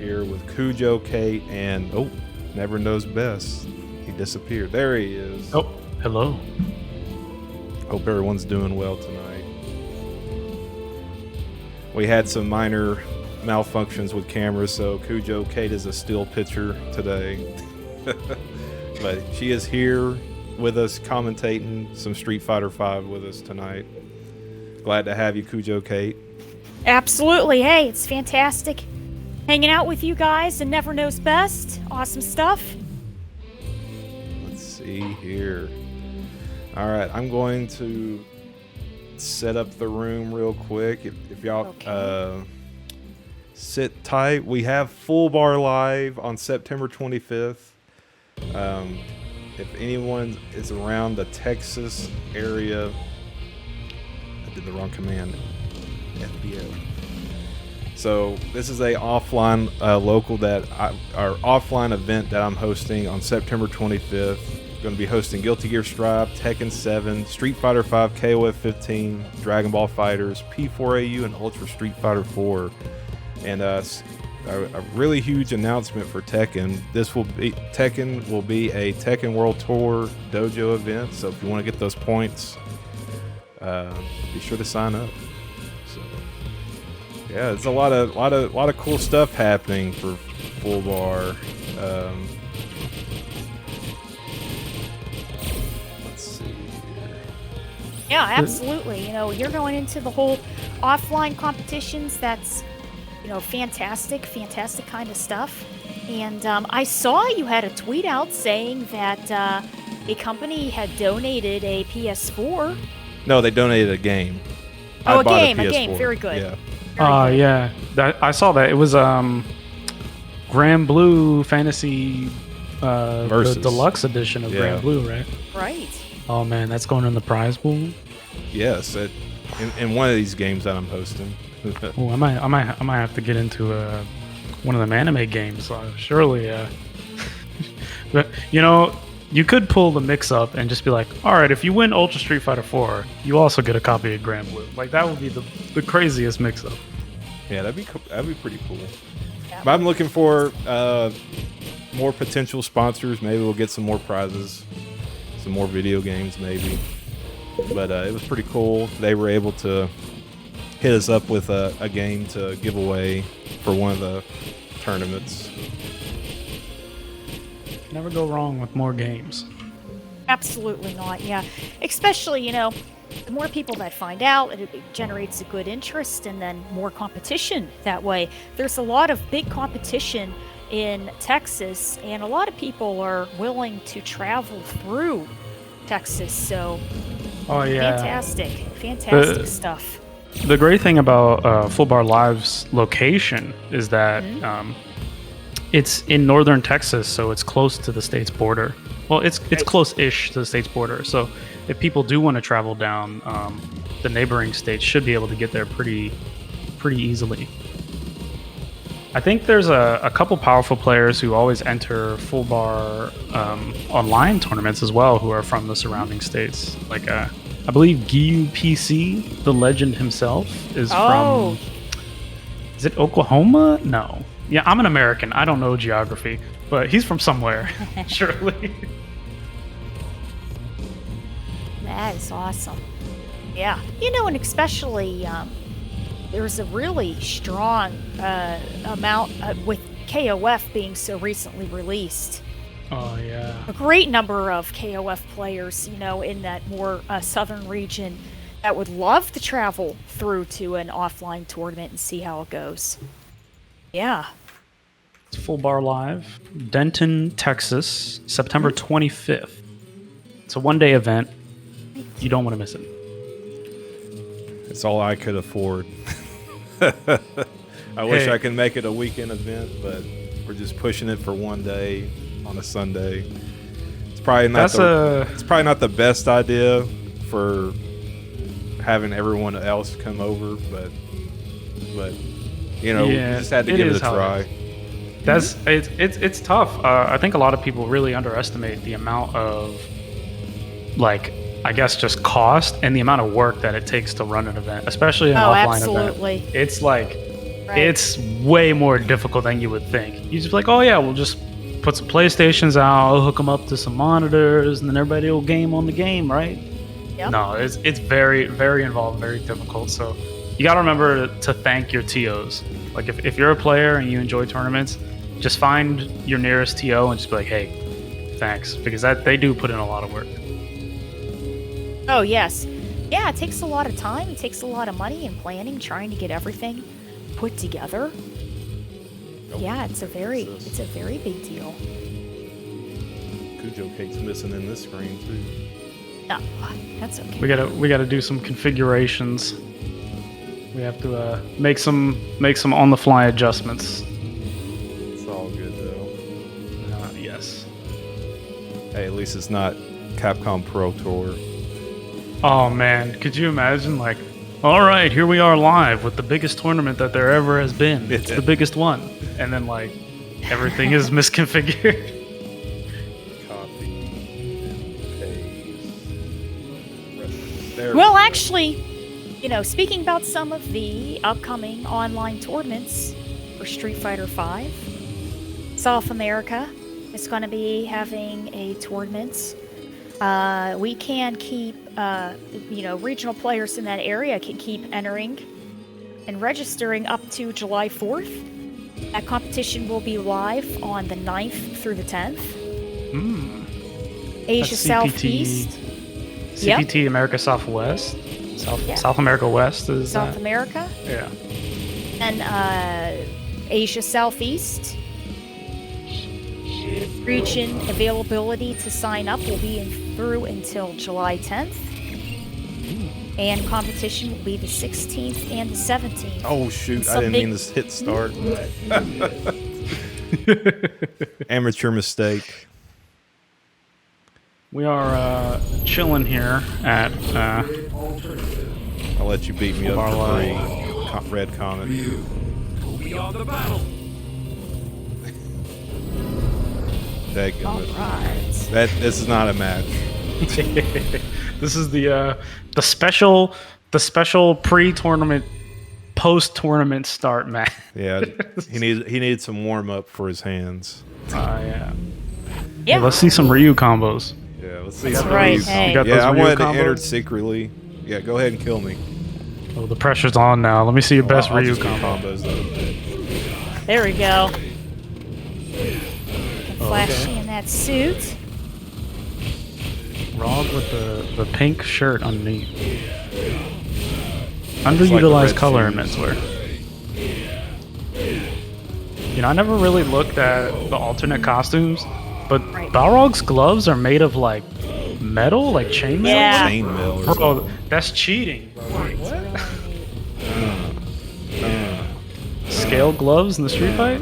here with Cujo, Kate, and never knows best. He disappeared. There he is. Oh, hello. Hope everyone's doing well tonight. We had some minor malfunctions with cameras, so Cujo, Kate is a still picture today. But she is here with us commentating some Street Fighter V with us tonight. Glad to have you, Cujo, Kate. Absolutely. Hey, it's fantastic hanging out with you guys and Never Knows Best. Awesome stuff. Let's see here. All right, I'm going to set up the room real quick. If y'all sit tight. We have Full Bar Live on September 25th. If anyone is around the Texas area, I did the wrong command. FBO. So this is a offline offline event that I'm hosting on September 25th. Going to be hosting Guilty Gear Strive, Tekken 7, Street Fighter 5, KOF 15, Dragon Ball Fighters, P4AU, and Ultra Street Fighter 4. And a really huge announcement for Tekken. Tekken will be a Tekken World Tour dojo event. So if you want to get those points, be sure to sign up. So yeah, it's a lot of cool stuff happening for Full Bar. Let's see here. Yeah, absolutely. You're going into the whole offline competitions. That's fantastic kind of stuff. And I saw you had a tweet out saying that a company had donated a PS4. No, they donated a game. Oh, a game. Very good. Yeah. Yeah. I saw that. It was Grand Blue Fantasy the deluxe edition of Grand Blue, right? Right. Oh man, that's going in the prize pool. Yes, in one of these games that I'm hosting. Oh, I might have to get into one of them anime games. Surely, but you could pull the mix up and just be like, all right, if you win Ultra Street Fighter 4, you also get a copy of Grand Blue. Like that would be the craziest mix up. Yeah, that'd be pretty cool. Yeah. But I'm looking for more potential sponsors. Maybe we'll get some more prizes, some more video games, maybe. But it was pretty cool. They were able to hit us up with a game to give away for one of the tournaments. Never go wrong with more games. Absolutely not, yeah. Especially, the more people that find out, it generates a good interest and then more competition that way. There's a lot of big competition in Texas, and a lot of people are willing to travel through Texas, so fantastic stuff. The great thing about Full Bar Live's location is that it's in northern Texas, so it's close to the state's border. Well, it's close-ish to the state's border. So if people do want to travel down, the neighboring states should be able to get there pretty easily. I think there's a couple powerful players who always enter Full Bar online tournaments as well, who are from the surrounding states. Like I believe Giyu PC, the legend himself, is from... Is it Oklahoma? No. Yeah, I'm an American. I don't know geography. But he's from somewhere, surely. That is awesome. Yeah. And especially there's a really strong amount with KOF being so recently released. Oh, yeah. A great number of KOF players, in that more southern region that would love to travel through to an offline tournament and see how it goes. Yeah. It's Full Bar Live, Denton, Texas, September 25th. It's a one-day event. You don't want to miss it. It's all I could afford. I wish I could make it a weekend event, but we're just pushing it for one day on a Sunday. It's probably not the best idea for having everyone else come over, but we just had to give it a try. It's tough. I think a lot of people really underestimate the amount of just cost and the amount of work that it takes to run an event, especially an offline absolutely. event. It's like It's way more difficult than you would think. You just be like, oh yeah, we'll just put some PlayStations out, hook them up to some monitors, and then everybody will game on the game, right? Yep. No, it's very, very involved, very difficult. So you got to remember to thank your TOs. Like if you're a player and you enjoy tournaments, just find your nearest TO and just be like, hey, thanks, because they do put in a lot of work. Oh, yes. Yeah, it takes a lot of time. It takes a lot of money and planning, trying to get everything put together. Yeah, it's a very big deal. Cujo Cake's missing in this screen too. No, that's okay. We gotta do some configurations. We have to make some on the fly adjustments. It's all good though. Yes. Hey, at least it's not Capcom Pro Tour. Oh man, could you imagine, like, all right, here we are live with the biggest tournament that there ever has been. It's the biggest one. And then, like, everything is misconfigured. Copy and paste. There Well, we go. actually, speaking about some of the upcoming online tournaments for Street Fighter V, South America is going to be having a tournament. We can keep, regional players in that area can keep entering and registering up to July 4th. That competition will be live on the 9th through the 10th. Asia That's Southeast. CPT America Southwest. Yeah. South America West is South that? America. Yeah. And Asia Southeast. Region availability to sign up will be through until July 10th. And competition will be the 16th and the 17th. Oh shoot! I didn't mean to hit start. Amateur mistake. We are chilling here at I'll let you beat me up for free. Red Comet. Alright. This is not a match. This is the special pre-tournament, post-tournament start match. Yeah, he needed some warm up for his hands. Yeah. Yeah. Hey, let's see some Ryu combos. Yeah, let's see. That's how right, these- hey. You got Yeah, those I Ryu wanted to combos? enter secretly. Yeah, go ahead and kill me. Oh, the pressure's on now. Let me see your best I'll Ryu just do combo. combos though. There we go. Flashy in that suit. Rog with the pink shirt underneath. like Underutilized the red color in shoes. menswear. I never really looked at the alternate costumes, but Right. Balrog's gloves are made of like metal, like chainmail. Yeah. Chainmail or Bro, something. that's cheating. Bro. Like, It's what? really neat. Scale gloves in the street fight?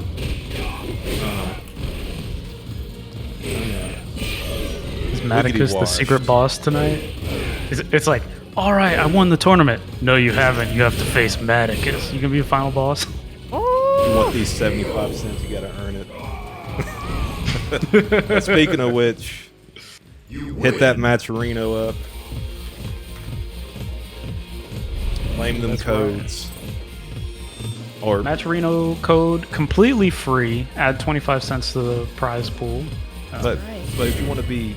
Is Maticus the washed. secret boss tonight? It's like, all right, I won the tournament. No, you haven't. You have to face Maticus. You can be a final boss. You want these 75 cents, you gotta earn it. Speaking of which, hit that Matcherino up. Claim them That's codes. Or Matcherino code completely free. Add 25 cents to the prize pool. but Right. but if you want to be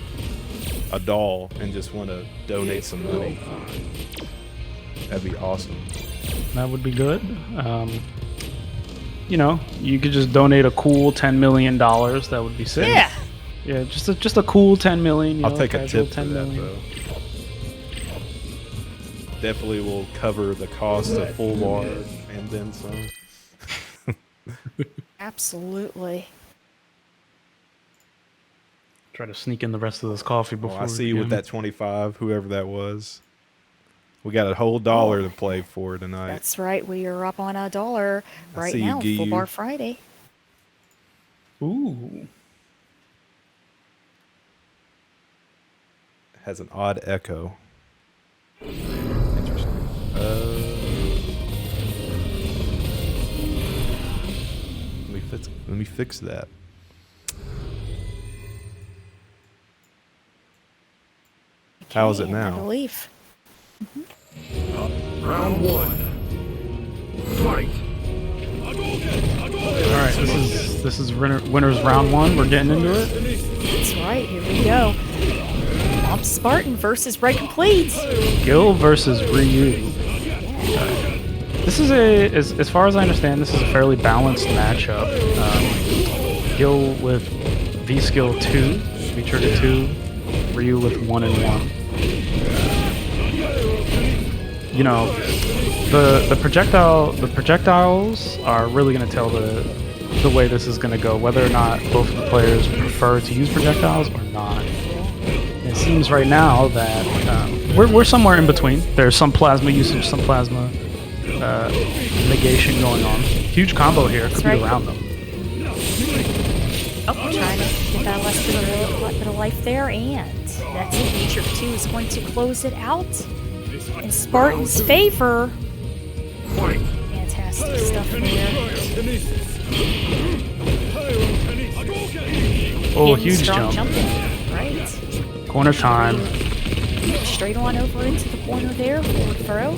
a doll and just want to donate some money, that'd be awesome. That would be good. You could just donate a cool $10 million. That would be sick. Yeah. Yeah, just a cool 10 million. I'll take a casual tip for that though. Definitely will cover the cost of full bar and then some. Absolutely. Try to sneak in the rest of this coffee Well, before I see you with begin. that 25, whoever that was. We got a whole dollar to play for tonight. That's right. We are up on $1 I right see you, now. Full Giyu. Bar Friday. Ooh. Has an odd echo. Interesting. Let me fix that. How is it Okay, now? I believe. Round one. Fight. All right, this is winners round 1. We're getting into it. That's right. Here we go. Spartan versus Red Complete. Gil versus Ryu. This is as far as I understand, this is a fairly balanced matchup. Gil with V skill 2, V trigger 2, Ryu with 1 and 1. You know, the projectiles are really going to tell the way this is going to go, whether or not both of the players prefer to use projectiles or not. It seems right now that we're somewhere in between. There's some plasma usage, some plasma negation going on. Huge combo here. Could be around them. Oh, trying to get that last bit of life there, and that's it. Nature 2 is going to close it out in Spartan's favor. Fantastic stuff there. Oh, and huge strong jump. Right. Corner time. Straight on over into the corner there. Forward throw.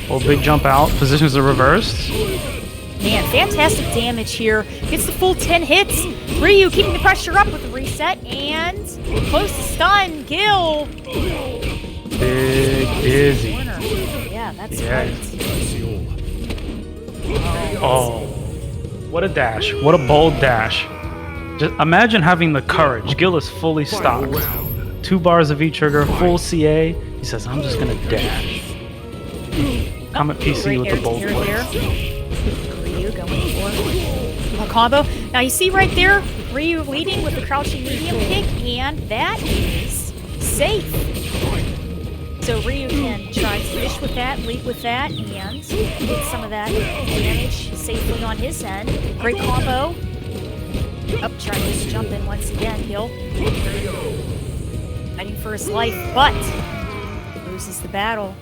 Oh, big jump out. Positions are reversed. Man, fantastic damage here. Gets the full 10 hits. Ryu keeping the pressure up with the reset, and close to stun. Gil. Big dizzy. Yeah, that's right. Oh, what a dash. What a bold dash. Just imagine having the courage. Gil is fully stocked. 2 bars of V-trigger, full CA. He says, I'm just going to dash. Comet PC with the bold plays. Ryu going for a combo. Now you see right there, Ryu leading with the crouching medium kick, and that is safe. So Ryu can try to fish with that, lead with that, and get some of that damage safely on his end. Great combo. Up, trying to jump in once again, Gil. Fighting for his life, but loses the battle.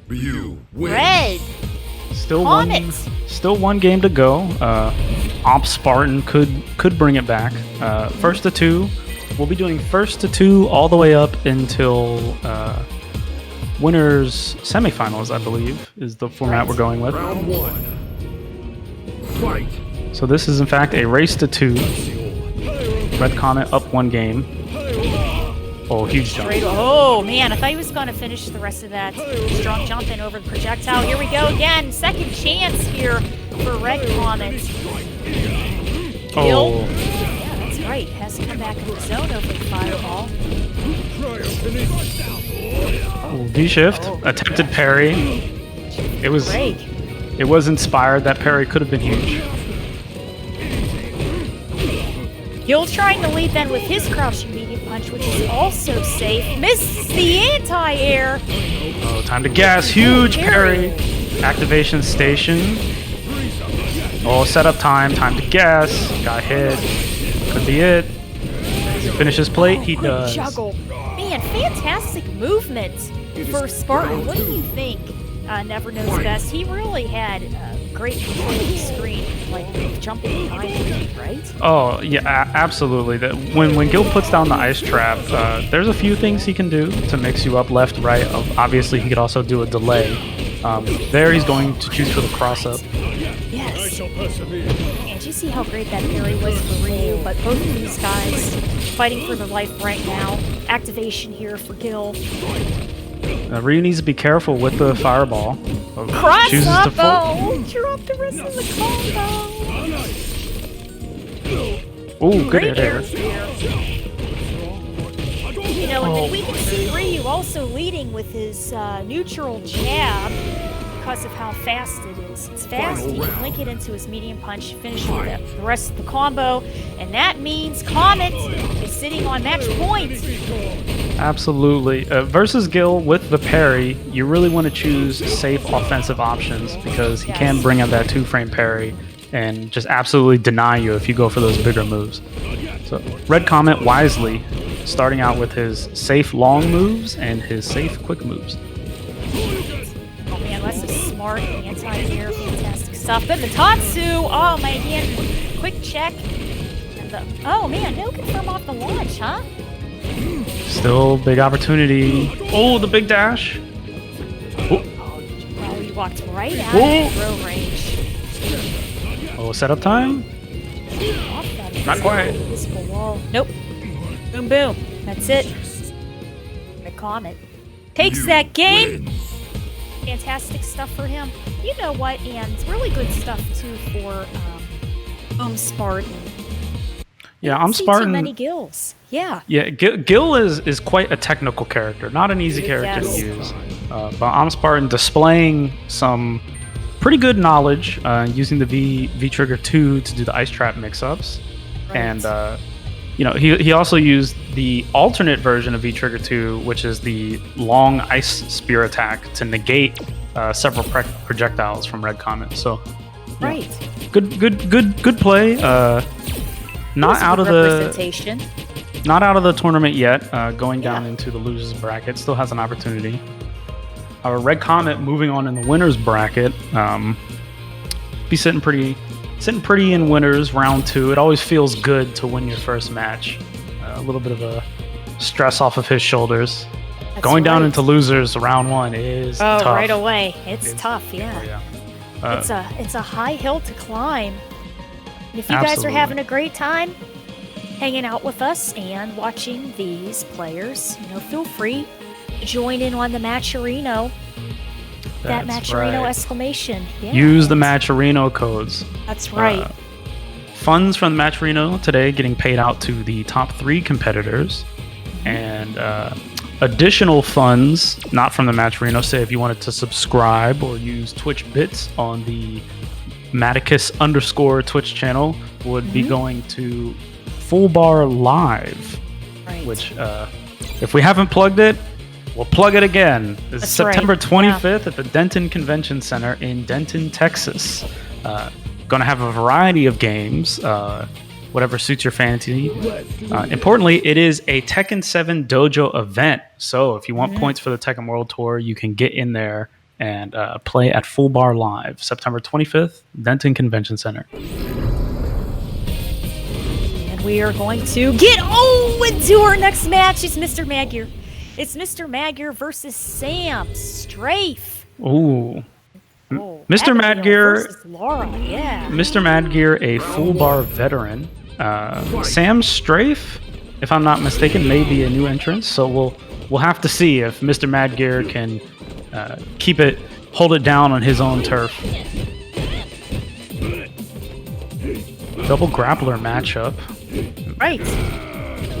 Ryu wins. Red! Still Comet. one game to go. Op Spartan could bring it back. First to 2. We'll be doing first to 2 all the way up until winners semifinals, I believe, is the format we're going with. Round 1. Fight. So this is in fact a race to 2. Red Comet up 1 game. Oh, huge jump. Oh man, I thought he was going to finish the rest of that strong jump in over the projectile. Here we go again. Second chance here for Red Comet. Gil. Oh, Yeah, that's right. Has to come back in the zone over the fireball. oh, V-shift. Attempted parry. It was inspired. That parry could have been huge. Gil trying to lead then with his crouching medium punch, which is also safe. Misses the anti-air. Oh, time to gas. Huge parry. Activation station. Oh, setup time. Time to gas. Got hit. Could be it. Does he finish his plate? He Great does. juggle. Man, fantastic movement for Spartan. What do you think? Never Knows Best. He really had great control of the screen, like jumping behind him, right? Oh yeah, absolutely. That when Gil puts down the ice trap, there's a few things he can do to mix you up left, right. Obviously, he could also do a delay. There, he's going to choose for the cross up. Yes. And you see how great that parry was for Ryu, but both of these guys fighting for their life right now. Activation here for Gil. Ryu needs to be careful with the fireball. Cross Chooses up, to though! Drop the rest of the combo! Ooh, good Great air. air here. You know, and then we can see Ryu also leading with his neutral jab because of how fast it is. It's fast, he can link it into his medium punch, finish with the rest of the combo, and that means Comet is sitting on match point. Absolutely. Versus Gil with the parry, you really want to choose safe offensive options because he can bring up that 2-frame parry and just absolutely deny you if you go for those bigger moves. So Red Comet wisely starting out with his safe long moves and his safe quick moves. Oh man, that's a smart anti-air, fantastic stuff. Then the Tatsu, oh my god, quick check. And the, oh man, no confirm off the launch, huh? Still big opportunity. Oh, the big dash. Oh, he walked right out of throw range. setup time. Off that Not quite. invisible wall. Nope. Boom, boom. That's it. The Comet takes You that game. win. Fantastic stuff for him. You know what? And really good stuff too for Spartan. Yeah, Didn't see Too Spartan. many gills. Yeah. Yeah, Gil is quite a technical character, not an easy character Yes. to use. But Spartan displaying some pretty good knowledge, using the V Trigger 2 to do the ice trap mix-ups, Right. and he also used the alternate version of V Trigger 2, which is the long ice spear attack to negate several projectiles from Red Comet. So Right. good play. Not Here's out good of the representation. Not out of the tournament yet, going down Yeah. into the losers bracket. Still has an opportunity. Our Red Comet moving on in the winners bracket. Be sitting pretty in winners round 2. It always feels good to win your first match. A little bit of a stress off of his shoulders. That's Going down right. into losers round 1 is tough. right away. It's tough, yeah. Oh, yeah. It's a high hill to climb. And if you guys are Absolutely. having a great time hanging out with us and watching these players, feel free to join in on the Matcherino. That That's Matcherino right. exclamation. Yeah. Use the Matcherino codes. That's right. Funds from the Matcherino today getting paid out to the top 3 competitors, and additional funds not from the Matcherino. Say if you wanted to subscribe or use Twitch bits on the Maticus_ Twitch channel, would be going to Full Bar Live, right. which if we haven't plugged it, we'll plug it again. It's That's September right. 25th at the Denton Convention Center in Denton, Texas. Going to have a variety of games, whatever suits your fantasy. Importantly, it is a Tekken 7 Dojo event. So if you want points for the Tekken World Tour, you can get in there and play at Full Bar Live, September 25th, Denton Convention Center. And we are going to get into our next match. It's Mr. Magyar. It's Mr. Magyar versus Sam Strafe. Ooh. Oh, Mr. Abigail Madgear- versus Laura, yeah. Mr. Madgear, a Full Bar veteran. Sam Strafe, if I'm not mistaken, may be a new entrant. So we'll have to see if Mr. Madgear can hold it down on his own turf. Double grappler matchup. Right.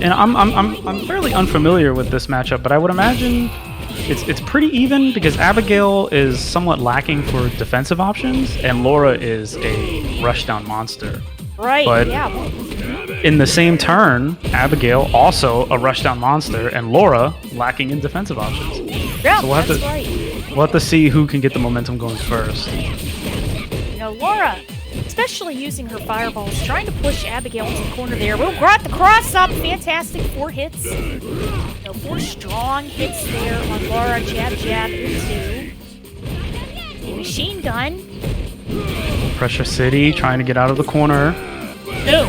And I'm fairly unfamiliar with this matchup, but I would imagine it's pretty even because Abigail is somewhat lacking for defensive options, and Laura is a rushdown monster. Right, But- yeah. In the same turn, Abigail also a rushdown monster, and Laura lacking in defensive options. Yeah, So we'll have that's to- right. We'll have to see who can get the momentum going first. Laura, especially using her fireballs, trying to push Abigail into the corner there. Will brought the cross up. Fantastic 4 hits. 4 strong hits there on Laura. Jab, jab, into a machine gun. Pressure City trying to get out of the corner. Boom.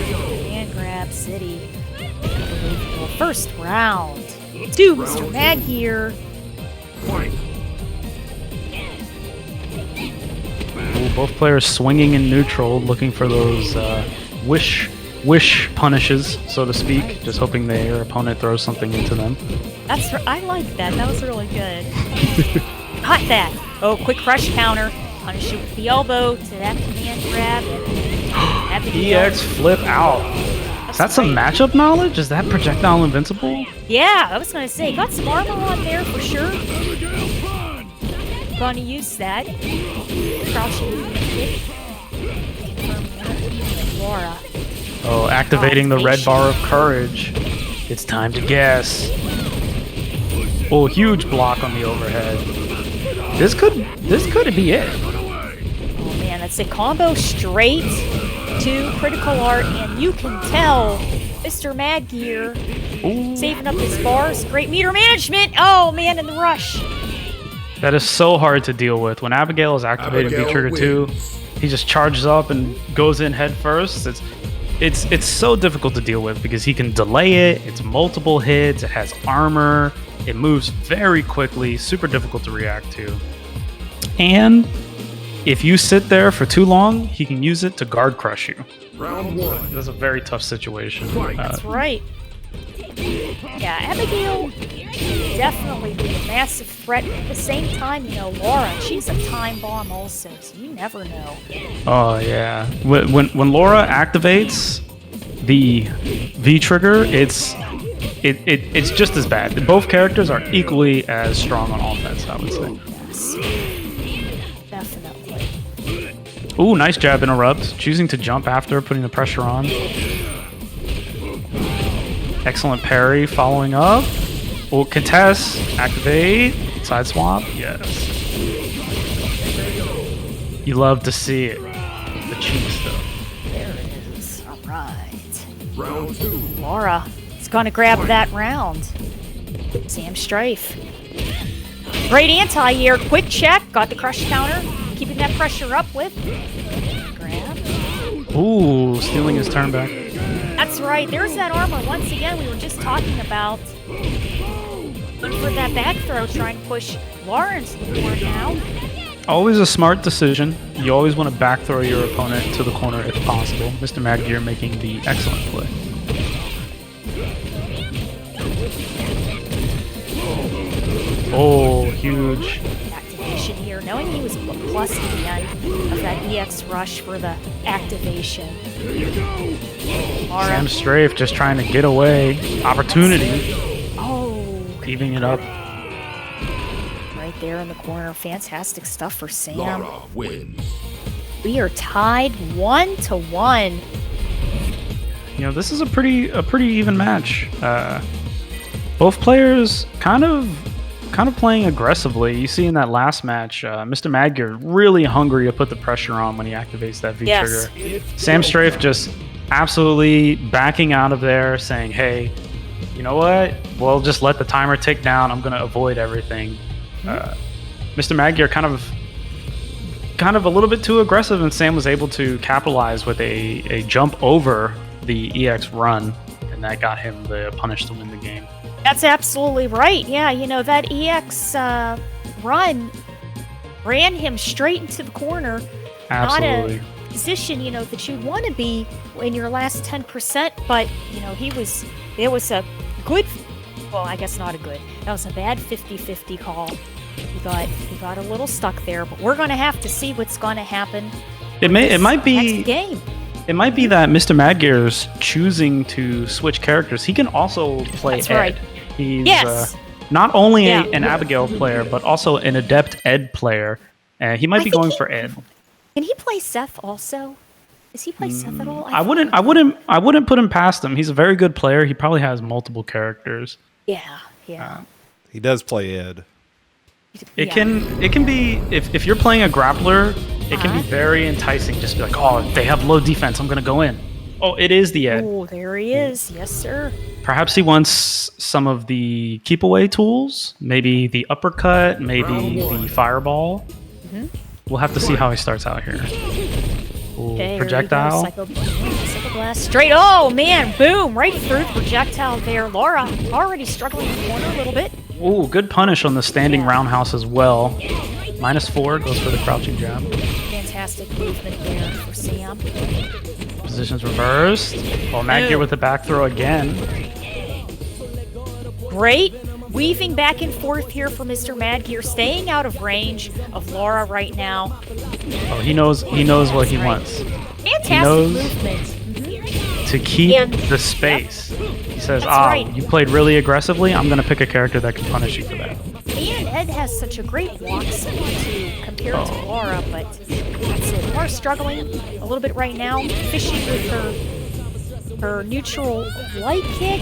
And grab City. Unbelievable. First round. To Mr. Magyar. Fight. Ooh, both players swinging in neutral, looking for those wish punishes, so to speak. Just hoping their opponent throws something into them. I like that. That was really good. Caught that. Oh, quick crush counter. Punish it with the elbow to that command grab. And Abigail. EX flip out. Is that some right. matchup knowledge? Is that projectile invincible? Yeah, I was going to say, got some armor on there for sure. Going to use that. Crouching kick. Confirm Laura. Oh, activating the red bar of courage. It's time to guess. Oh, huge block on the overhead. This could be it. Oh man, that's a combo straight to critical art, and you can tell Mr. Magyar Ooh. saving up his bars. Great meter management. Oh man, in the rush. That is so hard to deal with. When Abigail is activating Abigail V-Trigger 2, he just charges up and goes in head first. It's so difficult to deal with because he can delay it. It's multiple hits. It has armor. It moves very quickly. Super difficult to react to. And if you sit there for too long, he can use it to guard crush you. Round 1. That's a very tough situation. That's right. Yeah, Abigail definitely be a massive threat. At the same time, you know, Laura, she's a time bomb also, so you never know. Oh yeah. When Laura activates the V trigger, it's just as bad. Both characters are equally as strong on offense, I would say. Yes. Definitely. Ooh, nice jab interrupt. Choosing to jump after, putting the pressure on. Excellent parry, following up. Oh, contest, activate, side swap. Yes. You love to see it. The cheap stuff. There it is. All right. Round 2. Laura is going to grab that round. Sam Strafe. Great anti-air. Quick check. Got the crush counter. Keeping that pressure up with. Grab. Ooh, stealing his turn back. That's right. There's that armor once again we were just talking about. But for that back throw, trying to push Laura into the corner now. Always a smart decision. You always want to back throw your opponent to the corner if possible. Mr. Madgear making the excellent play. Oh, huge. Activation here, knowing he was plus at the end of that EX rush for the activation. Laura. Sam Strafe just trying to get away. Opportunity. Oh, Keeping it up. right there in the corner. Fantastic stuff for Sam. Laura wins. We are tied 1-1. You know, this is a pretty even match. Both players kind of playing aggressively. You see in that last match, Mr. Madgear really hungry to put the pressure on when he activates that V Yes. trigger. Sam Strafe just absolutely backing out of there, saying, "Hey, you know what? We'll just let the timer tick down. I'm going to avoid everything." Mr. Madgear kind of a little bit too aggressive, and Sam was able to capitalize with a jump over the EX run, and that got him the punish to win the game. That's absolutely right. Yeah, you know, that EX run ran him straight into the corner. Absolutely. Not a position, you know, that you want to be in your last 10%, but, you know, it was a good, well, I guess not a good, that was a bad 50-50 call. He got a little stuck there, but we're going to have to see what's going to happen. It might be next game. It might be that Mr. Madgear's choosing to switch characters. He can also play That's Ed. right. He's Yes. not only Yeah. an Abigail player, but also an adept Ed player. He might I be think going he- for Ed. Can he play Seth also? Does he play Seth at all? I wouldn't put him past him. He's a very good player. He probably has multiple characters. Yeah. He does play Ed. It Yeah. can be if you're playing a grappler, it can be very enticing. Just be like, oh, they have low defense. I'm gonna go in. Oh, it is the Ed. Oh, there he is. Yes, sir. Perhaps he wants some of the keep away tools, maybe the uppercut, maybe the fireball. We'll have to see how he starts out here. Ooh, Okay, here we go. projectile. Psychoblast. Straight. Oh, man. Boom. Right through the projectile there. Laura already struggling in the corner a little bit. Ooh, good punish on the standing roundhouse as well. -4 goes for the crouching jab. Fantastic movement there for Sam. Positions reversed. Well, Madgear with the back throw again. Great. Weaving back and forth here for Mr. Madgear, staying out of range of Laura right now. Oh, he knows what he Right. wants. Fantastic knows- movement. To keep And- the space. He says, That's right. you played really aggressively. I'm going to pick a character that can punish you for that. And Ed has such a great block speed too, compared to Laura, but that's it. Laura's struggling a little bit right now, fishing with her neutral light kick.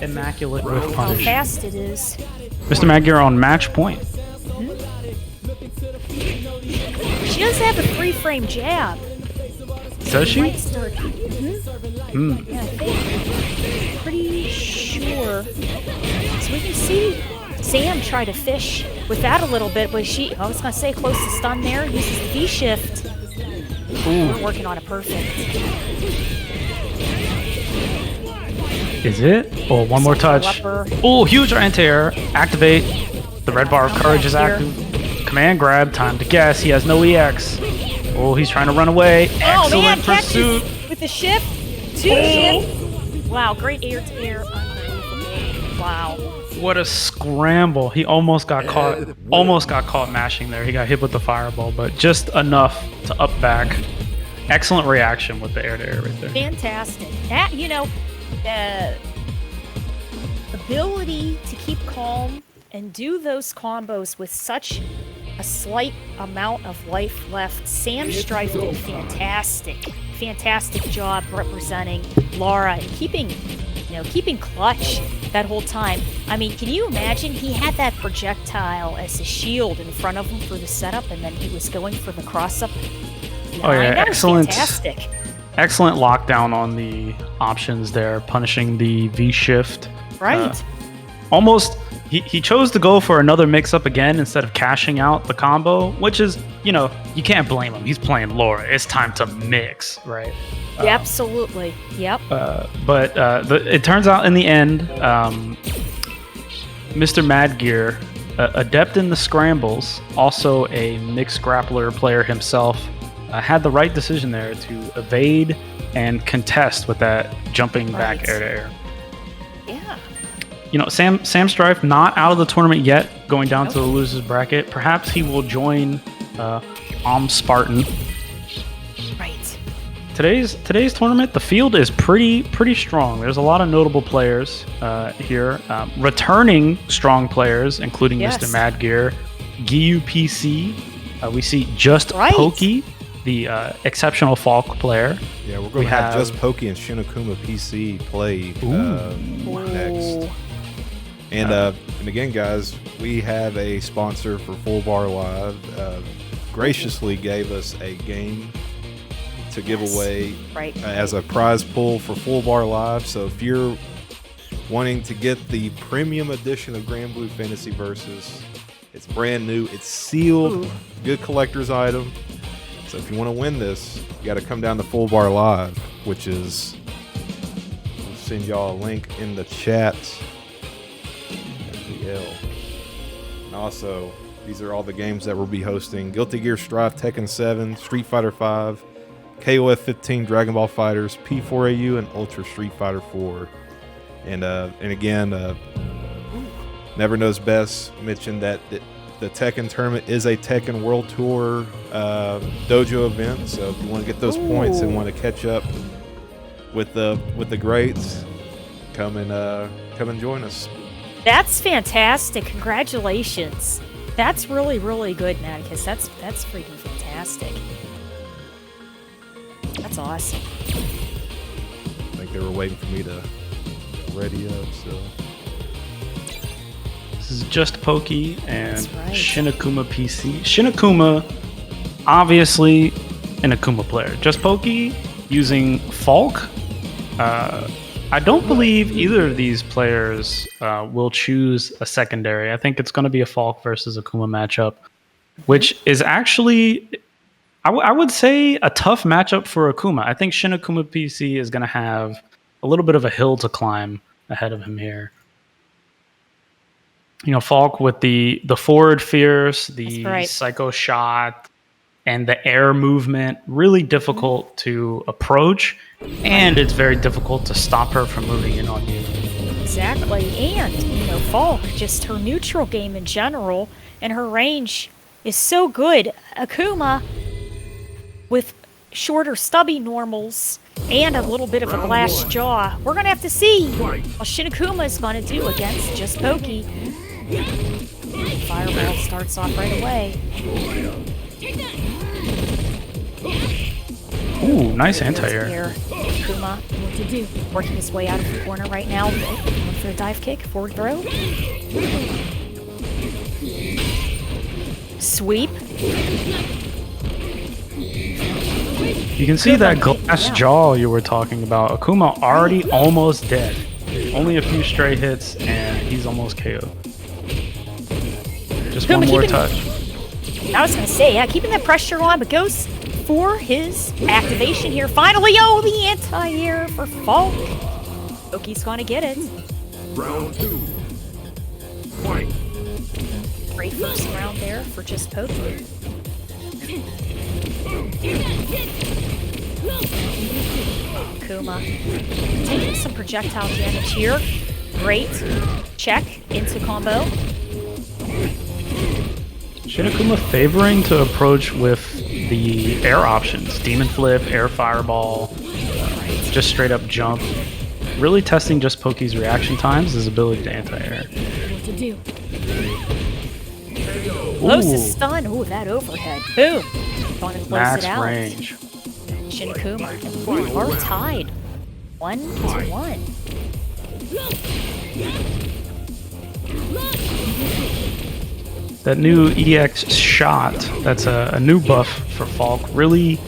Immaculate with How punish. fast it is. Mr. Madgear on match point. She does have a 3-frame jab. Does she? Might start. Yeah, I think. Pretty sure. So we can see Sam try to fish with that a little bit, but I was going to say close to stun there. Uses the V-shift. We're working on a perfect. Is it? Oh, one more touch. Upper. Oh, huge anti-air. Activate. The red bar of courage is Here. active. command grab, time to guess. He has no EX. Oh, he's trying to run away. Oh man, Excellent catches pursuit. with the shift. 2 shift. Wow, great air to air. Unbelievable. Wow. What a scramble. He almost got caught. Almost got caught mashing there. He got hit with the fireball, but just enough to up back. Excellent reaction with the air to air right there. Fantastic. That, the ability to keep calm and do those combos with such a slight amount of life left. Sam Strife did a fantastic job representing Laura and keeping clutch that whole time. I mean, can you imagine? He had that projectile as a shield in front of him for the setup, and then he was going for the cross-up. Oh yeah, that excellent. was fantastic. Excellent lockdown on the options there, punishing the V shift. Right. Almost, he chose to go for another mix-up again instead of cashing out the combo, which is, you can't blame him. He's playing Laura. It's time to mix, right? Yeah, absolutely. Yep. But it turns out in the end, Mr. Madgear, adept in the scrambles, also a mixed grappler player himself, had the right decision there to evade and contest with that jumping back air to air. Yeah. Sam Strife not out of the tournament yet, going down to the losers bracket. Perhaps he will join Spartan. Right. Today's tournament, the field is pretty strong. There's a lot of notable players here, returning strong players, including Mr. Madgear, Giyu PC. We see Just Pokey, the exceptional Falk player. Yeah, we're going to have Just Pokey and Shinokuma PC play next. And again, guys, we have a sponsor for Full Bar Live. Graciously gave us a game to give away as a prize pool for Full Bar Live. So if you're wanting to get the premium edition of Grand Blue Fantasy Versus, it's brand new, it's sealed, good collector's item. So if you want to win this, you got to come down to Full Bar Live, which is, I'll send y'all a link in the chat. And also, these are all the games that we'll be hosting: Guilty Gear Strive, Tekken 7, Street Fighter 5, KOF 15, Dragon Ball Fighters, P4AU, and Ultra Street Fighter 4. And again, Never Knows Best mentioned that the Tekken tournament is a Tekken World Tour dojo event. So if you want to get those points and want to catch up with the greats, come and join us. That's fantastic. Congratulations. That's really, really good, Maticus. That's freaking fantastic. That's awesome. I think they were waiting for me to ready up, so. This is Just Pokey and Shinokuma PC. Shinokuma, obviously an Akuma player. Just Pokey using Falk. I don't believe either of these players will choose a secondary. I think it's going to be a Falk versus Akuma matchup, which is actually, I would say, a tough matchup for Akuma. I think Shinokuma PC is going to have a little bit of a hill to climb ahead of him here. Falk with the forward fierce, the psycho shot, and the air movement, really difficult to approach, and it's very difficult to stop her from moving in on you. Exactly, and Falk, just her neutral game in general, and her range is so good. Akuma, with shorter stubby normals and a little bit of a glass jaw, we're gonna have to see what Shinokuma is gonna do against Just Pokey. Fireball starts off right away. Ooh, nice anti-air. Akuma, what to do? Working his way out of the corner right now. Going for a dive kick, forward throw. Sweep. You can see that glass jaw you were talking about. Akuma already almost dead. Only a few stray hits, and he's almost KO'd. Just one more touch. I was going to say, keeping the pressure on, but goes for his activation here. Finally, the anti-air for Falk. Pokey's going to get it. Round 2. Fight. Great first round there for just Pokey. Kuma taking some projectile damage here. Great. Check into combo. Shinakuma favoring to approach with the air options. Demon Flip, Air Fireball, just straight up jump. Really testing just Pokey's reaction times, his ability to anti-air. What to do? Closest stun. Ooh, that overhead. Boom. Going to close Max it out. range. Shinakuma and Paul are tied. 1-1. That new EX shot, that's a new buff for Falk, really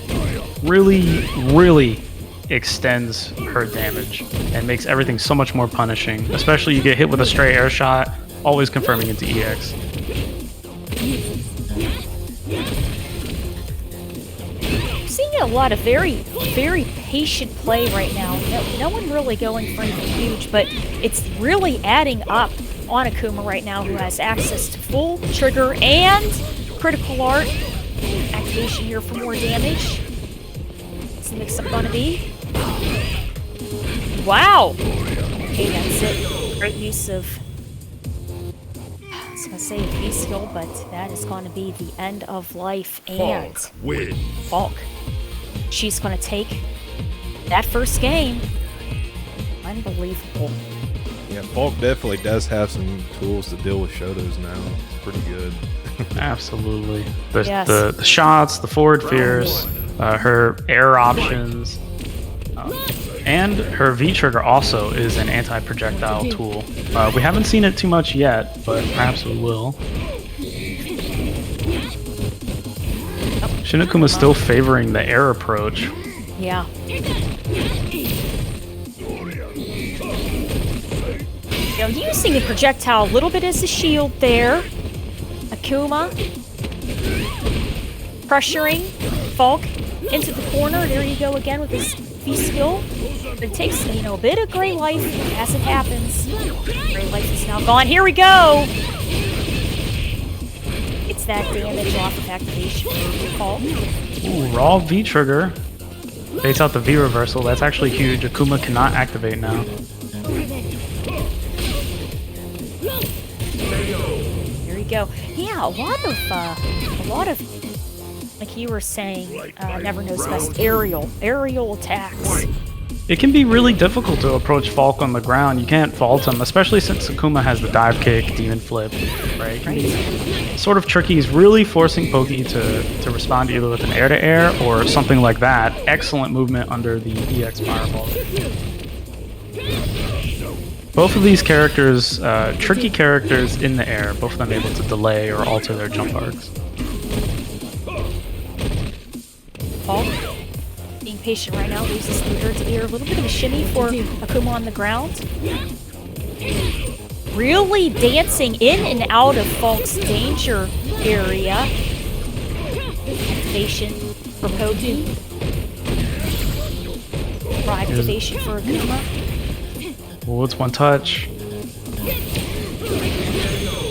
extends her damage and makes everything so much more punishing. Especially you get hit with a stray air shot, always confirming into EX. Seeing a lot of very patient play right now. No one really going for anything huge, but it's really adding up on Akuma right now, who has access to full trigger and critical art activation here for more damage. What's the mix-up gonna be? Wow! Okay, that's it. Great use of, I was gonna say a V-skill, but that is gonna be the end of life. And Falk wins. Falk, she's gonna take that first game. Unbelievable. Yeah, Falk definitely does have some tools to deal with Shotos now. It's pretty good. Absolutely. Yes. The shots, the forward fears, her air options, and her V-trigger also is an anti-projectile tool. We haven't seen it too much yet, but perhaps we will. Shinakuma's still favoring the air approach. Yeah. You know, using a projectile a little bit as a shield there. Akuma pressuring Falk into the corner. There you go again with his V-skill. But it takes, you know, a bit of Grey Life as it happens. Grey Life is now gone. Here we go! It's that damage off of activation for Falk. Ooh, raw V-trigger. Baits out the V-reversal. That's actually huge. Akuma cannot activate now. There you go. Yeah, a lot of, like you were saying, never knows best aerial attacks. It can be really difficult to approach Falk on the ground. You can't fault him, especially since Akuma has the dive kick, demon flip, right? It can be sort of tricky. He's really forcing Pokey to respond either with an air-to-air or something like that. Excellent movement under the EX Fireball. Both of these characters, tricky characters in the air, both of them able to delay or alter their jump arcs. Falk, being patient right now, loses the third to air. A little bit of a shimmy for Akuma on the ground. Really dancing in and out of Falk's danger area. Activation for Pokey. Activation for Akuma. Oh, it's one touch.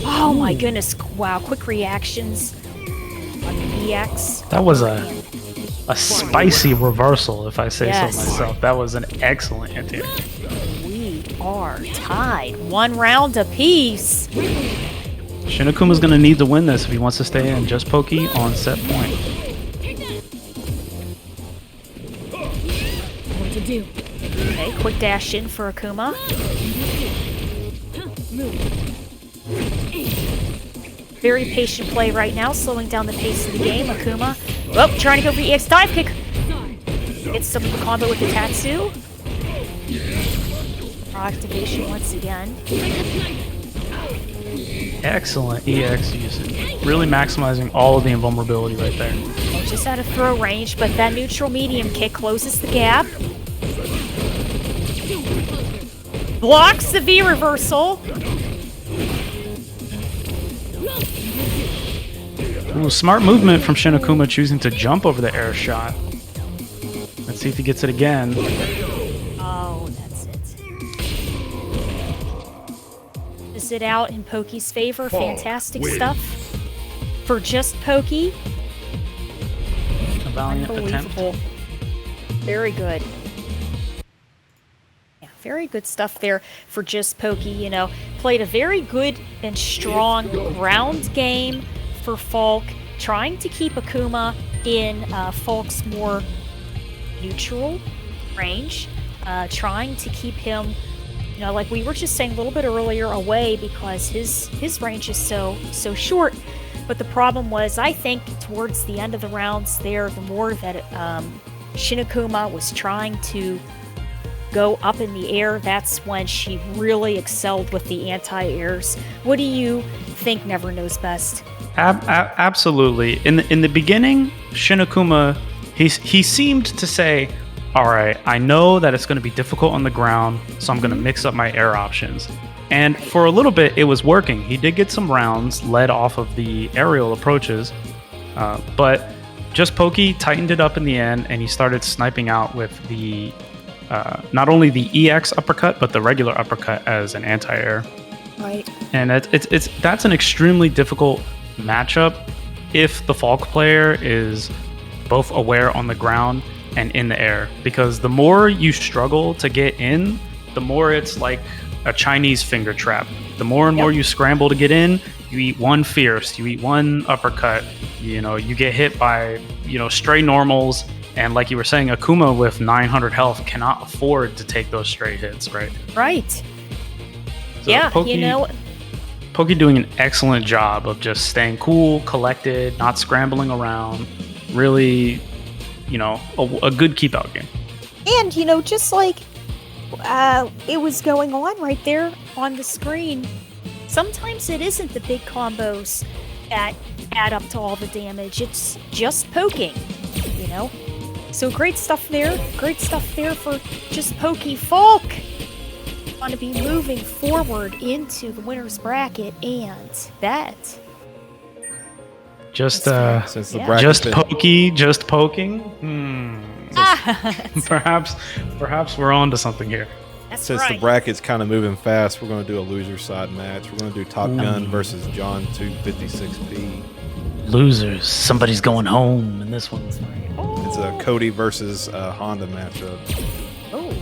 Oh my goodness! Wow, quick reactions on the EX. That was a spicy reversal, if I say so myself. That was an excellent anti-air. We are tied, 1 round apiece. Shinakuma's gonna need to win this if he wants to stay in. Just Pokey on set point. What to do? Okay, quick dash in for Akuma. Very patient play right now, slowing down the pace of the game. Akuma, oh, trying to go for the EX dive kick. Gets some of the combo with the Tatsu. Activation once again. Excellent EX usage. Really maximizing all of the invulnerability right there. Just out of throw range, but that neutral medium kick closes the gap. Blocks the V reversal. Ooh, smart movement from Shinakuma choosing to jump over the air shot. Let's see if he gets it again. Oh, that's it. This balances it out in Poke's favor. Falk Fantastic wins. stuff for just Poke. A valiant attempt. Unbelievable. Very good. Yeah, very good stuff there for just Poke. You know, played a very good and strong round game for Falk, trying to keep Akuma in Falk's more neutral range, trying to keep him, you know, like we were just saying a little bit earlier, away because his range is so short. But the problem was, I think, towards the end of the rounds there, the more that Shinakuma was trying to go up in the air, that's when she really excelled with the anti-airs. What do you think Never Knows Best? Absolutely. In the beginning, Shinakuma, he seemed to say, all right, I know that it's going to be difficult on the ground, so I'm going to mix up my air options. And for a little bit, it was working. He did get some rounds led off of the aerial approaches, but just Pokey tightened it up in the end, and he started sniping out with the not only the EX uppercut, but the regular uppercut as an anti-air. Right. And that's an extremely difficult matchup if the Falk player is both aware on the ground and in the air, because the more you struggle to get in, the more it's like a Chinese finger trap. The more and more you scramble to get in, you eat one fierce, you eat one uppercut, you know, you get hit by, you know, stray normals, and like you were saying, Akuma with 900 health cannot afford to take those stray hits, right? Right. So Yeah, Pokey, you know, Pokey doing an excellent job of just staying cool, collected, not scrambling around. Really, you know, a good keep out game. and you know, just like it was going on right there on the screen, sometimes it isn't the big combos that add up to all the damage. It's just poking, you know? So great stuff there. Great stuff there for just Pokey. Falk going to be moving forward into the winner's bracket, and that... Just Since the Yeah. bracket's just been- pokey, just poking. Perhaps we're on to something here. That's Since right. the bracket's kind of moving fast, we're going to do a loser side match. We're going to do Top Gun versus John256p. Losers. Somebody's going home in this one. It's a Cody versus Honda matchup. Oh,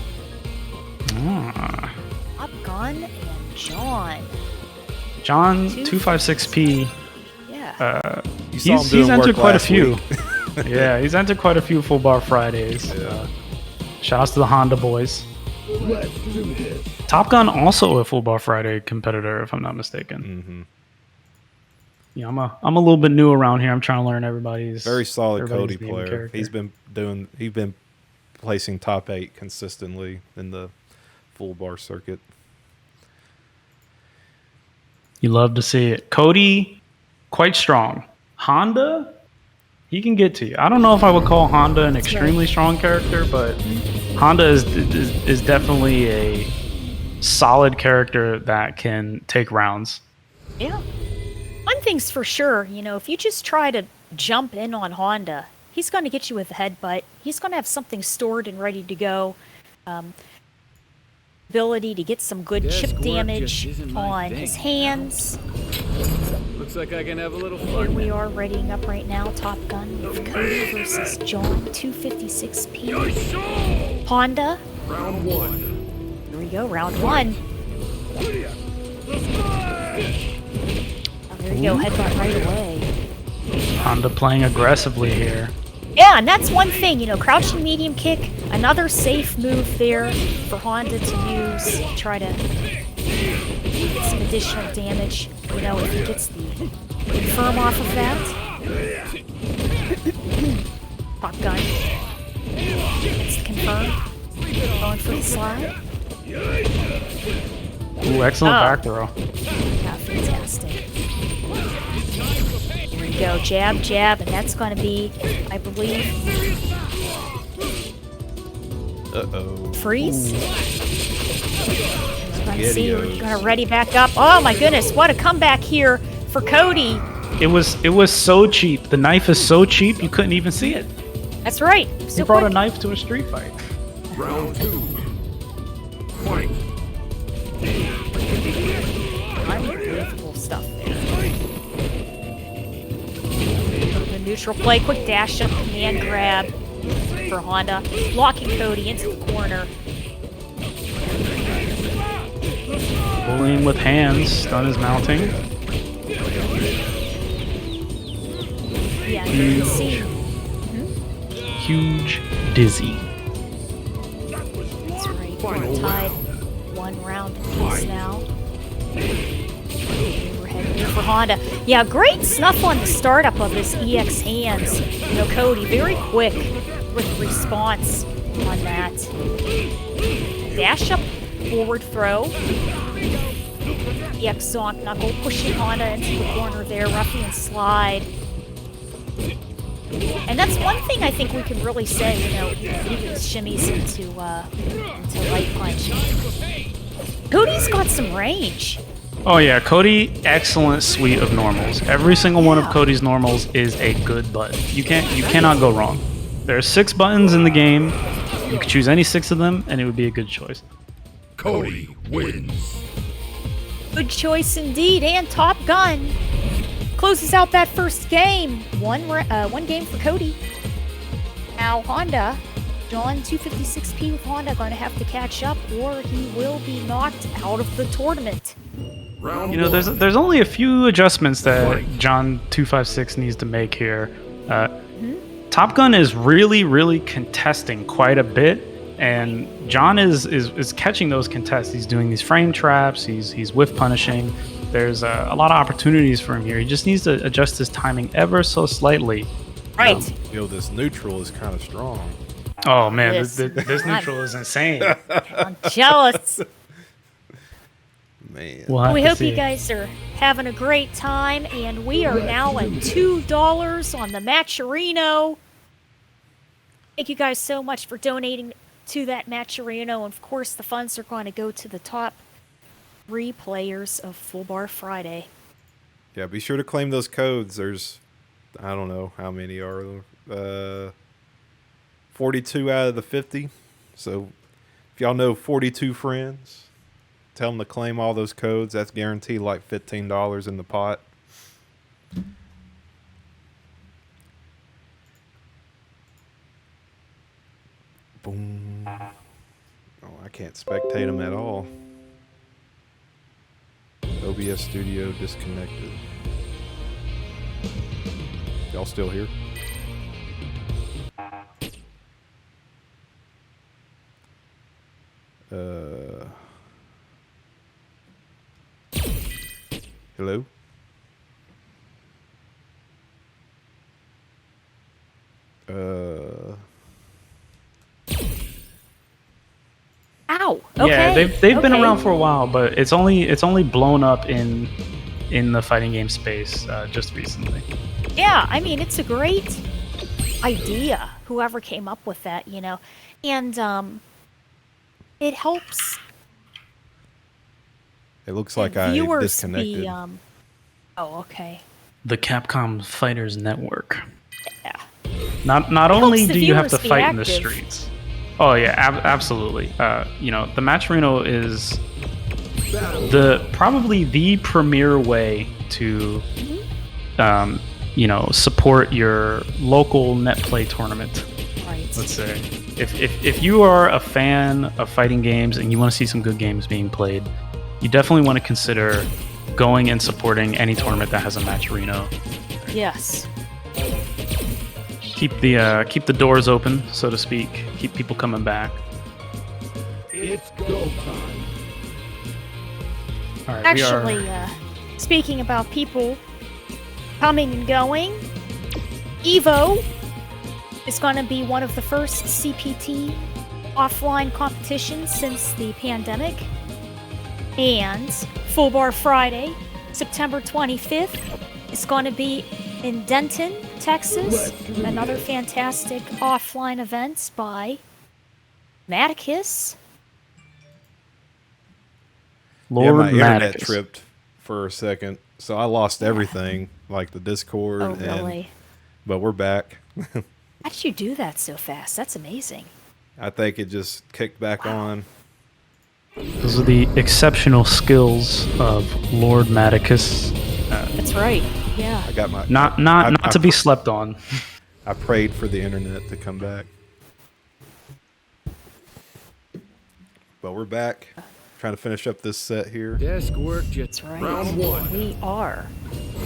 Ah. Top Gun and John. John256p. Yeah. You saw him He's doing entered work quite a last few. week. Yeah, he's entered quite a few full bar Fridays. Yeah. Shouts to the Honda boys. Let's do this. Top Gun also a full bar Friday competitor, if I'm not mistaken. Mm-hmm. Yeah, I'm a little bit new around here. I'm trying to learn everybody's Very solid everybody's Cody name and player. character. He's been placing top 8 consistently in the full bar circuit. You love to see it. Cody, quite strong. Honda, he can get to you. I don't know if I would call Honda an extremely strong character, but Honda is definitely a solid character that can take rounds. Yeah. One thing's for sure, you know, if you just try to jump in on Honda, he's going to get you with a headbutt. He's going to have something stored and ready to go. Ability to get some good Desk chip work damage just isn't my on thing, his you know? hands. Looks like I can have a little Here fun. we are readying up right now. Top Gun with Cody versus John256p. Honda. Round one. Here we go, round one. Oh, there you go, headbutt right away. Honda playing aggressively here. Yeah, and that's one thing, you know, crouching medium kick, another safe move there for Honda to use, try to get some additional damage, you know, if he gets the confirm off of that. Top Gun. Gets the confirm. Going for the slide. Ooh, excellent Oh. back throw. Yeah, fantastic. Here we go, jab, jab, and that's going to be, I believe, Uh-oh. freeze. Let's see, we're Spaghettios. going to ready back up. Oh my goodness, what a comeback here for Cody. It was so cheap. The knife is so cheap you couldn't even see it. That's right. He So brought a quick. knife to a street fight. Round two. Fight. Unbelievable stuff there. The neutral play, quick dash up, command grab for Honda, locking Cody into the corner. Bullying with hands, stun is mounting. Yeah, you can see. Huge dizzy. That's right. We're tied 1 round apiece now. We're heading here for Honda. Yeah, great snuff on the startup of his EX hands. You know, Cody, very quick with response on that. Dash up, forward throw. EX Zonk Knuckle pushing Honda into the corner there, ruffian slide. And that's one thing I think we can really say, you know, he was shimmies into light punch. Cody's got some range. Oh yeah, Cody, excellent suite of normals. Every single one of Cody's normals is a good button. You cannot go wrong. There are 6 buttons in the game. You could choose any 6 of them, and it would be a good choice. Cody wins. Good choice indeed, and Top Gun closes out that first game. One game for Cody. Now Honda, John256p with Honda, going to have to catch up, or he will be knocked out of the tournament. You know, there's only a few adjustments that John256 needs to make here. Top Gun is really contesting quite a bit, and John is catching those contests. He's doing these frame traps. He's whiff punishing. There's a lot of opportunities for him here. He just needs to adjust his timing ever so slightly. Right. You know, this neutral is kind of strong. Oh man, this neutral is insane. I'm jealous. Man. We hope you guys are having a great time, and we are now at $2 on the Matcherino. Thank you guys so much for donating to that Matcherino. And of course, the funds are going to go to the top 3 players of Full Bar Friday. Yeah, be sure to claim those codes. There's, I don't know how many are there. 42 out of the 50. So if y'all know 42 friends, tell them to claim all those codes. That's guaranteed like $15 in the pot. Boom. Oh, I can't spectate them at all. OBS Studio disconnected. Y'all still here? Hello? Ow. Okay. Yeah, they've been around for a while, but it's only blown up in the fighting game space just recently. Yeah, I mean, it's a great idea, whoever came up with that, you know. And it helps It looks like I viewers disconnected. be, oh, okay. The Capcom Fighters Network. Yeah. Not only helps the do you have to viewers be fight in the active. streets. Oh yeah, absolutely. You know, the Matcherino is probably the premier way to you know, support your local net play tournament. Right. Let's say if you are a fan of fighting games and you want to see some good games being played, you definitely want to consider going and supporting any tournament that has a Matcherino. Yes. Keep the doors open, so to speak. Keep people coming back. It's go time. All right, Actually, speaking about people coming and going, Evo is going to be one of the first CPT offline competitions since the pandemic. And Full Bar Friday, September 25th, is going to be in Denton, Texas. Another fantastic offline event by Maticus. Lord my internet Maticus. tripped for a second, so I lost everything, like the Discord. Oh, really? But we're back. How did you do that so fast? That's amazing. I think it just kicked back on. Those are the exceptional skills of Lord Maticus. That's right. Yeah. I got my Not to be slept on. I prayed for the internet to come back. But we're back. Trying to finish up this set here. Desk work, That's right. Round one. We are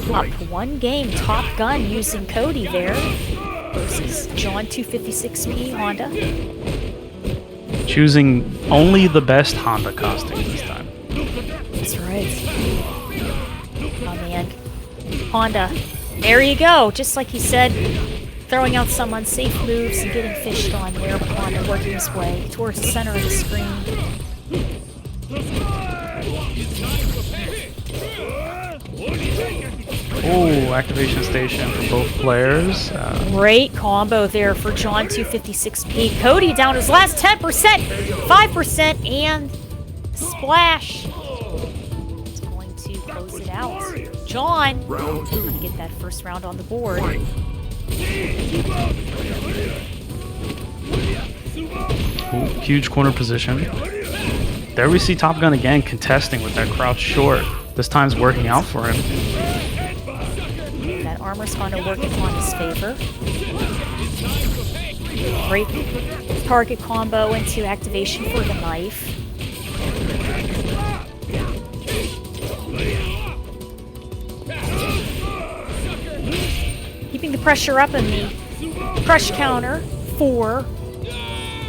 Fight. up one game. Top Gun using Cody there versus John256p Honda. Choosing only the best Honda costume this time. That's right. Oh man, Honda. There you go. Just like he said, throwing out some unsafe moves and getting fished on there. But Honda working his way towards the center of the screen. Oh, activation station for both players. Great combo there for John256p. Cody down his last 10%, 5%, and splash. He's going to close it out. John Round two. going to get that first round on the board. Fight. Ooh, huge corner position. There we see Top Gun again contesting with that crouch short. This time's working out for him. That armor's going to work in Honda's favor. Great target combo into activation for the knife. Keeping the pressure up in the crush counter for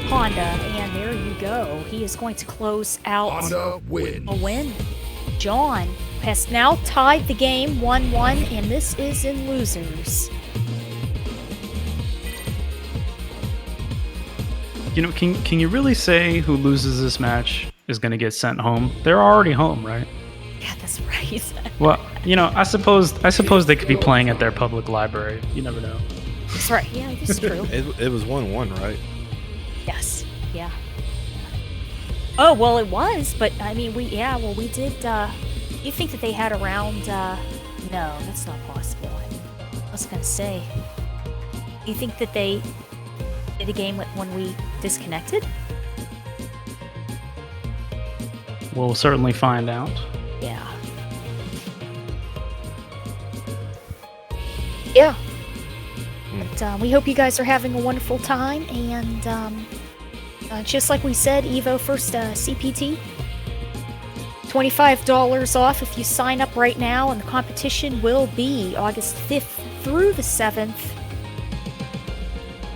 Honda. And there you go. He is going to close out Honda wins. a win. John has now tied the game 1-1, and this is in losers. You know, can you really say who loses this match is going to get sent home? They're already home, right? Yeah, that's right. Well, you know, I suppose they could be playing at their public library. You never know. That's right. Yeah, that's true. It was 1-1, right? Yes. Yeah. Oh, well, it was, but I mean, we did, you think that they had around, no, that's not possible. I was gonna say, you think that they did a game when we disconnected? We'll certainly find out. Yeah. Yeah. But we hope you guys are having a wonderful time, and just like we said, Evo first CPT, $25 off if you sign up right now, and the competition will be August 5th through the 7th.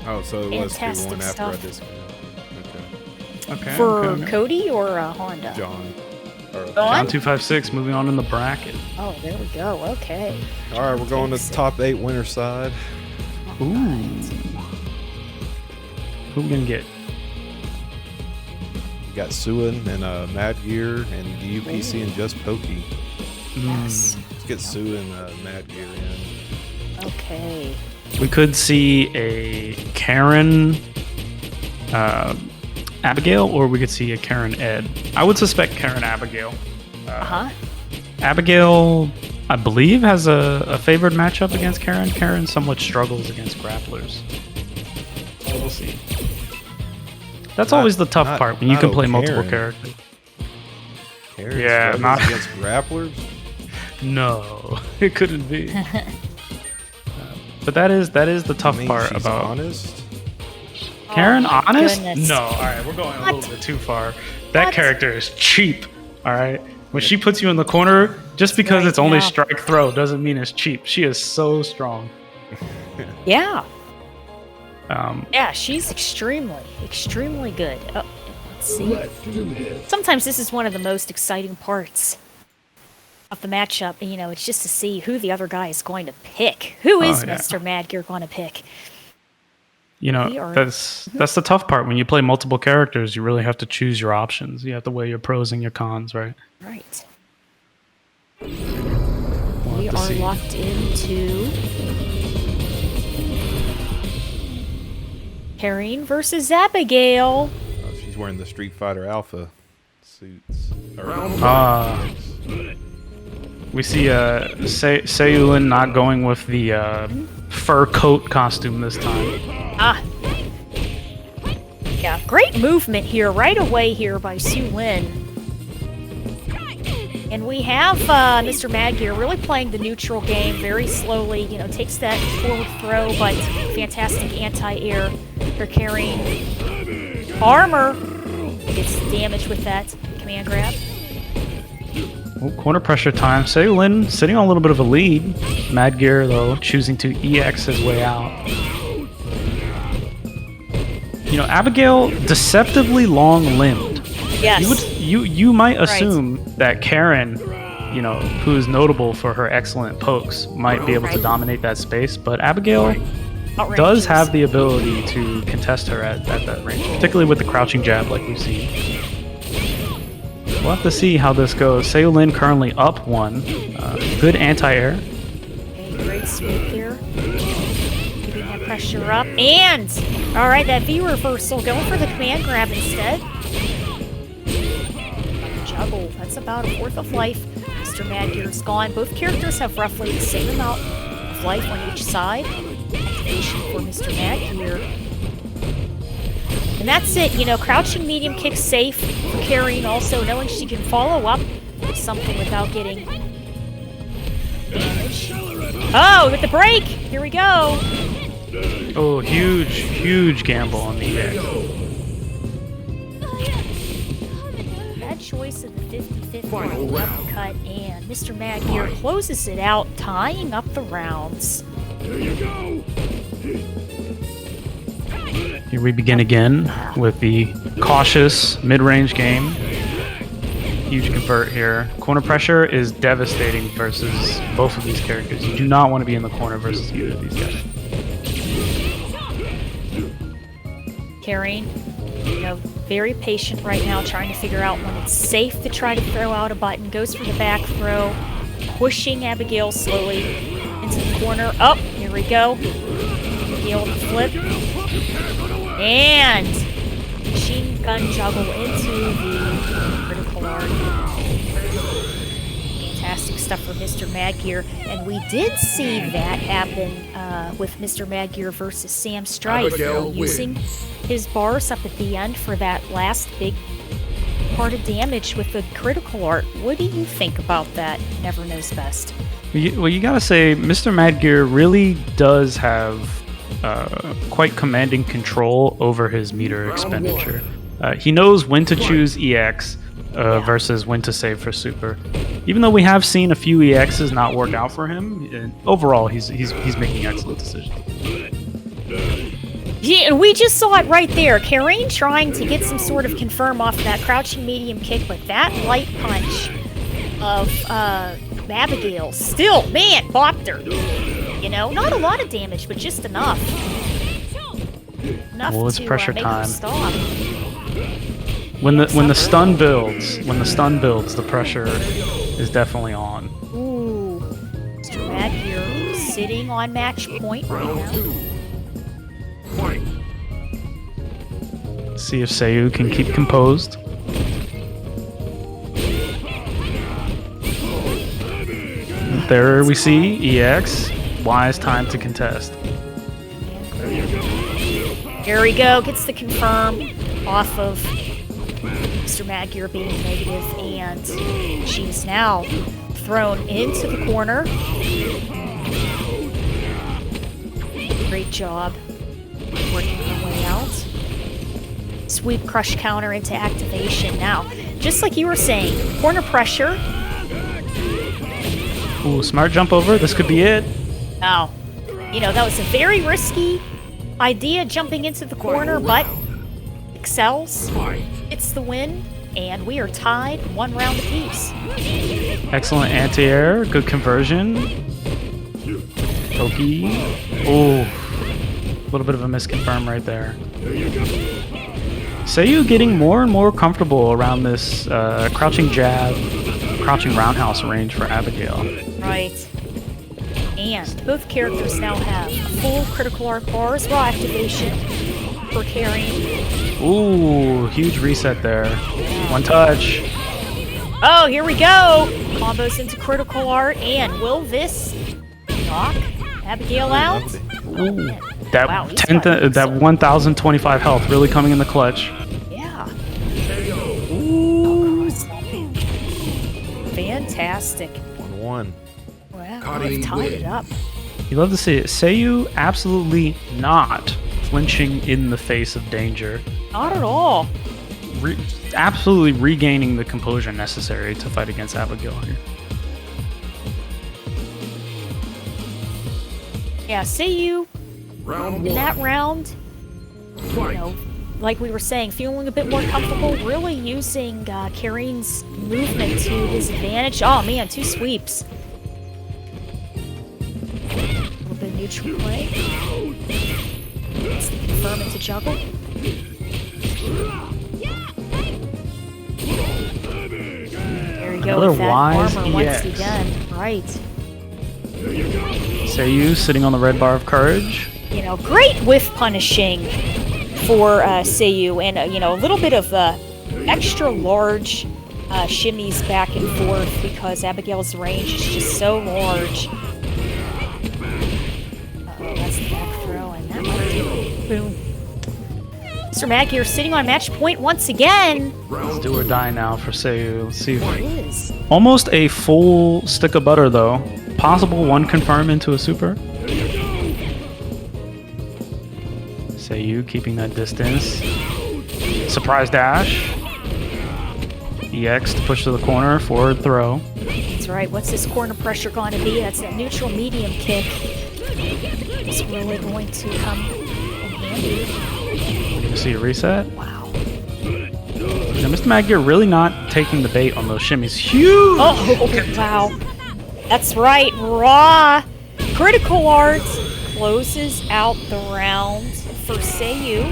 Oh, so it was Fantastic 2-1 after I stuff. disconnected. Okay. For okay. Cody or Honda? John. Or, John? John256 moving on in the bracket. Oh, there we go. Okay. all right, we're going to the top 8 winner side. Ooh. Who we gonna get? We got Seu-lin and Mad Gear and UPC and Just Pokey. Yes. Let's get Seu-lin and Mad Gear in. Okay. We could see a Karen Abigail, or we could see a Karen Ed. I would suspect Karen Abigail. Uh-huh. Abigail, I believe, has a favored matchup against Karen. Karen somewhat struggles against grapplers. We'll see. That's always the tough part when you can play multiple Karen. characters. Karen Yeah, struggles not- against grapplers. No, it couldn't be. But that is the tough I mean, part she's about honest. Karen. Oh my Honest? goodness. No. All right, we're going a What? little bit too far. That What? character is cheap. All right. When she puts you in the corner, just because right, it's only yeah. strike throw doesn't mean it's cheap. She is so strong. Yeah. Um, Yeah, she's extremely good. Oh, let's see. Let's do this. Sometimes this is one of the most exciting parts of the matchup. You know, it's just to see who the other guy is going to pick. Who is Oh, yeah. Mr. Mad Gear going to pick? You We know, are- that's the tough part. When you play multiple characters, you really have to choose your options. You have to weigh your pros and your cons, right? Right. We'll We have to are see. locked into Karine versus Abigail. Oh, she's wearing the Street Fighter Alpha suits. We see Seu-lin not going with the fur coat costume this time. Ah. Yeah, great movement here, right away here by Seu-lin. And we have Mr. Madgear really playing the neutral game very slowly. You know, takes that forward throw, but fantastic anti-air. They're carrying armor. Gets damage with that command grab. Oh, corner pressure time. Seu-lin sitting on a little bit of a lead. Madgear, though, choosing to EX his way out. You know, Abigail, deceptively long-limbed. Yes. You might assume that Karen, you know, who is notable for her excellent pokes, might be able to dominate that space, but Abigail does have the ability to contest her at that range, particularly with the crouching jab like we've seen. We'll have to see how this goes. Seu-lin currently up 1. Good anti-air. Okay, great sweep there. Keeping that pressure up. And, all right, that V reversal. Going for the command grab instead. Juggle. That's about a fourth of life. Mr. Madgear's gone. Both characters have roughly the same amount of life on each side. Activation for Mr. Madgear. And that's it, you know, crouching medium kick safe for carrying, also knowing she can follow up with something without getting damage. Oh, with the break! Here we go! Oh, huge gamble on the EX. Bad choice of the 50-50 uppercut, and Mr. Madgear closes it out, tying up the rounds. Here we begin again with the cautious mid-range game. Huge convert here. Corner pressure is devastating versus both of these characters. You do not want to be in the corner versus either of these guys. Carrying, you know, very patient right now, trying to figure out when it's safe to try to throw out a button. Goes for the back throw, pushing Abigail slowly into the corner. Oh, here we go. Abigail to flip. And machine gun juggle into the critical art. Fantastic stuff for Mr. Madgear. And we did see that happen with Mr. Madgear versus Sam Strife, using his bars up at the end for that last big part of damage with the critical art. What do you think about that? Never knows best. Well, you gotta say, Mr. Madgear really does have quite commanding control over his meter expenditure. He knows when to choose EX versus when to save for super. Even though we have seen a few EXs not work out for him, overall he's making excellent decisions. Yeah, and we just saw it right there. Karine trying to get some sort of confirm off that crouching medium kick, but that light punch of Abigail still, man, bopped her. You know, not a lot of damage, but just enough. Well, it's to pressure make time. her stop. When the stun builds, the pressure is definitely on. Ooh, Mr. Madgear sitting on match point right now. See if Seu can keep composed. There we see EX. Wise time to contest. Here we go. Gets the confirm off of Mr. Madgear being negative, and she's now thrown into the corner. Great job working her way out. Sweep crush counter into activation. Now, just like you were saying, corner pressure. Ooh, smart jump over. This could be it. Now, you know, that was a very risky idea, jumping into the corner, but excels. It's the win, and we are tied 1 round apiece. Excellent anti-air. Good conversion. Toki. Ooh. A little bit of a misconfirm right there. Seu getting more and more comfortable around this crouching jab, crouching roundhouse range for Abigail. Right. And both characters now have full critical art bars while activation for carrying. Ooh, huge reset there. One touch. Oh, here we go! Combos into critical art, and will this knock Abigail out? Ooh, that Wow, that 1,025 health really coming in the clutch. Yeah. Fantastic. 1-1. Wow, Connie they've tied it win. up. You love to see it. Seiyu absolutely not flinching in the face of danger. Not at all. Absolutely regaining the composure necessary to fight against Abigail here. Yeah, Seiyu Round in one. that round, Fight. like we were saying, feeling a bit more comfortable, really using Karin's movement to his advantage. Oh man, 2 sweeps. A little bit of neutral play. Let's confirm it to juggle. There you go Another with that wise armor once EX. again. Right. Seiyu sitting on the red bar of courage. Great whiff punishing for Seiyu, and a little bit of extra large shimmies back and forth because Abigail's range is just so large. That's the back throw, and that might do it. Boom. Mr. Magyar sitting on match point once again. Let's do or die now for Seiyu. Let's see. It is. Almost a full stick of butter though. Possible 1 confirm into a super. Seiyu keeping that distance. Surprise dash. EX to push to the corner. Forward throw. That's right. What's this corner pressure going to be? That's that neutral medium kick. It's really going to come in handy. You see a reset. Wow. Now, Mr. Magyar really not taking the bait on those shimmies. Huge! Oh, wow. That's right. Raw. Critical Art closes out the round for Seiyu.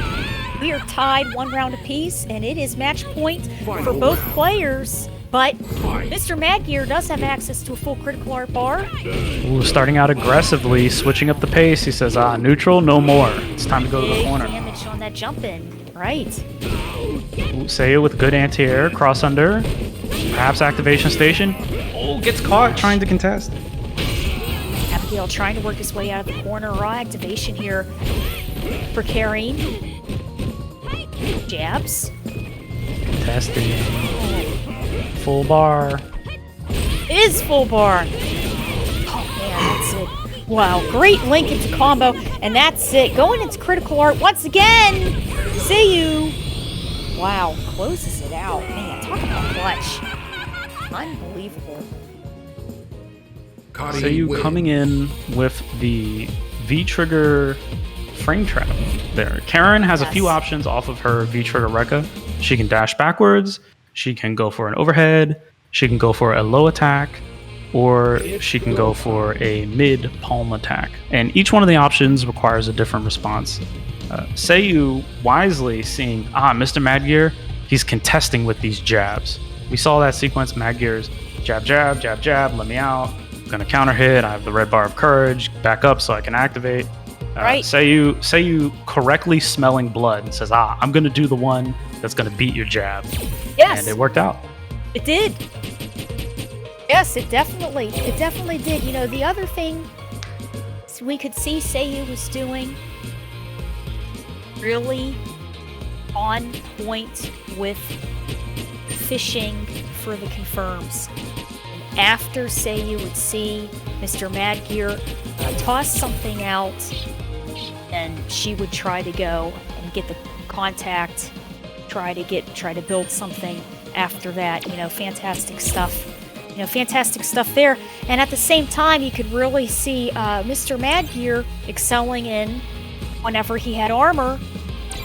We are tied 1 round apiece, and it is match point for both players. But Mr. Magyar does have access to a full Critical Art bar. Ooh, starting out aggressively, switching up the pace. He says, neutral, no more. It's time to go to the Big corner. damage on that jump in. Right. Ooh, Seiyu with good anti-air, cross under. Perhaps activation station. Oh, gets caught trying to contest. Abigail trying to work his way out of the corner. Raw activation here for Karin. Jabs. Contesting. Full bar. Is full bar. Oh man, that's it. Wow, great link into combo, and that's it. Going into Critical Art once again. Seiyu. Wow, closes it out. Man, talk about clutch. Unbelievable. Connie Seiyu win. coming in with the V-trigger frame trap there. Karin has a few Yes. options off of her V-trigger Rekka. She can dash backwards, she can go for an overhead, she can go for a low attack, or she can go for a mid palm attack. And each one of the options requires a different response. Seiyu wisely seeing, Mr. Magyar, he's contesting with these jabs. We saw that sequence, Magyar's jab, jab, jab, jab, let me out. I'm gonna counter hit, I have the red bar of courage, back up so I can activate. Right. Seiyu correctly smelling blood and says, I'm gonna do the one that's gonna beat your jab. Yes, And it worked out. it did. Yes, it definitely did. The other thing we could see Seiyu was doing really on point with fishing for the confirms. After Seiyu would see Mr. Magyar toss something out, and she would try to go and get the contact, try to build something after that. Fantastic stuff. Fantastic stuff there. And at the same time, you could really see Mr. Magyar excelling in whenever he had armor,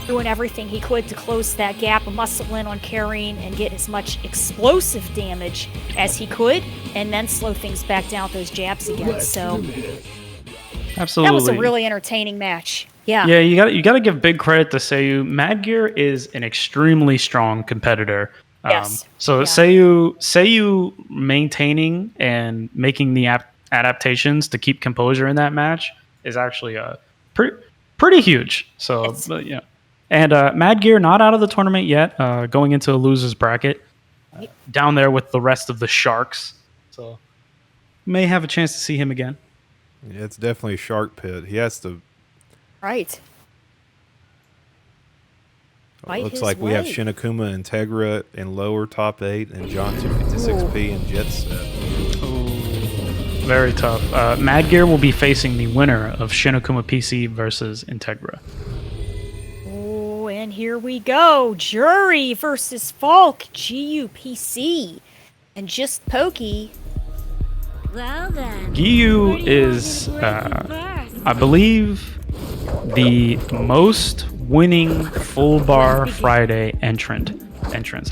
doing everything he could to close that gap, muscle in on Karin, and get as much explosive damage as he could, and then slow things back down with those jabs again. So Absolutely. that was a really entertaining match. Yeah. Yeah, you got to give big credit to Seiyu. Magyar is an extremely strong competitor. Yes. So Yeah. Seiyu maintaining and making the adaptations to keep composure in that match is actually pretty huge. So Yes. yeah. And Magyar not out of the tournament yet, going into a losers bracket, down there with the rest of the Sharks. So may have a chance to see him again. Yeah, it's definitely a shark pit. He has to. Right. Right Looks his like we have way. Shinakuma Integra in lower top 8 and John256p in jet set. Very tough. Mad Gear will be facing the winner of Shinakuma PC versus Integra. Oh, and here we go. Jury versus Falk, GUPC. And just Pokey. Well then. Giyu is, I believe, the most winning full bar Friday entrance.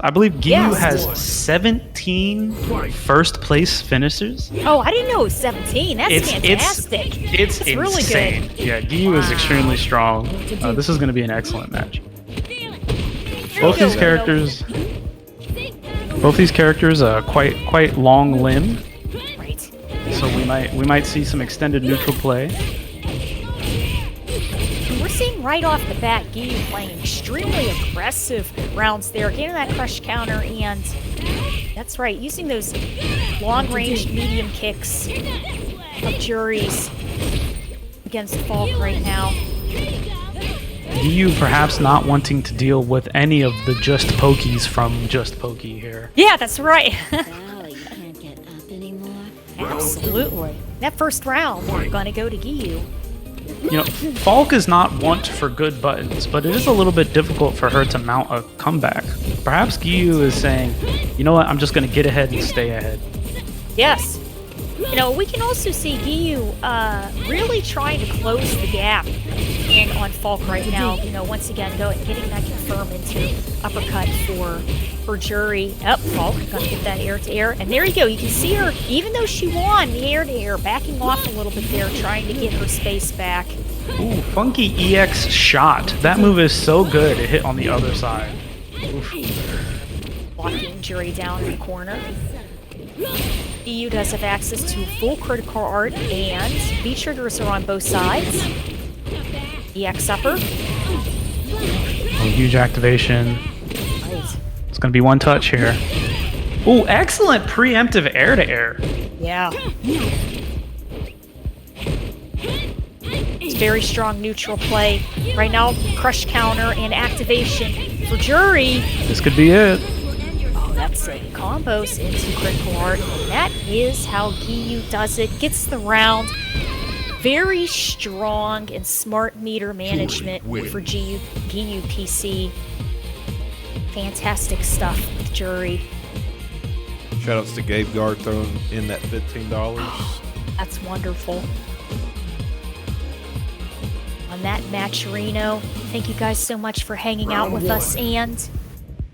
I believe Giyu Yes. has 17 first place finishers. Oh, I didn't know it was 17. That's fantastic. It's That's really insane. good. Yeah, Giyu is extremely strong. This is going to be an excellent match. Both these characters are quite long limbed, Right. so we might see some extended neutral play. We're seeing right off the bat Giyu playing extremely aggressive rounds there, getting that crush counter, and that's right, using those long-range medium kicks of Juries against Falk right now. Giyu perhaps not wanting to deal with any of the Just Pokies from Just Pokey here. Yeah, that's right. Well, you can't get up anymore. Absolutely. That first round, we're gonna go to Giyu. You know, Falk is not want for good buttons, but it is a little bit difficult for her to mount a comeback. Perhaps Giyu is saying, you know what, I'm just going to get ahead and stay ahead. Yes. You know, we can also see Giyu really trying to close the gap in on Falk right now. You know, once again, getting that confirmed into uppercut for Jury. Falk gonna get that air to air, and there you go. You can see her, even though she won the air to air, backing off a little bit there, trying to get her space back. Ooh, funky EX shot. That move is so good. It hit on the other side. Oof. Blocking Jury down in the corner. EU does have access to full critical art, and V triggers are on both sides. EX upper. Oh, huge activation. Right. It's going to be one touch here. Ooh, excellent preemptive air to air. Yeah. It's very strong neutral play. Right now, crush counter and activation for Jury. This could be it. Oh, that's it. Combos into critical art. And that is how Giyu does it. Gets the round. Very strong and smart meter management for Giyu PC. Fantastic stuff with Jury. Shoutouts to Gabe Guard throwing in that $15. That's wonderful. On that Matcherino, thank you guys so much for hanging out with us, and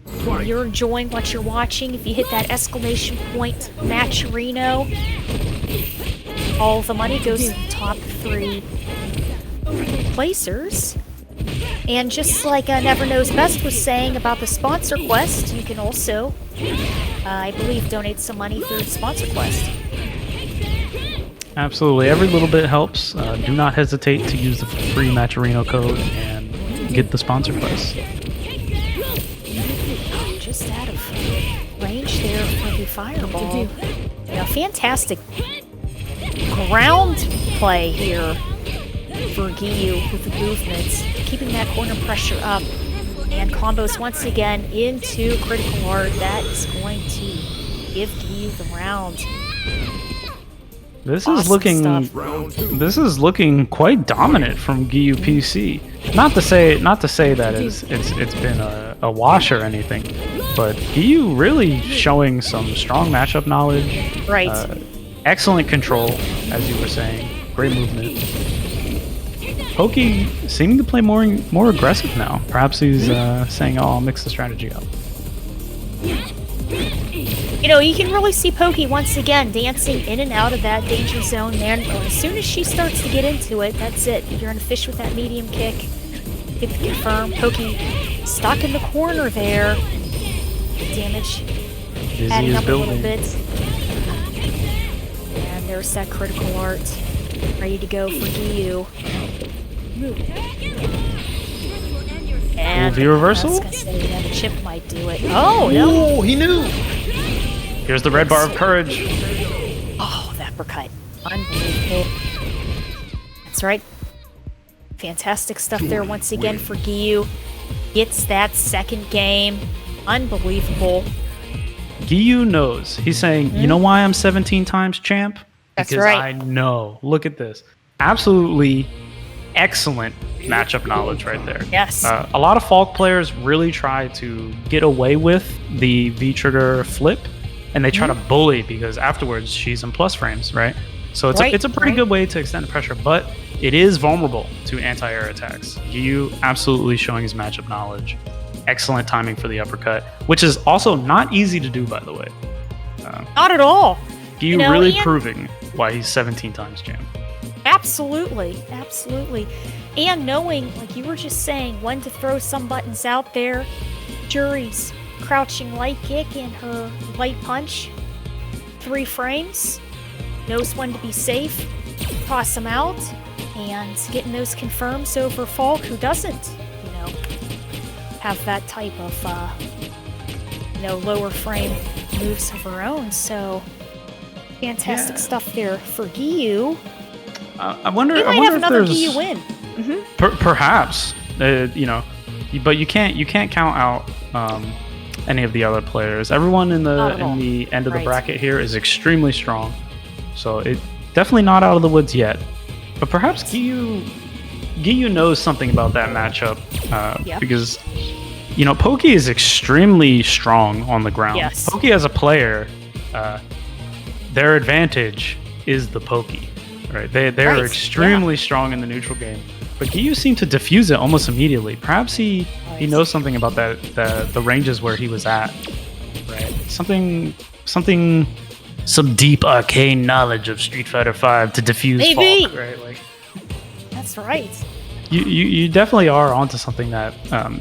if you're enjoying what you're watching, if you hit that exclamation point Matcherino, all the money goes to the top 3 placers. And just like Never Knows Best was saying about the sponsor quest, you can also, I believe, donate some money through the sponsor quest. Absolutely. Every little bit helps. Do not hesitate to use the free Matcherino code and get the sponsor price. Just out of range there for the fireball. Yeah, fantastic ground play here for Giyu with the movements, keeping that corner pressure up, and combos once again into critical art. That is going to give Giyu the round. This Awesome is looking stuff. this is looking quite dominant from Giyu PC. Not to say that it's been a wash or anything, but Giyu really showing some strong matchup knowledge. Right. Excellent control, as you were saying. Great movement. Pokey seeming to play more aggressive now. Perhaps he's saying, "Oh, I'll mix the strategy up." You know, you can really see Pokey once again dancing in and out of that danger zone there. And as soon as she starts to get into it, that's it. You're gonna fish with that medium kick. Get the confirm. Pokey stuck in the corner there. Damage Dizzy adding is up a little building. bit. And there's that critical art. Ready to go for Giyu. And V reversal? I was gonna say, yeah, the chip might do it. Oh, no. Oh, he knew. Here's the red bar of courage. Oh, that uppercut. Unbelievable. That's right. Fantastic stuff there once again for Giyu. gets that second game. Unbelievable. Giyu knows. He's saying, you know why I'm 17 times champ? That's Because right. I know. Look at this. Absolutely excellent matchup knowledge right there. Yes. A lot of Falk players really try to get away with the V-trigger flip, and they try to bully because afterwards she's in plus frames, right? So it's a pretty good way to extend the pressure, but it is vulnerable to anti-air attacks. Giyu absolutely showing his matchup knowledge. Excellent timing for the uppercut, which is also not easy to do, by the way. Not at all. Giyu really proving why he's 17 times champ. Absolutely. And knowing, like you were just saying, when to throw some buttons out there. Jury's crouching light kick and her light punch. 3 frames. Knows when to be safe. Toss them out. And getting those confirms over Falk, who doesn't, have that type of, lower frame moves of her own. So, fantastic stuff there for Giyu. I wonder. You might have another Giyu win. Perhaps, but you can't count out any of the other players. Everyone in the end of the bracket here is extremely strong, so it definitely not out of the woods yet. But perhaps Giyu knows something about that matchup because Pokey is extremely strong on the ground. Yes. Pokey as a player, their advantage is the Pokey. Right, they're extremely strong in the neutral game, but Giyu seemed to diffuse it almost immediately. Perhaps he knows something about the ranges where he was at. Right, some deep arcane knowledge of Street Fighter V to diffuse Falk. Right, that's right. You definitely are onto something that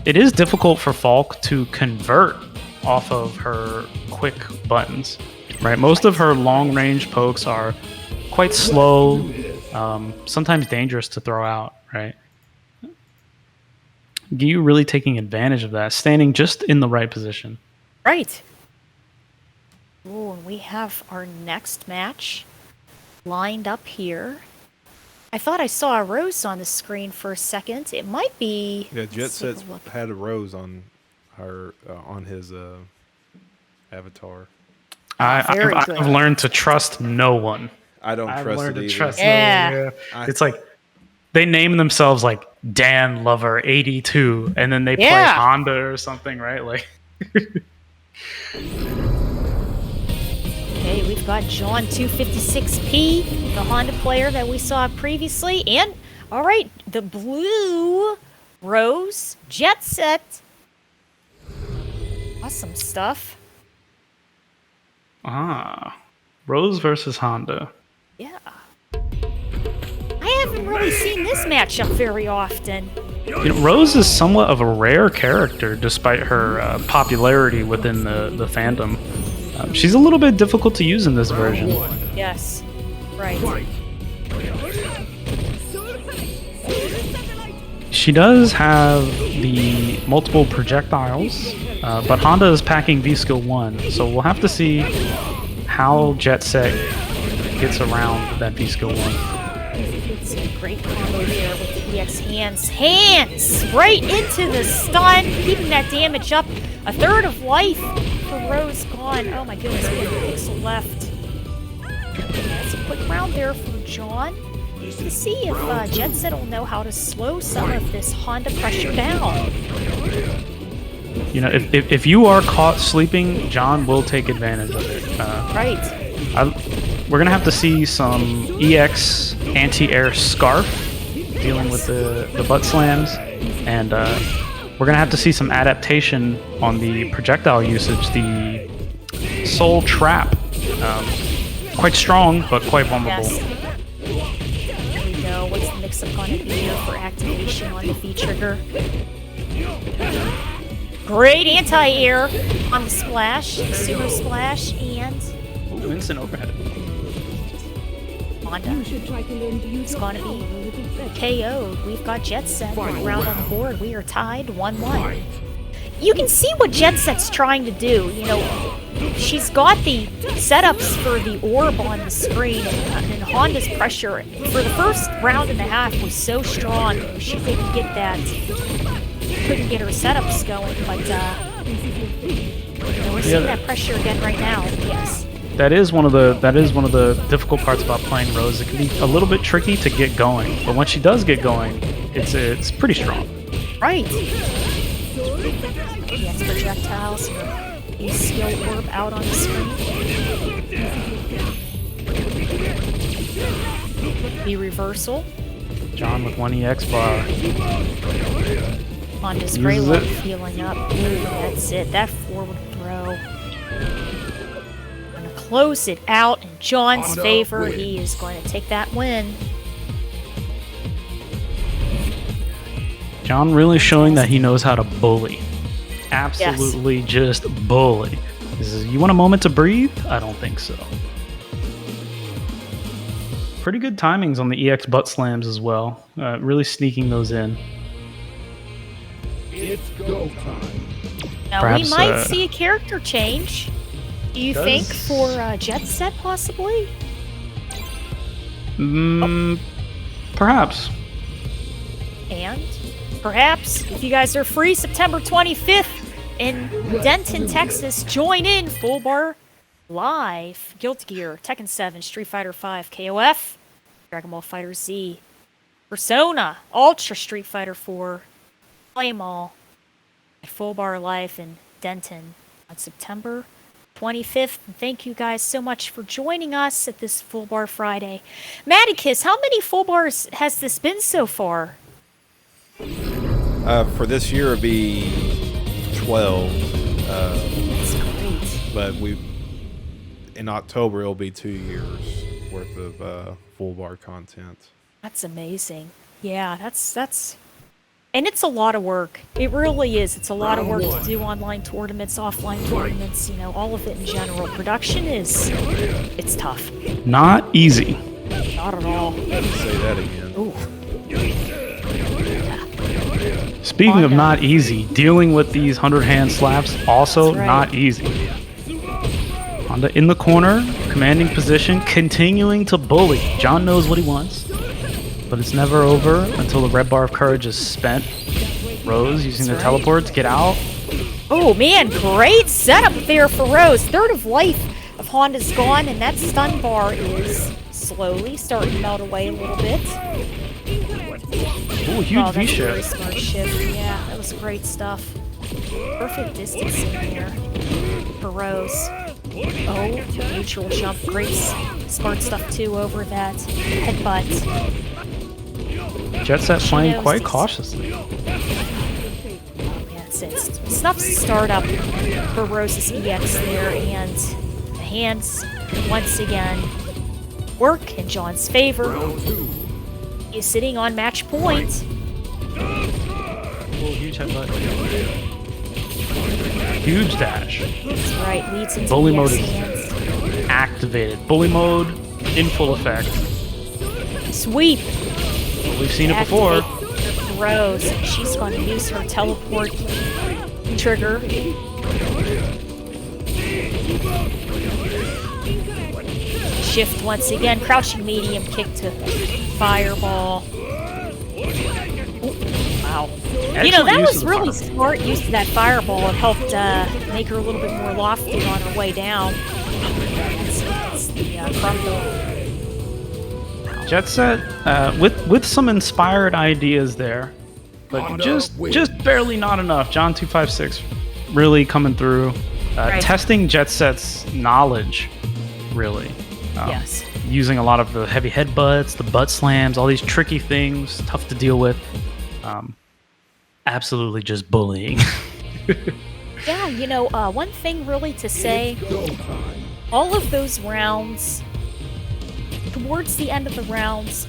it is difficult for Falk to convert off of her quick buttons. Right, most of her long range pokes are quite slow, sometimes dangerous to throw out, right? Giyu really taking advantage of that, standing just in the right position. Right. Ooh, and we have our next match lined up here. I thought I saw a rose on the screen for a second. It might be... Yeah, Jet Set's had a rose on her on his avatar. I've learned to trust no one. I don't trust it either. Yeah. It's like they name themselves like Dan Lover 82 and then they play Honda or something, right? Like Okay, we've got John256p, the Honda player that we saw previously, and all right, the blue rose Jet Set. Awesome stuff. Rose versus Honda. Yeah. I haven't really seen this matchup very often. Rose is somewhat of a rare character despite her popularity within the fandom. She's a little bit difficult to use in this version. Yes. Right. She does have the multiple projectiles, but Honda is packing V-Skill 1, so we'll have to see how Jet Set gets around that V-Skill 1. It's a great combo there with the EX hands right into the stun, keeping that damage up. A third of life for Rose gone. Oh my goodness, we have a pixel left. That's a quick round there for John to see if Jet Set will know how to slow some of this Honda pressure down. If you are caught sleeping, John will take advantage of it. Right. We're going to have to see some EX anti-air scarf dealing with the butt slams, and we're going to have to see some adaptation on the projectile usage. The Soul Trap, quite strong, but quite vulnerable. Yes. Here we go. What's the mix-up going to be here for activation on the V-trigger? Great anti-air on the splash, super splash, and instant overhead. Honda. It's going to be KO'd. We've got Jet Set with a round on the board. We are tied 1-1. You can see what Jet Set's trying to do. She's got the setups for the orb on the screen, and Honda's pressure for the first round and a half was so strong. She couldn't get that couldn't get her setups going, but we're seeing that pressure again right now. Yes. That is one of the difficult parts about playing Rose. It can be a little bit tricky to get going, but once she does get going, it's pretty strong. Right. Yes, projectiles. A skill orb out on the screen. The reversal. John with 1 EX bar. On his Grey Lord healing up. Ooh, that's it. That forward throw. Gonna close it out in John's favor. He is going to take that win. John really showing that he knows how to bully. Absolutely just bully. You want a moment to breathe? I don't think so. Pretty good timings on the EX butt slams as well. Really sneaking those in. It's go time. Now Perhaps, we might see a character change. Do you think for Jet Set possibly? Perhaps. And perhaps if you guys are free September 25th in Denton, Texas, join in Full Bar Live, Guilty Gear, Tekken 7, Street Fighter 5, KOF, Dragon Ball Fighter Z, Persona, Ultra Street Fighter 4, Play 'em all at Full Bar Live in Denton on September 25th. And thank you guys so much for joining us at this Full Bar Friday. Maticus, how many Full Bars has this been so far? For this year, it'd be 12. That's great. But in October, it'll be 2 years worth of full bar content. That's amazing. Yeah, that's and it's a lot of work. It really is. It's a lot of work to do online tournaments, offline tournaments, all of it in general. Production it's tough. Not easy. Not at all. Say that again. Ooh. Speaking of not easy, dealing with these 100-hand slaps also not easy. Honda in the corner, commanding position, continuing to bully. John knows what he wants, but it's never over until the red bar of courage is spent. Rose using the teleport to get out. Oh man, great setup there for Rose. Third of life of Honda's gone, and that stun bar is slowly starting to melt away a little bit. Ooh, huge that's a very V-shift. smart shift. Yeah, that was great stuff. Perfect distancing there for Rose. Oh, neutral jump. Great smart stuff too over that headbutt. Jet Set playing quite cautiously. Yeah, it's stuff's to start up for Rose's EX there, and the hands once again work in John's favor. He's sitting on match point. Ooh, huge headbutt. Huge dash. That's right, leads into Bully EX mode is hands. activated. Bully mode in full effect. Sweep. We've seen it before. Activate Rose. She's going to use her teleport trigger. Shift once again. Crouching medium kick to fireball. Ooh, wow. That was really smart use of that fireball. It helped make her a little bit more lofty on her way down. That's the crumble. Jet Set with some inspired ideas there, but just barely not enough. John256 really coming through, testing Jet Set's knowledge, really. Yes. Using a lot of the heavy headbutts, the butt slams, all these tricky things, tough to deal with. Absolutely just bullying. Yeah, one thing really to say, all of those rounds, towards the end of the rounds,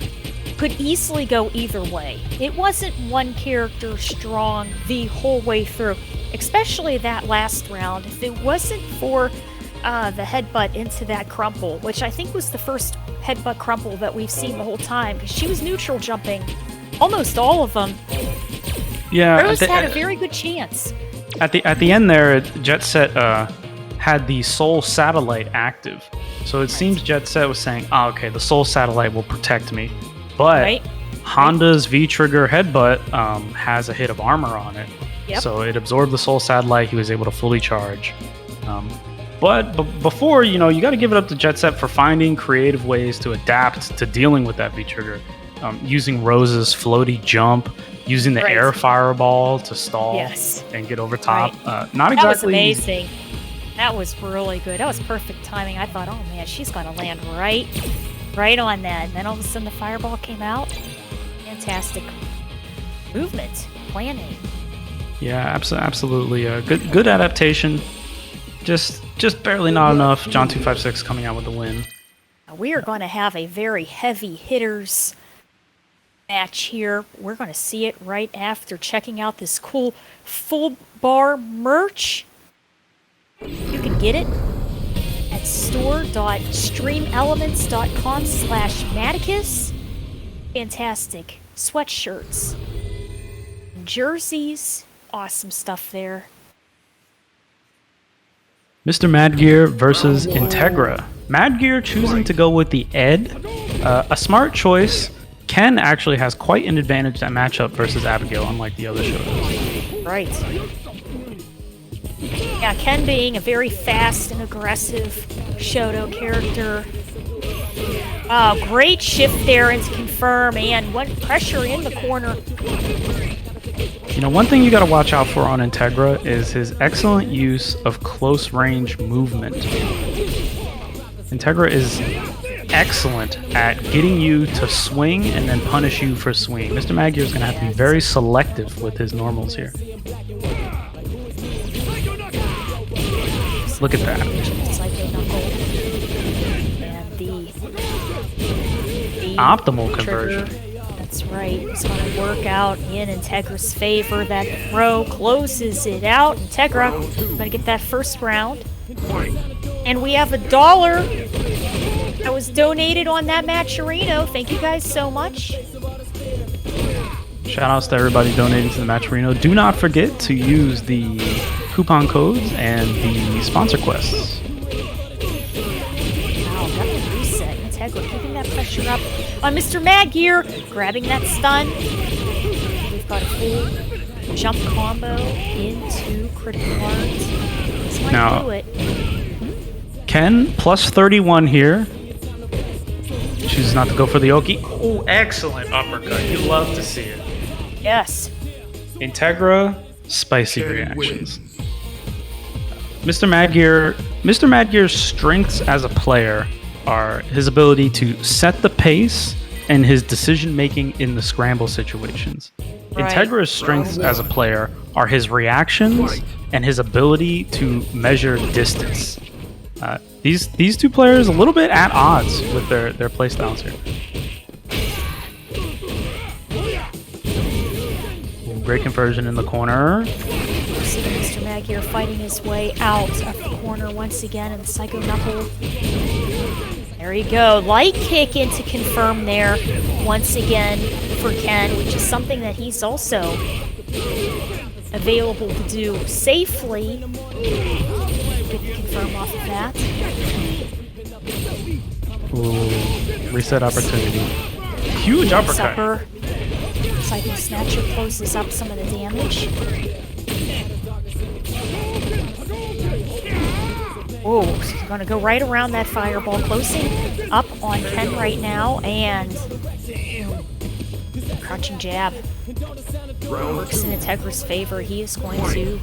could easily go either way. It wasn't one character strong the whole way through, especially that last round. If it wasn't for the headbutt into that crumple, which I think was the first headbutt crumple that we've seen the whole time, because she was neutral jumping almost all of them. Yeah, Rose had a very good chance. At the end there, Jet Set had the Soul Satellite active, so it seems Jet Set was saying, "Oh, okay, the Soul Satellite will protect me," but Honda's V-trigger headbutt has a hit of armor on it, Yep. So it absorbed the soul satellite. He was able to fully charge. But before, you got to give it up to Jet Set for finding creative ways to adapt to dealing with that V-trigger. Using Rose's floaty jump, using the air fireball to stall and get over top. Not exactly. That was amazing. That was really good. That was perfect timing. I thought, oh man, she's going to land right on that. And then all of a sudden the fireball came out. Fantastic movement, planning. Yeah, absolutely. Good adaptation. Just barely not enough. John256 coming out with the win. We are going to have a very heavy hitters match here. We're going to see it right after checking out this cool full bar merch. You can get it at store.streamelements.com/Maticus. Fantastic sweatshirts, jerseys, awesome stuff there. Mr. Madgear versus Integra. Madgear choosing to go with the Ed. A smart choice. Ken actually has quite an advantage that matchup versus Abigail, unlike the other shows. Right. Yeah, Ken being a very fast and aggressive Shoto character. Oh, great shift there and to confirm, and what pressure in the corner. One thing you got to watch out for on Integra is his excellent use of close range movement. Integra is excellent at getting you to swing and then punish you for swing. Mr. Madgear is going to have to be very selective with his normals here. Look at that. And the optimal conversion. That's right. It's going to work out in Integra's favor. That throw closes it out. Integra going to get that first round. And we have $1 that was donated on that Matcherino. Thank you guys so much. Shout outs to everybody donating to the Matcherino. Do not forget to use the coupon codes and the sponsor quests. Wow, that was reset. Integra keeping that pressure up on Mr. Madgear, grabbing that stun. We've got a full jump combo into critical heart. This might now, do it. Ken plus 31 here. Chooses not to go for the Oki. Oh, excellent uppercut. You love to see it. Yes. Integra, spicy reactions. Mr. Madgear's strengths as a player are his ability to set the pace and his decision making in the scramble situations. Right. Integra's strengths as a player are his reactions and his ability to measure distance. These two players a little bit at odds with their playstyles here. Great conversion in the corner. We're seeing Mr. Madgear fighting his way out of the corner once again, and the Psycho Knuckle. There you go. Light kick in to confirm there once again for Ken, which is something that he's also available to do safely. Good confirm off of that. Ooh, reset opportunity. Huge uppercut. Upper. Psycho Snatcher closes up some of the damage. Oh, so they're going to go right around that fireball, closing up on Ken right now, and crouching jab. Works in Integra's favor. He is going to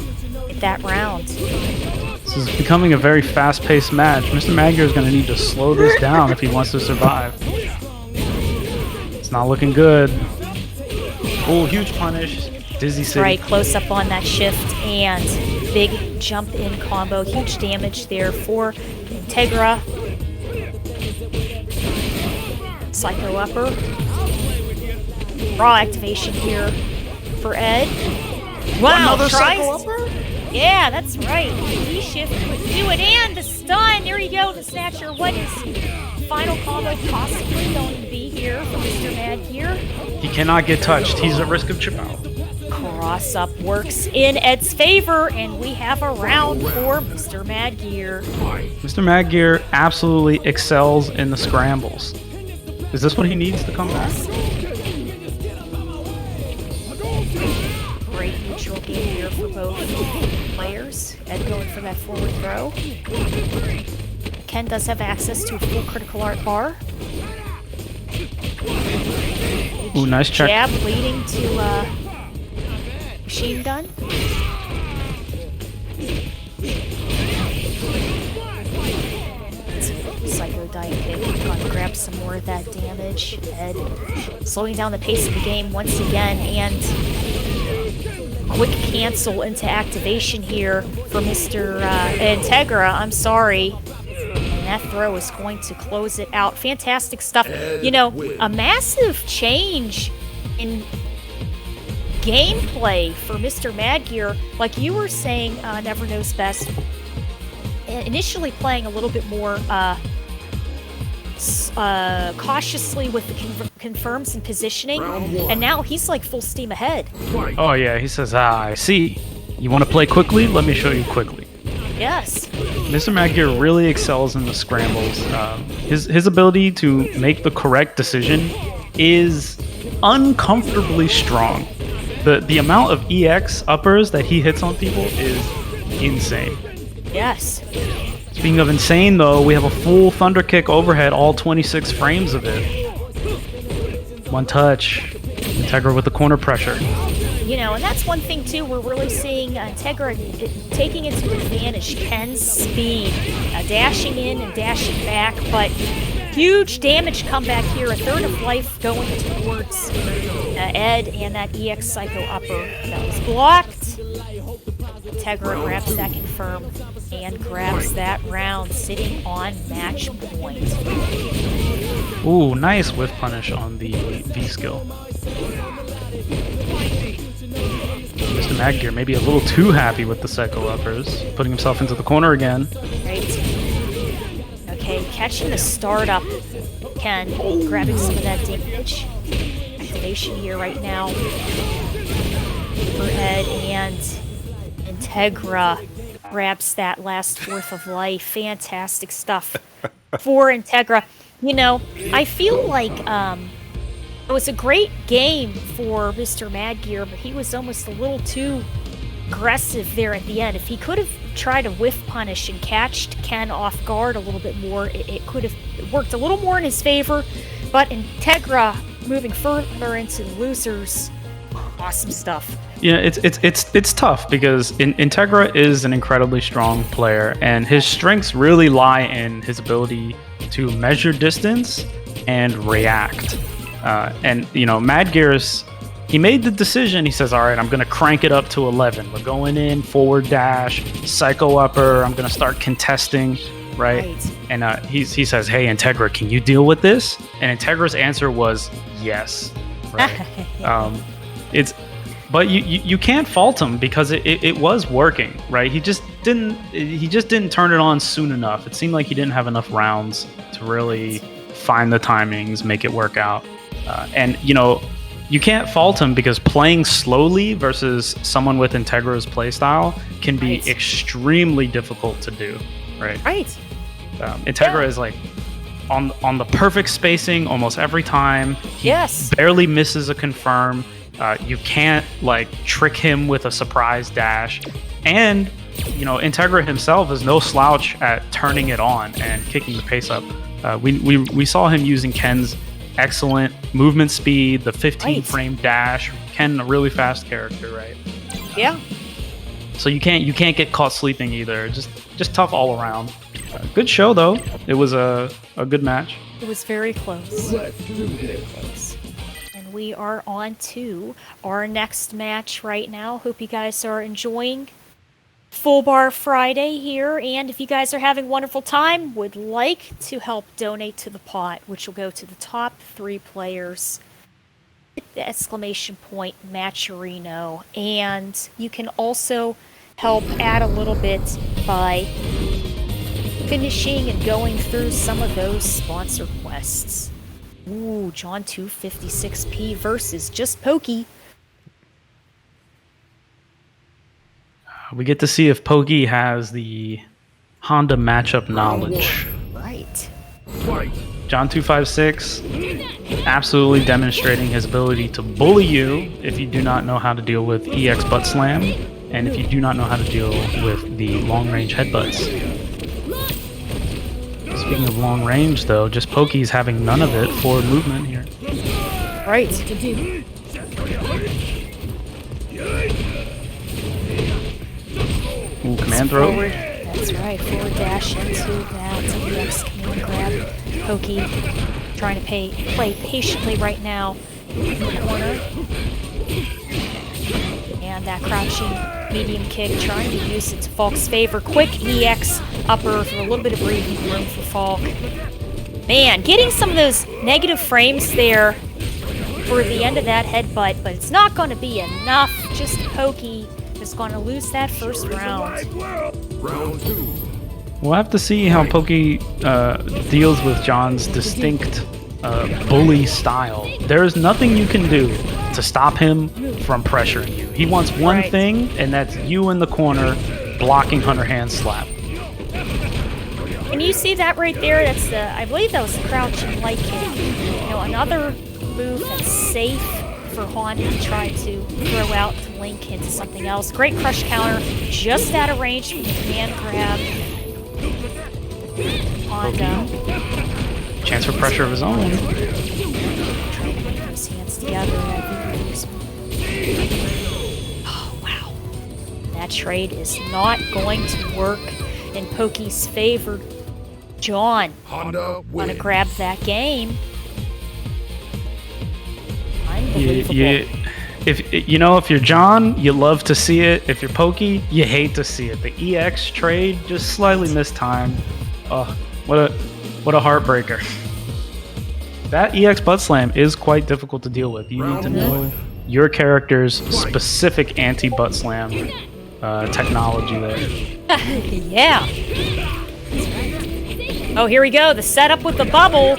get that round. This is becoming a very fast-paced match. Mr. Madgear is going to need to slow this down if he wants to survive. It's not looking good. Oh, huge punish. Dizzy City. Right, close up on that shift and big jump in combo. Huge damage there for Integra. Psycho upper. Raw activation here for Ed. Wow, another tries. Psycho upper? Yeah, that's right. The shift would do it, and the stun. There you go, the Snatcher. What is final combo possibly going to be here for Mr. Madgear? He cannot get touched. He's at risk of chip out. Cross up works in Ed's favor, and we have a round for Mr. Madgear. Mr. Madgear absolutely excels in the scrambles. Is this what he needs to come back? Great neutral being here for both players. Ed going for that forward throw. Ken does have access to a full critical art bar. Ooh, nice check. Jab leading to machine gun. Psycho dive kick. Gonna grab some more of that damage. Ed slowing down the pace of the game once again, and quick cancel into activation here for Mr. Integra. I'm sorry. And that throw is going to close it out. Fantastic stuff. You know, a massive change in gameplay for Mr. Madgear. Like you were saying, Never Knows Best. Initially playing a little bit more cautiously with the confirms and positioning, and now he's like full steam ahead. Oh yeah, he says, I see. You want to play quickly? Let me show you quickly. Yes. Mr. Madgear really excels in the scrambles. His ability to make the correct decision is uncomfortably strong. The amount of EX uppers that he hits on people is insane. Yes. Speaking of insane, though, we have a full thunder kick overhead, all 26 frames of it. One touch. Integra with the corner pressure. You know, and that's one thing, too, we're really seeing Integra taking into advantage Ken's speed, dashing in and dashing back, but huge damage comeback here, a third of life going towards Ed and that EX Psycho upper that was blocked. Integra grabs that confirm and grabs that round, sitting on match point. Ooh, nice whiff punish on the V skill. Mr. Madgear maybe a little too happy with the Psycho uppers, putting himself into the corner again. Right. Okay, catching the startup. Ken grabbing some of that damage. Activation here right now for Ed, and Integra grabs that last fourth of life. Fantastic stuff for Integra. You know, I feel like it was a great game for Mr. Madgear, but he was almost a little too aggressive there at the end. If he could have tried to whiff punish and catched Ken off guard a little bit more, it could have worked a little more in his favor. But Integra moving further into the losers, awesome stuff. Yeah, it's tough because Integra is an incredibly strong player, and his strengths really lie in his ability to measure distance and react. And you know, Madgear's, he made the decision. He says, "All right, I'm going to crank it up to 11. We're going in forward dash, psycho upper. I'm going to start contesting." Right. And he says, "Hey, Integra, can you deal with this?" And Integra's answer was yes. Right. But you can't fault him because it was working, right? He just didn't turn it on soon enough. It seemed like he didn't have enough rounds to really find the timings, make it work out. And you know, you can't fault him because playing slowly versus someone with Integra's playstyle can be extremely difficult to do, right? Right. Integra is like on the perfect spacing almost every time. He barely misses a confirm. You can't like trick him with a surprise dash, and you know, Integra himself is no slouch at turning it on and kicking the pace up. We saw him using Ken's excellent movement speed, the 15 frame dash. Ken, a really fast character, right? Yeah. So you can't get caught sleeping either. Just tough all around. Good show though. It was a good match. It was very close. Very close. And we are on to our next match right now. Hope you guys are enjoying Full Bar Friday here, and if you guys are having a wonderful time, would like to help donate to the pot, which will go to the top 3 players, the exclamation point Matcherino. And you can also help add a little bit by finishing and going through some of those sponsor quests. Ooh, John256p versus Just Pokey. We get to see if Pokey has the Honda matchup knowledge. Right. Fight. John256 absolutely demonstrating his ability to bully you if you do not know how to deal with EX butt slam, and if you do not know how to deal with the long range headbutts. Speaking of long range, though, just Pokey's having none of it for movement here. Right. Ooh, command throw. Forward. That's right. Forward dash into that EX command grab. Pokey trying to play patiently right now in the corner. And that crouching medium kick, trying to use it to Falk's favor. Quick EX upper for a little bit of breathing room for Falk. Man, getting some of those negative frames there for the end of that headbutt, but it's not going to be enough. Just Pokey is going to lose that first round. Round 2. We'll have to see how Pokey deals with John's distinct bully style. There is nothing you can do to stop him from pressuring you. He wants one thing, and that's you in the corner blocking Hunter hand slap. And you see that right there? That's the, I believe that was the crouching light kick. You know, another move that's safe for Honda to try to throw out to link into something else. Great crush counter, just out of range from the command grab. Honda. Chance for pressure of his own. Trying to put those hands together. Oh, wow. That trade is not going to work in Pokey's favor. John Honda want to wins. grab that game. Unbelievable. If you're John, you love to see it. If you're Pokey, you hate to see it. The EX trade just slightly mistimed. Oh, what a heartbreaker. That EX butt slam is quite difficult to deal with. You need to know your character's specific anti-butt slam technology there. Yeah. Oh, here we go. The setup with the bubble.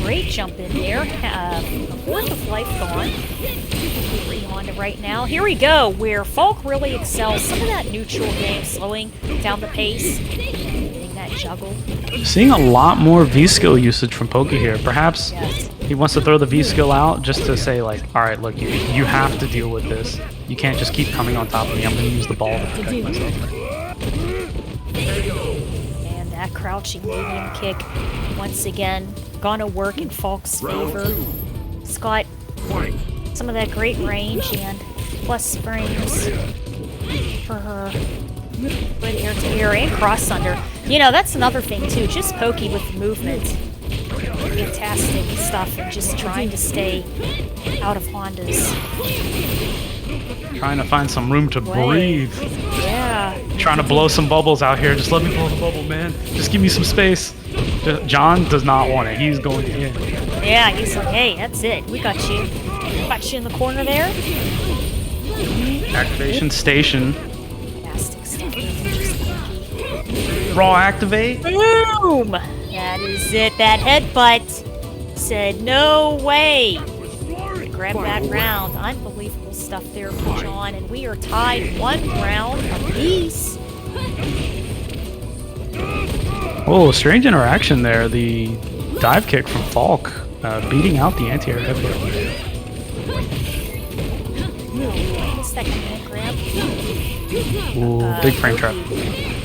Great jump in there. A fourth of life gone. Free Honda right now. Here we go, where Falk really excels. Some of that neutral game, slowing down the pace. Getting that juggle. Seeing a lot more V-skill usage from Pokey here. Perhaps Yes. he wants to throw the V-skill out just to say, like, all right, look, you have to deal with this. You can't just keep coming on top of me. I'm going to use the ball to protect myself. And that crouching medium kick, once again, gonna work in Falk's favor. It's got some of that great range and plus frames for her. Good air-to-air and cross-under. You know, that's another thing, too. Just Pokey with the movement. Fantastic stuff, and just trying to stay out of Honda's Trying to find some room to way. breathe. Yeah. Trying to blow some bubbles out here. Just let me blow the bubble, man. Just give me some space. John does not want it. He's going in. Yeah, he's like, hey, that's it. We got you. Got you in the corner there. Activation station. Fantastic stuff. Just Pokey. Raw activate. Boom! That is it. That headbutt said, no way. Grab that round. Unbelievable stuff there for John. And we are tied 1 round apiece. Oh, strange interaction there. The dive kick from Falk beating out the anti-air headbutt. Second hand grab. Ooh, big frame trap.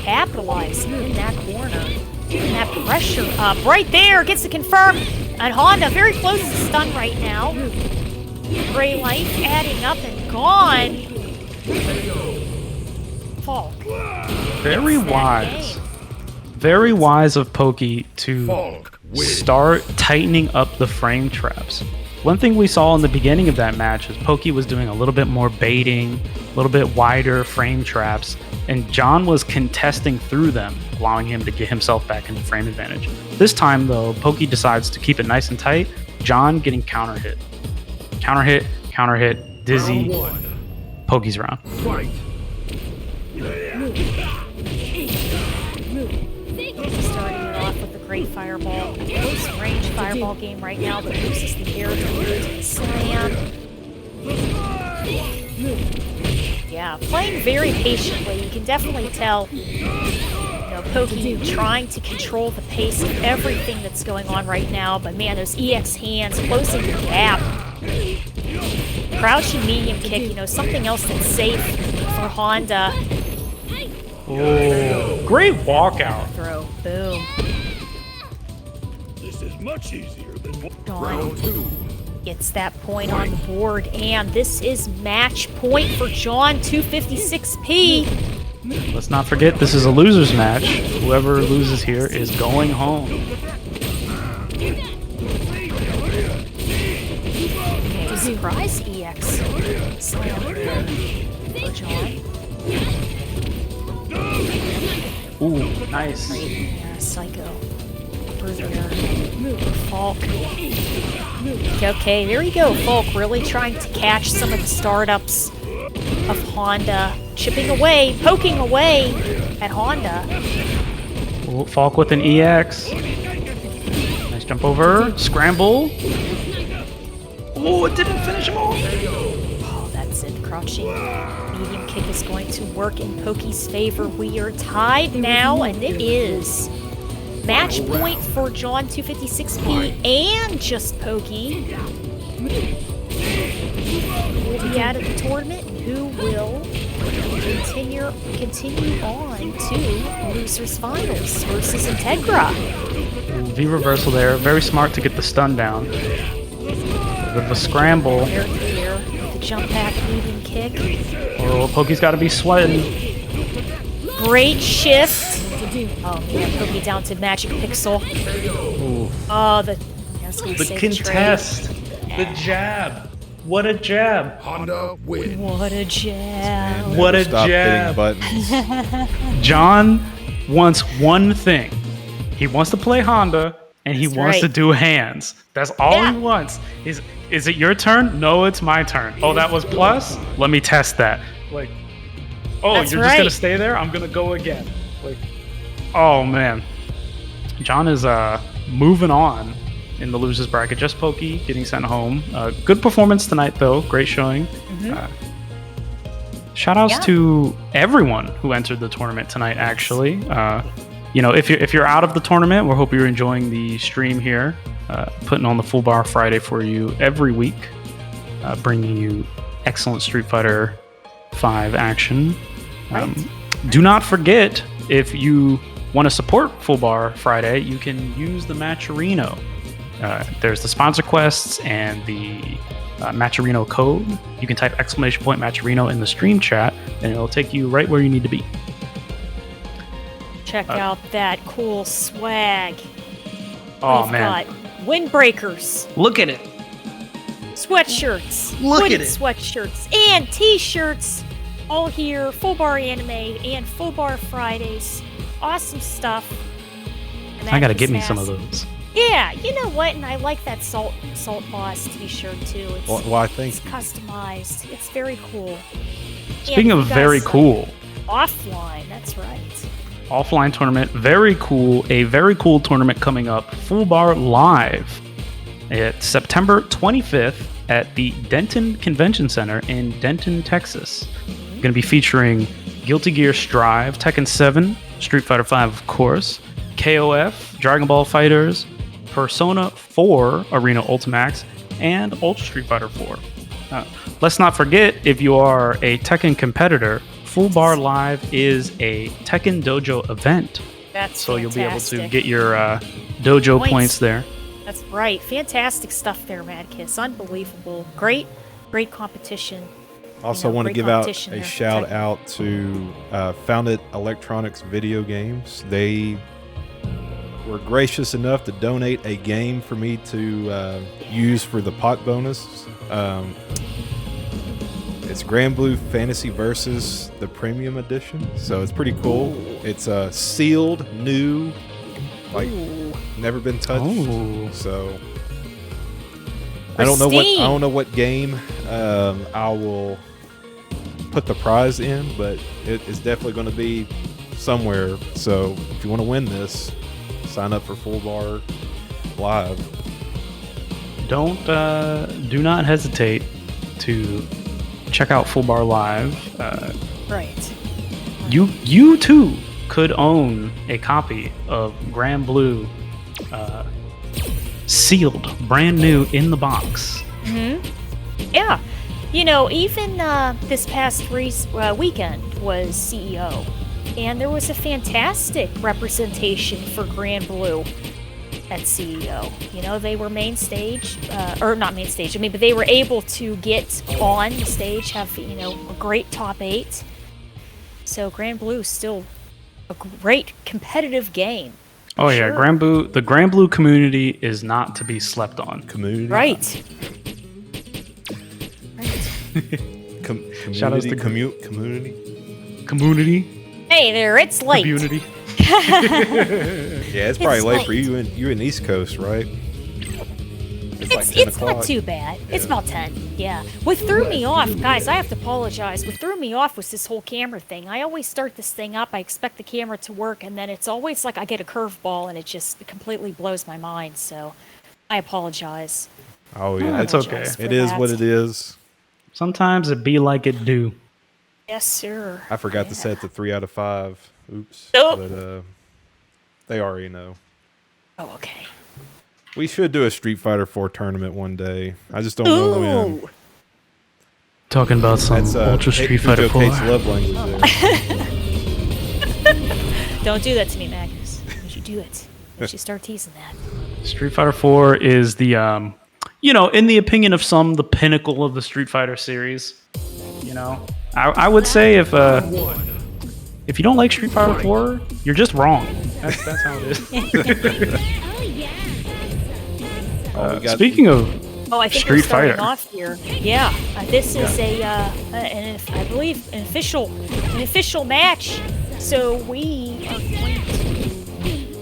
Capitalizing in that corner. Getting that pressure up. Right there. Gets it confirmed. And Honda very close to stun right now. Gray life adding up and gone. Falk. Very wise. Very wise of Pokey to start tightening up the frame traps. One thing we saw in the beginning of that match is Pokey was doing a little bit more baiting, a little bit wider frame traps, and John was contesting through them, allowing him to get himself back into frame advantage. This time, though, Pokey decides to keep it nice and tight. John getting counter hit. Counter hit, dizzy. Pokey's round. Starting it off with a great fireball. Close range fireball game right now that uses the air to the slam. Yeah, playing very patiently. You can definitely tell Pokey trying to control the pace of everything that's going on right now, but man, those EX hands closing the gap. Crouching medium kick, something else that's safe for Honda. Oh, great walkout. Throw, boom. This is much easier than Dawn gets that point on the board, and this is match point for John256p. Let's not forget, this is a loser's match. Whoever loses here is going home. Okay, surprise EX slam for John. Ooh, nice. Yeah, Psycho. Upper there. Falk. Okay, there you go. Falk really trying to catch some of the startups of Honda. Chipping away, poking away at Honda. Ooh, Falk with an EX. Nice jump over. Scramble. Oh, it didn't finish him off. Oh, that's it. Crouching medium kick is going to work in Pokey's favor. We are tied now, and it is match point for John256p and just Pokey. Who will be out of the tournament, and who will continue on to losers finals versus Integra. Ooh, V reversal there. Very smart to get the stun down. Bit of a scramble. Here, with the jump back medium kick. Oh, Pokey's got to be sweating. Great shift. Oh man, Pokey down to Magic Pixel. Ooh. Oh, the contest. The jab. What a jab. Honda win. What a jab. What a Stop jab. hitting buttons. John wants one thing. He wants to play Honda, and he That's wants to right. do hands. That's all Yeah. he wants. Is it your turn? No, it's my turn. Oh, that was plus? Let me test that. Like, oh, That's you're just right. gonna stay there? I'm gonna go again. Like, oh man. John is moving on in the losers bracket. Just Pokey getting sent home. Good performance tonight though. Great showing. Shout outs Yeah. to everyone who entered the tournament tonight, actually. If you're out of the tournament, we hope you're enjoying the stream here, putting on the Full Bar Friday for you every week, bringing you excellent Street Fighter 5 action. Do not forget, if you want to support Full Bar Friday, you can use the Matcherino. There's the sponsor quests and the Matcherino code. You can type !Matcherino in the stream chat, and it'll take you right where you need to be. Check out that cool swag. Oh We've man, got windbreakers, look at it! sweatshirts, Look hooded at it. sweatshirts, and t-shirts. All here, Full Bar Anime and Full Bar Fridays. Awesome stuff. And I gotta that get is me some of massive. those. Yeah, you know what? And I like that Salt Boss t-shirt too. It's, Well, I think it's customized. It's very cool. Speaking And of you very guys, cool, offline, that's right. offline tournament, very cool. A very cool tournament coming up. Full Bar Live. It's September 25th at the Denton Convention Center in Denton, Texas. Going to be featuring Guilty Gear Strive, Tekken 7, Street Fighter 5, of course, KOF, Dragon Ball Fighters, Persona 4 Arena Ultimax, and Ultra Street Fighter 4. Let's not forget, if you are a Tekken competitor, Full Bar Live is a Tekken Dojo event. That's So you'll be able to fantastic. get your dojo points there. That's right. Fantastic stuff there, Mad Kiss. Unbelievable. Great competition. also want to great give out competition a there. shout out to Founded Electronics Video Games. They were gracious enough to donate a game for me to use for the pot bonus. It's Grand Blue Fantasy Versus the Premium Edition, so it's pretty cool. It's a sealed, new, like never been touched. Oh. So I don't know Pristine. what game I will put the prize in, but it's definitely going to be somewhere. So if you want to win this, sign up for Full Bar Live. Do not hesitate to check out Full Bar Live. Right. You too could own a copy of Grand Blue, sealed, brand new in the box. Yeah. Even this past weekend was CEO, and there was a fantastic representation for Grand Blue at CEO. They were main stage, or not main stage, but they were able to get on the stage, have, a great top 8. So Grand Blue is still a great competitive game. Oh yeah, Sure. the Grand Blue community is not to be slept on. Community. Right. Shout outs to community. Hey there, it's late. Community. Yeah, it's probably It's late for late. you. You're in East Coast, right? It's 10 not o'clock. too bad. It's about 10. Yeah. What threw me off, guys, I have to apologize. What threw me off was this whole camera thing. I always start this thing up. I expect the camera to work, and then it's always like I get a curveball, and it just completely blows my mind. So I apologize. Oh yeah, It's okay. It is what it is. Sometimes it be like it do. Yes, sir. I forgot to set the 3 out of 5. Oops. Oh. But they already know. Oh, okay. We should do a Street Fighter 4 tournament one day. I just don't know when. Ooh. Talking about some That's Ultra Street Fighter 4. Kate's love language there. Don't do that to me, Magnus. Don't you do it. Don't you start teasing that. Street Fighter 4 is the, in the opinion of some, the pinnacle of the Street Fighter series. I would say if you don't like Street Fighter 4, you're just wrong. That's how it is. Oh, yeah. Oh, we got- I Speaking of think Street we're starting Fighter. off here. Yeah, this is I believe an official match. So we are going to.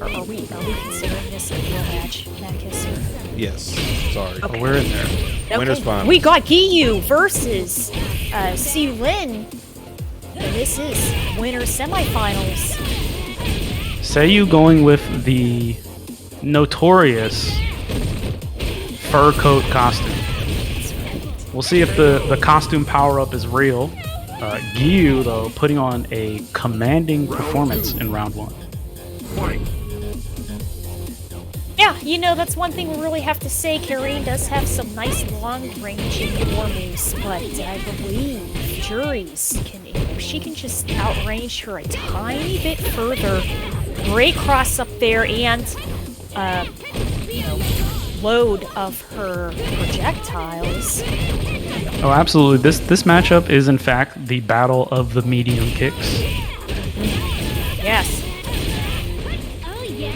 Are we considering this a real match, Magnus? Yes. Sorry. Oh, we're in there. Winner's finals. We got Giyu versus Seu-lin. And this is winner semifinals. Seiyu going with the notorious fur coat costume. We'll see if the costume power-up is real. Giyu, though, putting on a commanding performance in round 1. Yeah, that's one thing we really have to say. Karine does have some nice long-ranging war moves, but I believe Jury's she can just outrange her a tiny bit further. Great cross up there, and load of her projectiles. Oh, absolutely. This matchup is, in fact, the battle of the medium kicks. Yes. Oh, yeah.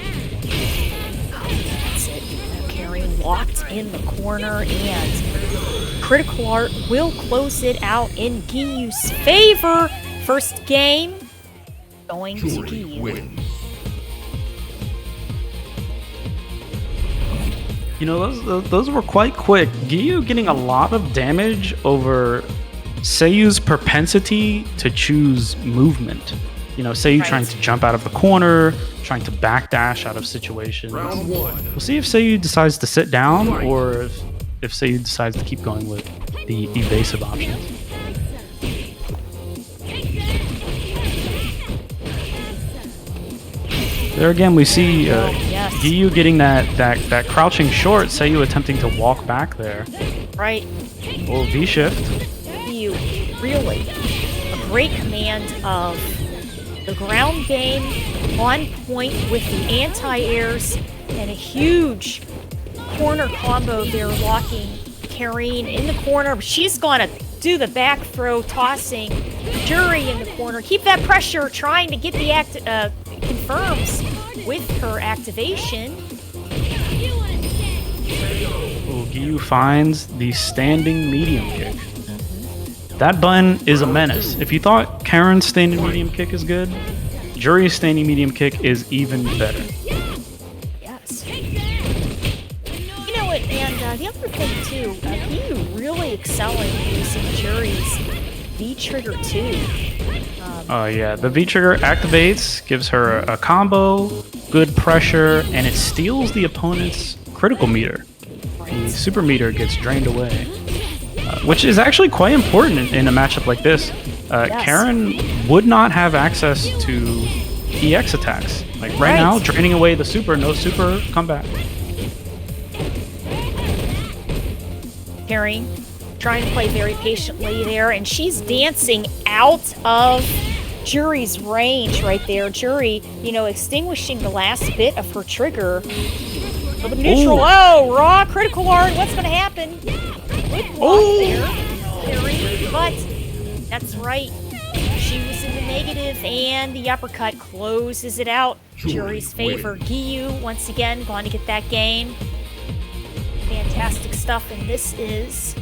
That's it. Karine locked in the corner, and Critical Art will close it out in Giyu's favor. First game going to Giyu. Win. Those were quite quick. Giyu getting a lot of damage over Seiyu's propensity to choose movement. Seiyu Right. trying to jump out of the corner, trying to backdash out of situations. Round 1. We'll see if Seiyu decides to sit down or if Seiyu decides to keep going with the evasive options. There again, we see yes. Giyu getting that crouching short, Seiyu attempting to walk back there. Right. Little V-shift. Giyu really a great command of the ground game, on point with the anti-airs, and a huge corner combo there, locking Karine in the corner. But she's going to do the back throw, tossing Jury in the corner. Keep that pressure, trying to get the confirms with her activation. Oh, Giyu finds the standing medium kick. That button is a menace. If you thought Karen's standing medium kick is good, Jury's standing medium kick is even better. Yes. And the other thing too, Giyu really excelling using Jury's V-trigger too. Oh yeah, the V-trigger activates, gives her a combo, good pressure, and it steals the opponent's critical meter. The super meter gets drained away, which is actually quite important in a matchup like this. Yes. Karen would not have access to EX attacks. Like right now, draining away the super, no super comeback. Carrying, trying to play very patiently there, and she's dancing out of Jury's range right there. Jury, you know, extinguishing the last bit of her trigger. For the neutral. Oh, raw critical art. What's going to happen? Good block there, Carrie, but that's right. She was in the negative, and the uppercut closes it out. Jury's favor. Giyu once again going to get that game. Fantastic stuff, and this is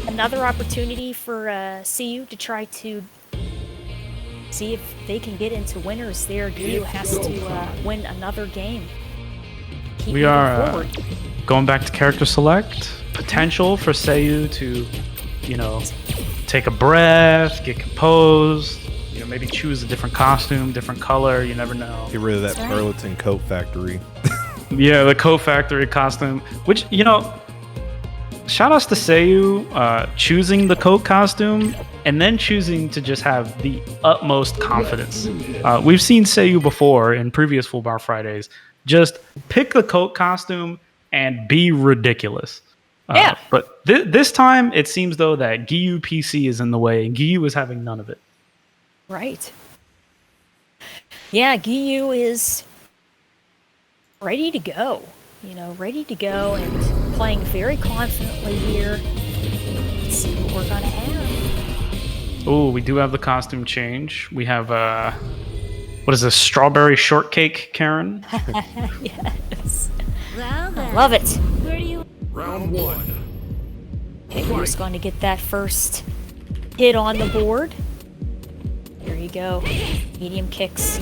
another opportunity for Seu to try to see if they can get into winners there. Giyu has to win another game. Keep We moving are forward. going back to character select. Potential for Seu to, you know, take a breath, get composed, you know, maybe choose a different costume, different color. You never know. Get rid of that That's right. Burlington Coat Factory. Yeah, the co-factory costume, which, you know, shout outs to Seu choosing the coat costume and then choosing to just have the utmost confidence. We've seen Seu before in previous Full Bar Fridays. Just pick the coat costume and be ridiculous. Yeah. But this time, it seems though that Giyu PC is in the way, and Giyu is having none of it. Right. Yeah, Giyu is ready to go. You know, ready to go and playing very confidently here. Let's see what we're gonna have. Oh, we do have the costume change. We have what is this? Strawberry shortcake, Karen. Yes. Well then. Love it. Where do you... Round one. Okay, who's going to get that first hit on the board? There you go. Medium kicks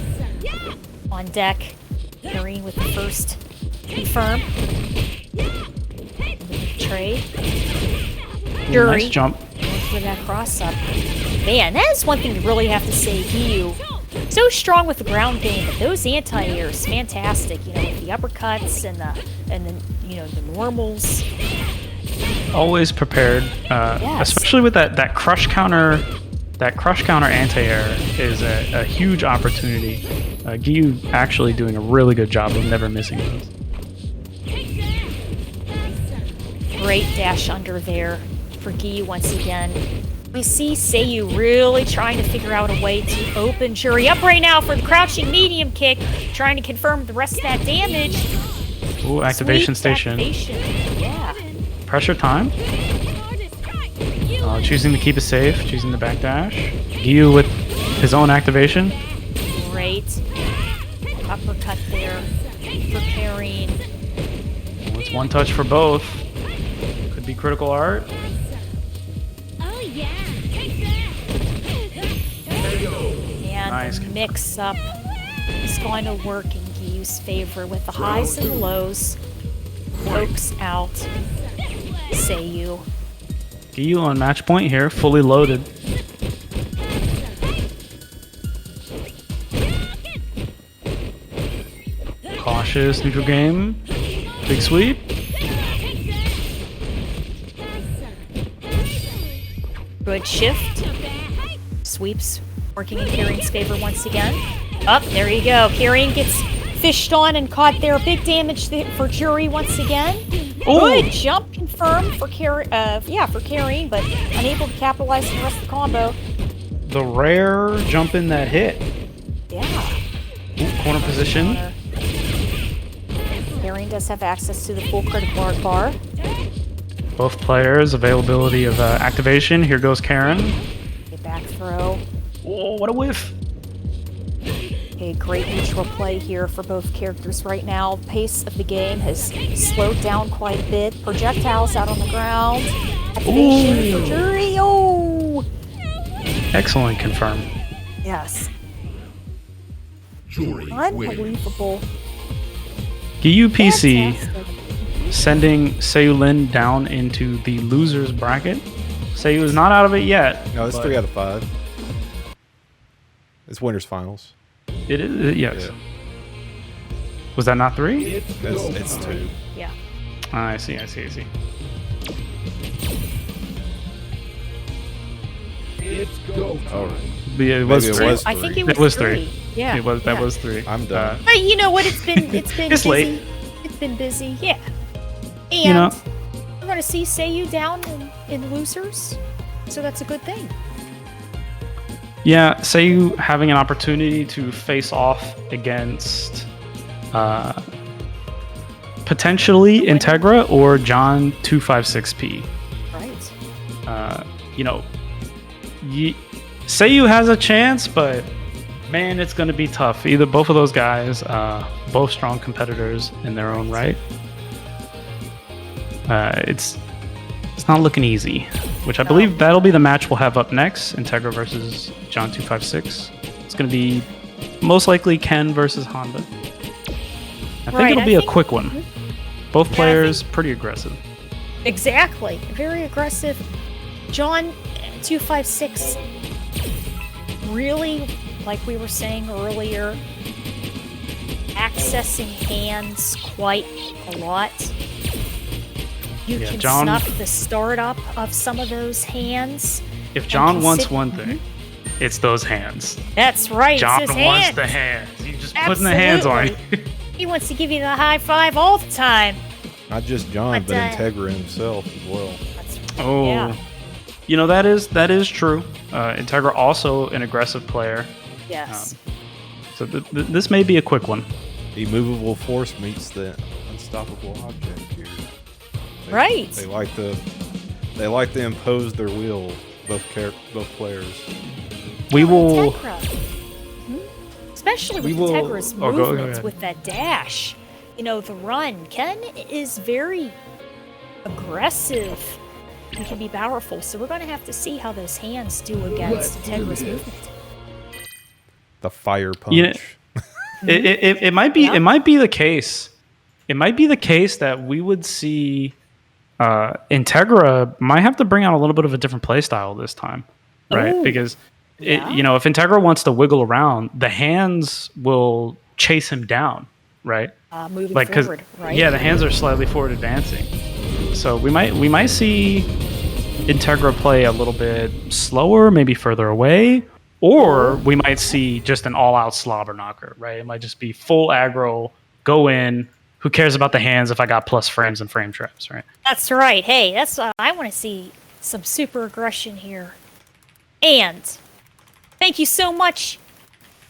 on deck. Karine with the first confirm. Trade. Jury. Nice jump. Going for that cross up. Man, that is one thing to really have to say. Giyu, so strong with the ground game, but those anti-airs, fantastic. You know, with the uppercuts and the you know, the normals. Always prepared, Yes. especially with that crush counter. That crush counter anti-air is a huge opportunity. Giyu actually doing a really good job of never missing those. Great dash under there for Giyu once again. We see Seu really trying to figure out a way to open Jury up right now for the crouching medium kick, trying to confirm the rest of that damage. Ooh, activation Sweet station. activation. Yeah. Pressure time. Choosing to keep it safe, choosing the backdash. Giyu with his own activation. Great. Uppercut there for Karine. Well, it's one touch for both. Could be critical art. Oh yeah. And Nice. the mix up is going to work in Giyu's favor with the highs and the lows. Pokes out Seu. Giyu on match point here, fully loaded. Cautious, neutral game. Big sweep. Good shift. Sweeps working in Karine's favor once again. Up, there you go. Karine gets fished on and caught there. Big damage for Jury once again. Good jump confirmed for Karine, but unable to capitalize on the rest of the combo. The rare jump in that hit. Yeah. Ooh, corner position. Karine does have access to the full critical art bar. Both players, availability of activation. Here goes Karen. A back throw. Oh, what a whiff. A great neutral play here for both characters right now. Pace of the game has slowed down quite a bit. Projectiles out on the ground. Activation for Jury. Oh! Excellent confirm. Yes. Jury win. Unbelievable. Giyu PC Fantastic. sending Seu-lin down into the losers bracket. Seu is not out of it yet. No, it's but 3 out of 5. It's winners finals. It is, yes. Yeah. Was that not 3? It's 2. Yeah. I see. It's go time. All right. Yeah, it was Maybe it three. was I think three. it was It was three. three. Yeah. It was that yeah. was 3. I'm done. But you know what? It's been It's busy. late. It's been busy. Yeah. And You know- we're gonna see Seiyu down in losers, so that's a good thing. Yeah, say you having an opportunity to face off against potentially Integra or John256p. Right. You know, Seiyu has a chance, but man, it's going to be tough. Either both of those guys, both strong competitors in their own right. It's not looking easy, which I believe that'll be the match we'll have up next, Integra versus John256. It's going to be most likely Ken versus Honda. I think it'll be a quick one. Both players pretty aggressive. Exactly. Very aggressive. John 256 really, like we were saying earlier, accessing hands quite a lot. You can John- snuff the startup of some of those hands. If John wants consider- one thing, it's those hands. That's right. John it's his wants hands. the hands. You just putting the hands on. He wants to give you the high five all the time. Not just John, but Integra himself as well. That's, Oh, yeah. you know that is true. Integra also an aggressive player, Yes. so this may be a quick one. Immovable force meets the unstoppable object here. Right. They like to impose their will. Both players. We will. Integra. Especially We with will- Integra's oh, go movements ahead. with that dash. You know, the run. Ken is very aggressive. He can be powerful. So we're going to have to see how those hands do against Integra's movement. The fire punch. You know, it might be it might be the case. It might be the case that we would see Integra might have to bring out a little bit of a different play style this time, right? Ooh. Because Yeah. you know, if Integra wants to wiggle around, the hands will chase him down, right? Moving Like forward, right? yeah, the hands are slightly forward advancing, so we might see Integra play a little bit slower, maybe further away, or we might see just an all-out slobber knocker, right? It might just be full aggro, go in. Who cares about the hands if I got plus frames and frame traps, right? That's right. Hey, that's I want to see some super aggression here. And thank you so much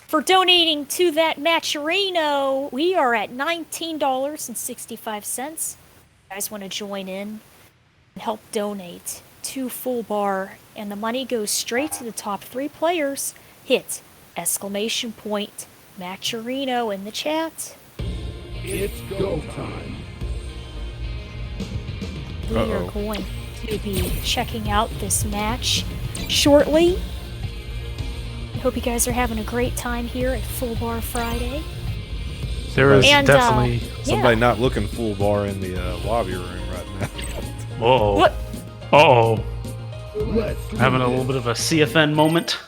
for donating to that Matcherino. We are at $19.65. You guys want to join in and help donate to Full Bar, and the money goes straight to the top 3 players. Hit exclamation point Matcherino in the chat. It's go time. We are going to be checking out this match shortly. I hope you guys are having a great time here at Full Bar Friday. There is And, definitely. Somebody not looking full bar in the lobby room right now. Whoa. What? Uh-oh. Let's do Having a this. little bit of a CFN moment.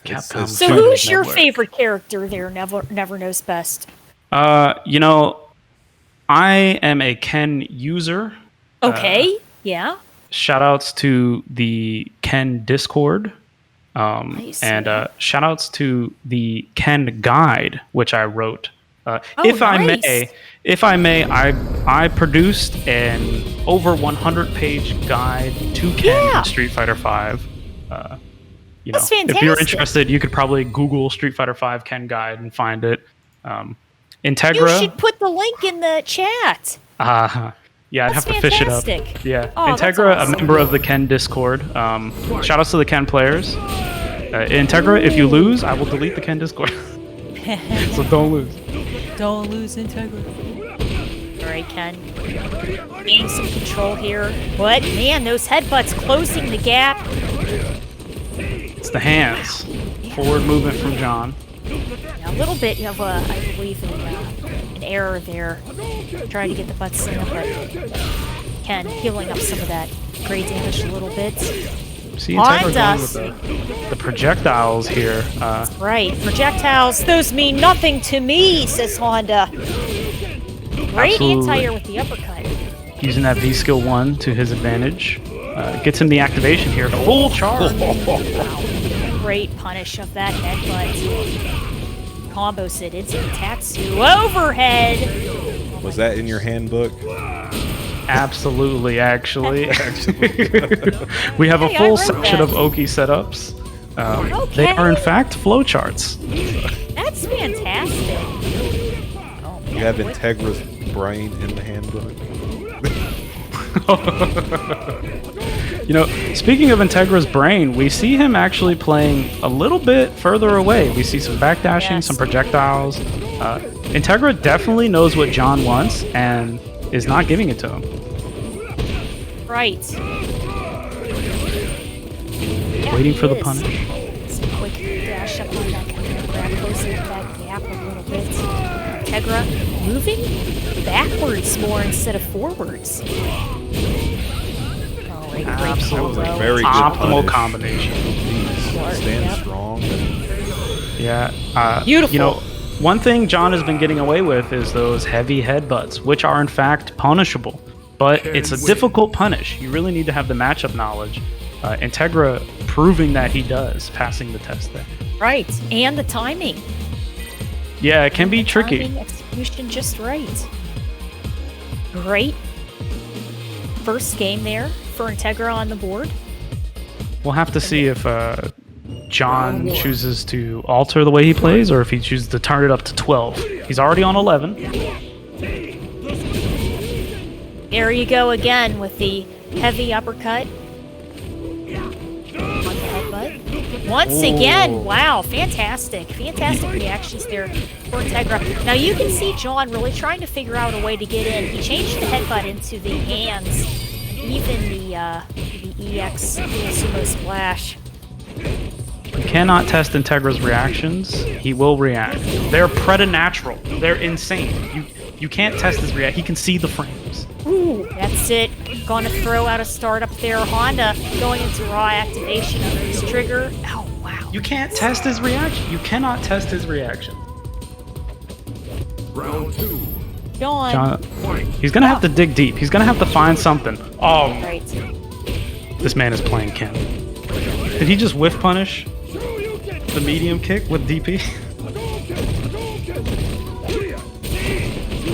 It's- Capcom. So Sure. who's your Network. favorite character there? Never knows best. You know, I am a Ken user. Okay. Yeah. Shout outs to the Ken Discord. Nice. And shout outs to the Ken Guide, which I wrote. If I may, I produced an over 100-page guide to Ken Yeah. in Street Fighter V. You know, That's if you're fantastic. interested, you could probably Google Street Fighter V Ken Guide and find it. You Integra. should put the link in the chat. Yeah, I'd That's have to fish it up. fantastic. Yeah, Oh, that's Integra, awesome. a member of the Ken Discord. Shout outs to the Ken players. Integra, if you lose, I will delete the Ken Discord. So don't lose. Don't lose integrity. All right, Ken. Gaining some control here. But man, those headbutts closing the gap. It's the hands. Forward movement from John. A little bit of a, I believe, an error there. Trying to get the butts in, but Ken healing up some of that great damage a little bit. See, Honda. Integra going with the projectiles here. Right, projectiles, those mean nothing to me, says Honda. Great Absolutely. anti-air with the uppercut. Using that V skill 1 to his advantage. Gets him the activation here. Full charge. Great punish of that headbutt. Combos it into the Tatsu overhead. Was that in your handbook? Absolutely, actually. We have a Hey, I full wrote section that. of Oki setups. They are in fact flowcharts. That's fantastic. Oh, man. You have Integra's brain in the handbook. Speaking of Integra's brain, we see him actually playing a little bit further away. We see some backdashing, Yes. some projectiles. Integra definitely knows what John wants and is not giving it to him. Right. Waiting for the He is. punish. Some quick dash up on that counter, grab closer to that gap a little bit. Integra moving backwards more instead of forwards. Oh, great Absolutely. combo. Very good Optimal punish. combination. Jeez, stand Yep. strong. Yeah. Beautiful. One thing John has been getting away with is those heavy headbutts, which are in fact punishable. But it's a difficult punish. You really need to have the matchup knowledge. Integra proving that he does, passing the test there. Right, and the timing. Yeah, it can be tricky. Timing, execution just right. Great first game there for Integra on the board. We'll have to see if John chooses to alter the way he plays or if he chooses to turn it up to 12. He's already on 11. There you go again with the heavy uppercut. On the headbutt. Once again, wow, fantastic. Fantastic reactions there for Integra. Now you can see John really trying to figure out a way to get in. He changed the headbutt into the hands, even the EX Sumo Splash. You cannot test Integra's reactions. He will react. They're preternatural. They're insane. You can't test his react. He can see the frames. Ooh, that's it. Gonna throw out a start up there. Honda going into raw activation of his trigger. Oh, wow. You can't test his reaction. You cannot test his reaction. Round 2. John. He's gonna have to dig deep. He's gonna have to find something. Oh, Right. this man is playing Ken. Did he just whiff punish the medium kick with DP?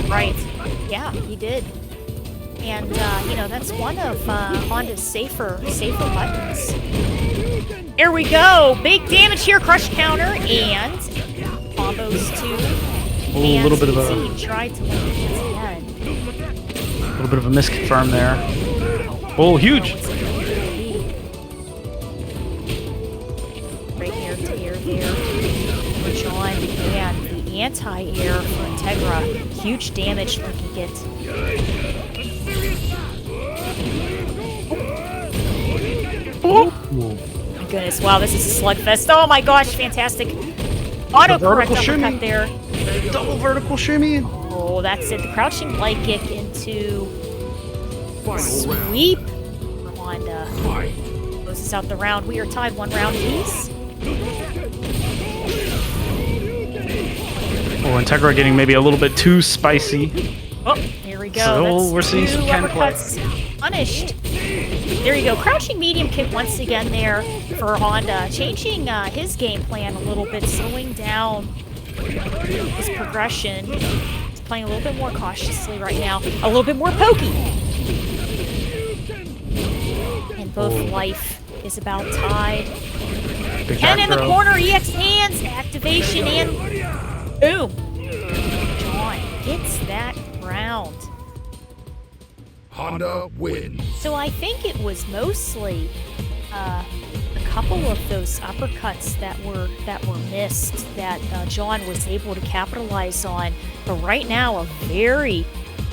Right. Yeah, he did. And, that's one of Honda's safer buttons. Here we go. Big damage here. Crush counter and combos two. Ooh, a little bit of a tried to link it again. little bit of a misconfirm there. Oh, huge! Right air to air there for John, and the anti-air for Integra. Huge damage looking it. Oh my goodness, wow, this is a slugfest. Oh my gosh, fantastic. Auto-correct vertical shimmy. uppercut there. Double vertical shimmy. Oh, that's it. The crouching leg kick into sweep. Honda closes out the round. We are tied 1 round apiece. Oh, Integra getting maybe a little bit too spicy. Oh, here we go. So That's we're seeing two some Ken play. uppercuts punished. There you go. Crouching medium kick once again there for Honda. Changing his game plan a little bit, slowing down his progression. He's playing a little bit more cautiously right now. A little bit more pokey. And both life is about tied. Big Ken back in the throw. corner, EX hands, activation, and boom. John gets that round. Honda wins. So I think it was mostly a couple of those uppercuts that were missed that John was able to capitalize on. But right now, a very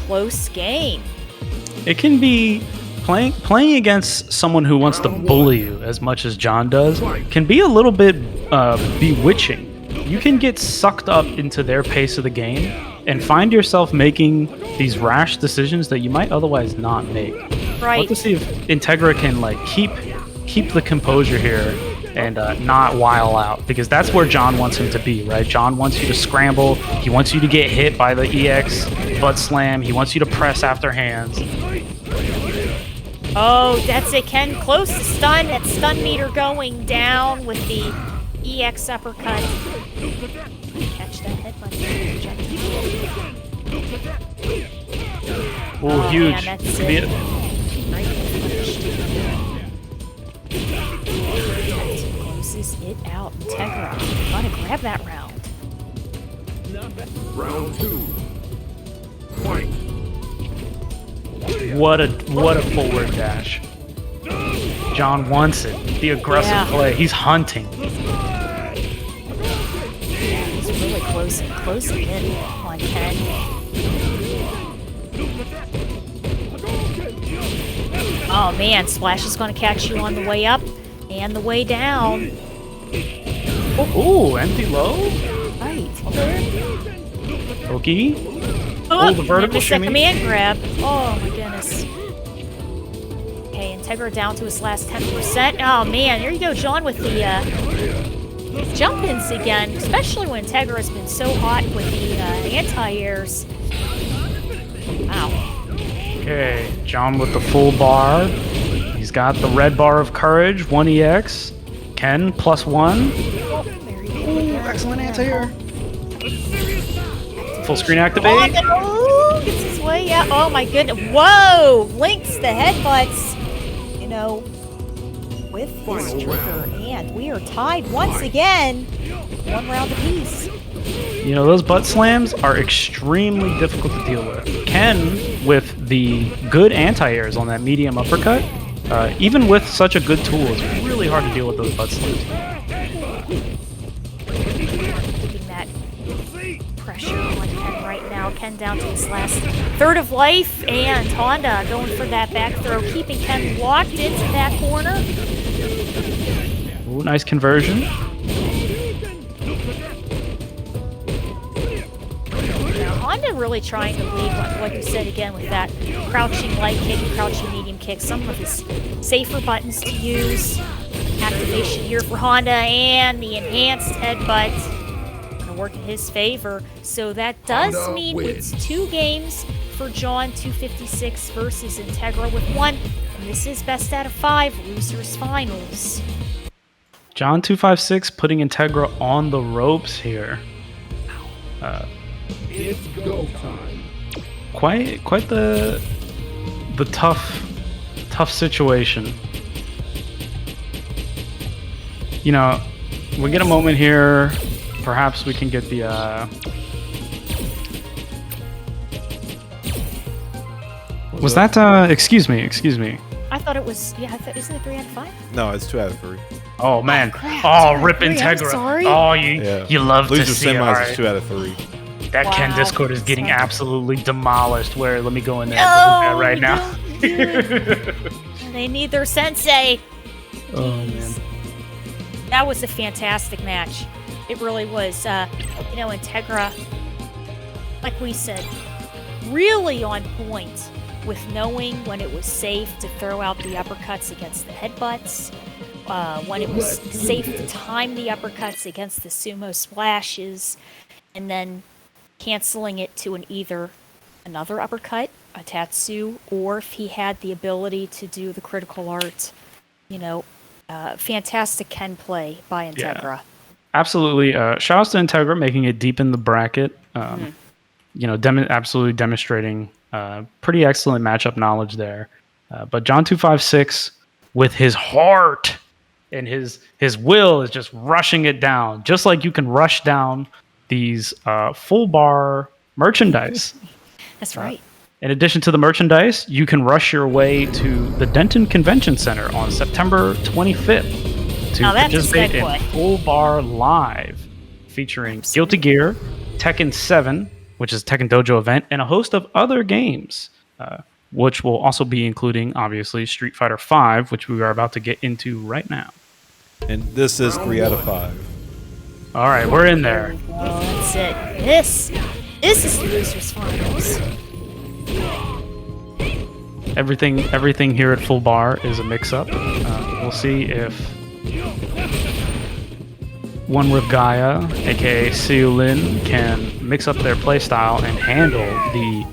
close game. It can be playing against someone who wants to bully you as much as John does can be a little bit bewitching. You can get sucked up into their pace of the game and find yourself making these rash decisions that you might otherwise not make. Right. Let's see if Integra can keep the composure here and not while out, because that's where John wants him to be, right? John wants you to scramble. He wants you to get hit by the EX butt slam. He wants you to press after hands. Oh, that's it, Ken. Close to stun. That stun meter going down with the EX uppercut. Catch that headbutt. Ooh, Oh, huge. man, that's Could be it. it. Closes it out. Integra. Gotta grab that round. Round 2. Fight. What a forward dash. John wants it. The aggressive Yeah. play. He's hunting. He's really closing in on Ken. Oh man, Splash is gonna catch you on the way up and the way down. Ooh, empty low. Right. Okay. Oh, the vertical missed that shimmy. command grab. Oh my goodness. Okay, Integra down to his last 10%. Oh man, here you go, John, with the jump-ins again, especially when Integra has been so hot with the anti-airs. Wow. Okay, John with the full bar. He's got the red bar of courage, 1 EX. Ken, +1. Oh, there you go again. Excellent anti-air. Full screen activate. Oh, gets his way out. Oh my goodness. Whoa! Links the headbutts, with his trigger. And we are tied once again. 1 round apiece. You know, those butt slams are extremely difficult to deal with. Ken, with the good anti-airs on that medium uppercut, even with such a good tool, it's really hard to deal with those butt slams. Keeping that pressure on Ken right now. Ken down to his last third of life. And Honda going for that back throw, keeping Ken locked into that corner. Ooh, nice conversion. Now, Honda really trying to lead, like you said again, with that crouching light kick and crouching medium kick. Some of his safer buttons to use. Activation here for Honda and the enhanced headbutt. Gonna work in his favor. So that does Honda mean wins. it's 2 games for John256 versus Integra with 1. And this is best out of 5, losers finals. John256 putting Integra on the ropes here. It's go time. Quite the tough situation. You know, we get a moment here. Perhaps we can get the Was that excuse me. I thought it was, isn't it 3 out of 5? No, it's 2 out of 3. Oh man. crap. Oh, Two rip out of 3, I'm Integra. sorry. Oh, Yeah. you love to Loser see it. semis Alright. is 2 out of 3. That Ken Wow. Discord is getting Sorry. absolutely demolished. Where? Let me go in there and No, delete that right now. don't do it. They need their sensei. Oh man. That was a fantastic match. It really was. Integra, like we said, really on point with knowing when it was safe to throw out the uppercuts against the headbutts, when it was safe to time the uppercuts against the sumo splashes, and then canceling it to either another uppercut, a tatsu, or if he had the ability to do the critical art, fantastic Ken play by Integra. Absolutely. Shout outs to Integra making it deep in the bracket. Absolutely demonstrating pretty excellent matchup knowledge there. But John256, with his heart and his will, is just rushing it down, just like you can rush down these full bar merchandise. That's right. In addition to the merchandise, you can rush your way to the Denton Convention Center on September 25th to Now that's a participate in segue. Full Bar Live, featuring Guilty Gear, Tekken 7, which is a Tekken Dojo event, and a host of other games, which will also be including, obviously, Street Fighter V, which we are about to get into right now. And this is 3 out of 5. All right, we're in there. Well, that's it. This is the losers finals. Everything here at Full Bar is a mix-up. We'll see if one with Gaia, aka Seu-lin, can mix up their playstyle and handle the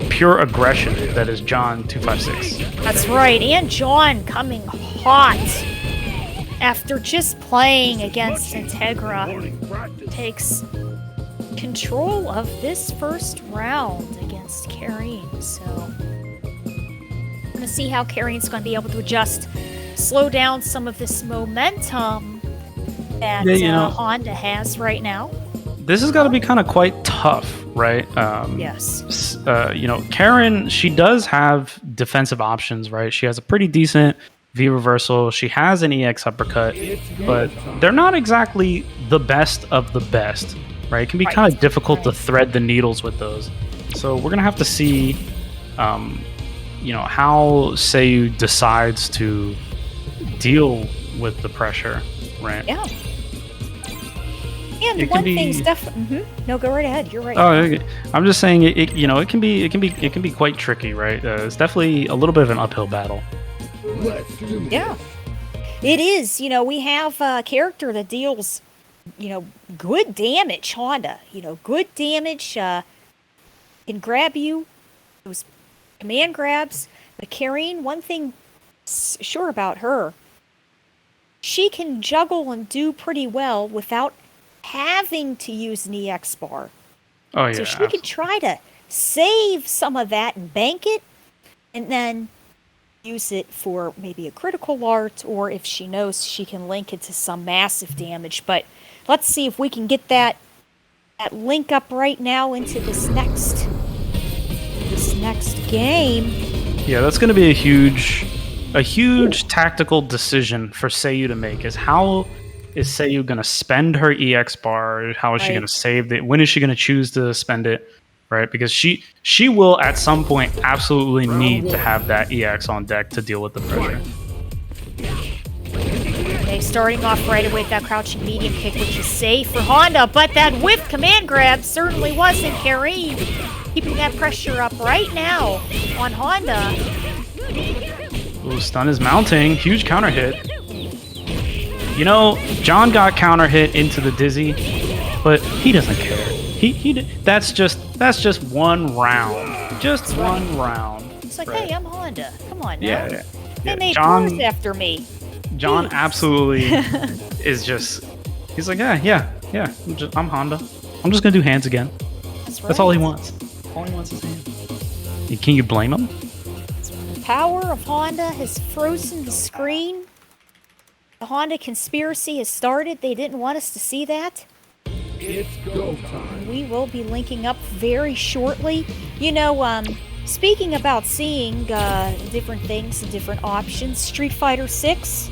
pure aggression that is John256. That's right, and John coming hot after just playing against Integra. Morning practice. Takes control of this first round against Karine. So we're gonna see how Karine's gonna be able to adjust, slow down some of this momentum that Honda has right now. This has got to be kind of quite tough, right? Yes. Karen, she does have defensive options, right? She has a pretty decent V reversal. She has an EX uppercut, but they're not exactly the best of the best, right? It can be kind of difficult to thread the needles with those. So we're gonna have to see, how Seu decides to deal with the pressure, right? Yeah. And It one can be- thing's definitely. No, go right ahead. You're right. Oh, okay. I'm just saying it can be quite tricky, right? It's definitely a little bit of an uphill battle. Let's do this. Yeah. It is. We have a character that deals, good damage, Honda. Good damage. Can grab you. Those command grabs. But Karine, one thing sure about her, she can juggle and do pretty well without having to use an EX bar. Oh yeah. So she could try to save some of that and bank it, and then use it for maybe a critical art, or if she knows she can link it to some massive damage. But let's see if we can get that link up right now into this next game. Yeah, that's going to be a huge tactical decision for Seu to make. Is how is Seu going to spend her EX bar? How is she going to save it? When is she going to choose to spend it? Right, because she will at some point absolutely need to have that EX on deck to deal with the pressure. Okay, starting off right away with that crouching medium kick, which is safe for Honda, but that whiff command grab certainly wasn't. Karine keeping that pressure up right now on Honda. Ooh, stun is mounting. Huge counter hit. John got counter hit into the dizzy, but he doesn't care. That's just one round. Just one round. It's like, hey, I'm Honda. Come on now. Yeah. They made John- cars after me. John absolutely is just. He's like, yeah. I'm Honda. I'm just gonna do hands again. That's all he wants. All he wants is hands. Can you blame him? The power of Honda has frozen the screen. The Honda conspiracy has started. They didn't want us to see that. It's go time. We will be linking up very shortly. Speaking about seeing different things and different options, Street Fighter 6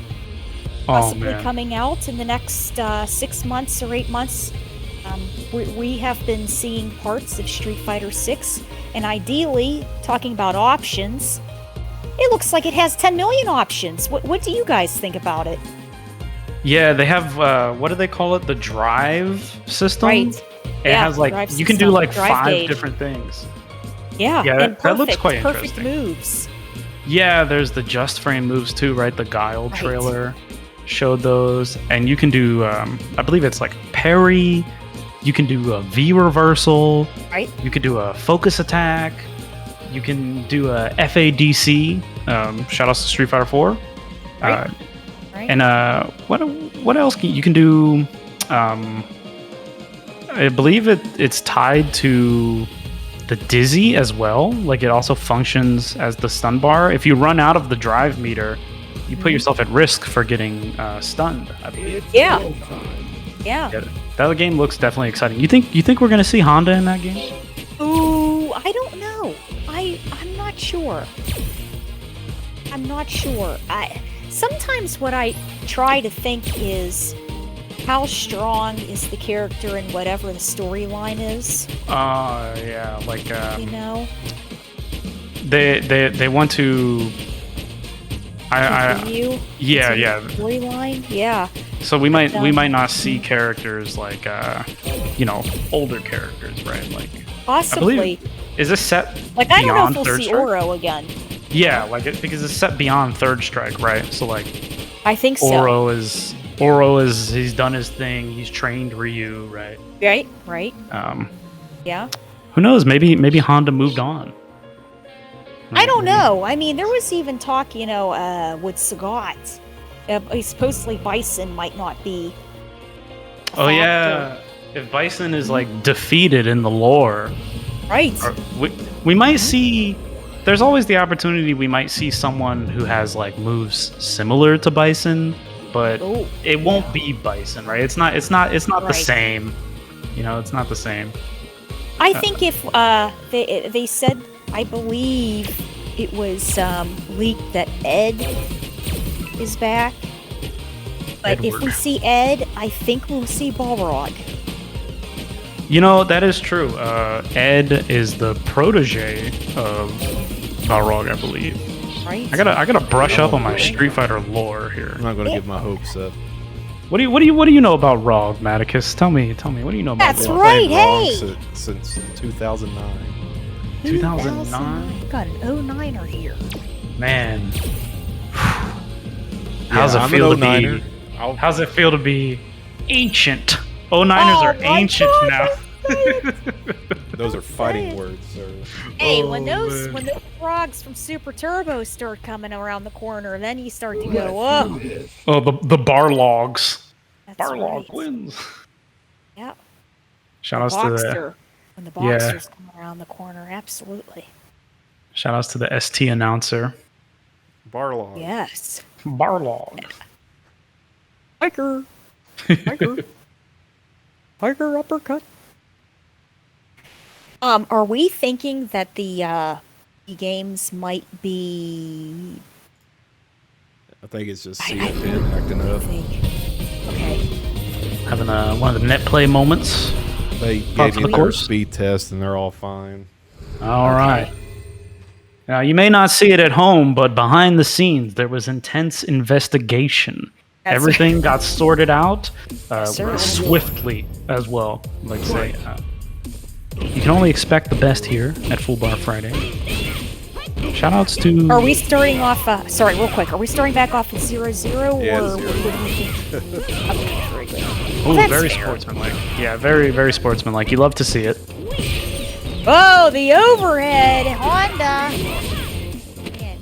possibly coming out in the next 6 months or 8 months. We have been seeing parts of Street Fighter 6, and ideally, talking about options, it looks like it has 10 million options. What do you guys think about it? Yeah, they have what do they call it? The drive system. Right. It has like drive you can do system, like drive 5 gauge. different things. Yeah, Yeah, and that looks quite perfect interesting. moves. Yeah, there's the Just Frame moves too, right? The Guile Right. trailer showed those, and you can do I believe it's like parry. You can do a V reversal. Right. You can do a focus attack. You can do a FADC. Shout outs to Street Fighter 4. Right. Right. And what else you can do? I believe it's tied to the dizzy as well. Like it also functions as the stun bar. If you run out of the drive meter, you put yourself at risk for getting stunned. I believe. Yeah. Go time. Yeah. That game looks definitely exciting. You think we're gonna see Honda in that game? Ooh, I don't know. I'm not sure. Sometimes what I try to think is how strong is the character in whatever the storyline is. Yeah, like they want to. Continue Yeah. storyline. Yeah. So we might not see characters like older characters, right? Like Possibly. is this set Like I don't know beyond if we'll Third see Strike? Oro again. Yeah, like because it's set beyond Third Strike, right? So like I think so. Oro is he's done his thing. He's trained Ryu, right? Right. Um, Yeah. who knows? Maybe Honda moved on. I don't know. I mean, there was even talk, with Sagat. Supposedly Bison might not be. a Oh factor. yeah, if Bison is like defeated in the lore, Right. we might see. There's always the opportunity we might see someone who has like moves similar to Bison, but Oh, it won't be Bison, right? It's not the Right. same. It's not the same. I think if they said, I believe it was leaked that Ed is back. But if we Edward. see Ed, I think we'll see Balrog. That is true. Ed is the protege of Balrog, I believe. Right? I gotta brush up on my Street Fighter lore here. I'm not going to get my hopes up. What do you know about Rog, Maticus? Tell me. What do you know about That's Rog? right. Played wrong Hey! since 2009. 2009? Got an 09er here. Man, how's Yeah, it I'm feel an to 09er. be? I'll- How's it feel to be ancient? 09ers are my ancient God, now. Those are fighting Say it. words, sir. Hey, Oh, when those man. frogs from Super Turbo start coming around the corner, then you start to go, whoa. Oh, the Barlogs. That's Barlog right. wins. Yeah. Shout The outs to the Boxster. When the Yeah. Boxsters come around the corner, absolutely. ST announcer. Barlog. Yes. Barlog. Hiker. Hiker. Hiker uppercut. Are we thinking that the games might be? I think it's just CFN acting I up. think. Okay. Having one of the net play moments. They Of gave me their course. speed test and they're all fine. All right. Now, you may not see it at home, but behind the scenes, there was intense investigation. That's Everything got sorted out sir. swiftly as well. Like say, you can only expect the best here at Full Bar Friday. Shoutouts to. Are we starting off? Sorry, real quick. Are we starting back off at 0-0, Yeah, or 0. what do you think? Okay, very good. Ooh, that's very fair. sportsmanlike. Yeah, very, very sportsmanlike. You love to see it. Oh, the overhead, Honda. Man,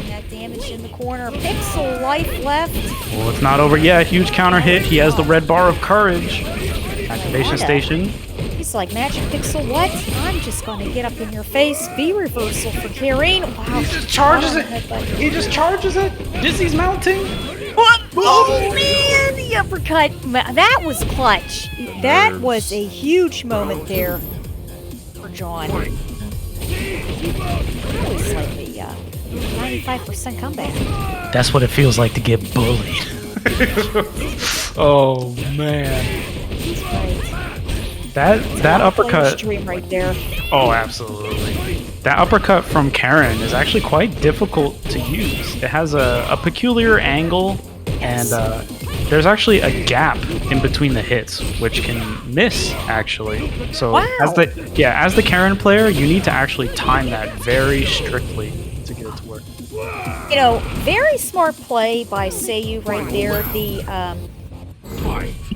that damage in the corner. Pixel life left. Well, it's not over yet. Huge counter hit. He has the red bar of courage. Activation Honda. station. He's like, Magic Pixel, what? I'm just gonna get up in your face. V reversal for Karine. Wow. He just charges it. He just charges it. Dizzy's mounting. What? Oh, man, the uppercut. That was clutch. That was a huge moment there for John. That was like a 95% comeback. That's what it feels like to get bullied. Oh man. That uppercut. Stream right there. Oh, absolutely. That uppercut from Karen is actually quite difficult to use. It has a peculiar angle, and there's actually a gap in between the hits, which can miss actually. So Wow. as the Karen player, you need to actually time that very strictly to get it to work. Very smart play by Seiyu right there. The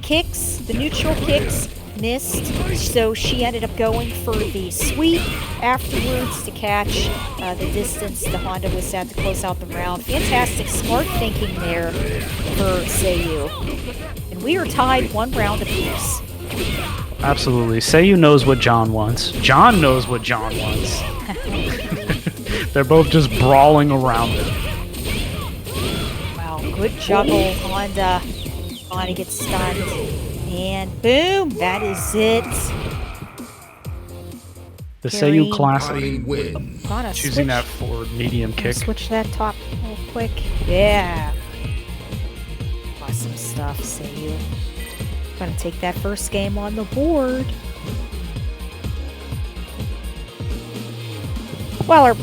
kicks, the neutral kicks, missed, so she ended up going for the sweep afterwards to catch the distance the Honda was at to close out the round. Fantastic, smart thinking there for Seiyu. And we are tied 1 round apiece. Absolutely. Seiyu knows what John wants. John knows what John wants. They're both just brawling around it. Wow, good juggle, Honda. Bonnie gets stunned. And boom, that is it. The Carrying- Seiyu classic. Colleen wins. Gonna Choosing switch, that forward medium gonna kick. switch that top real quick. Yeah. Awesome stuff, Seiyu. Gonna take that first game on the board. While our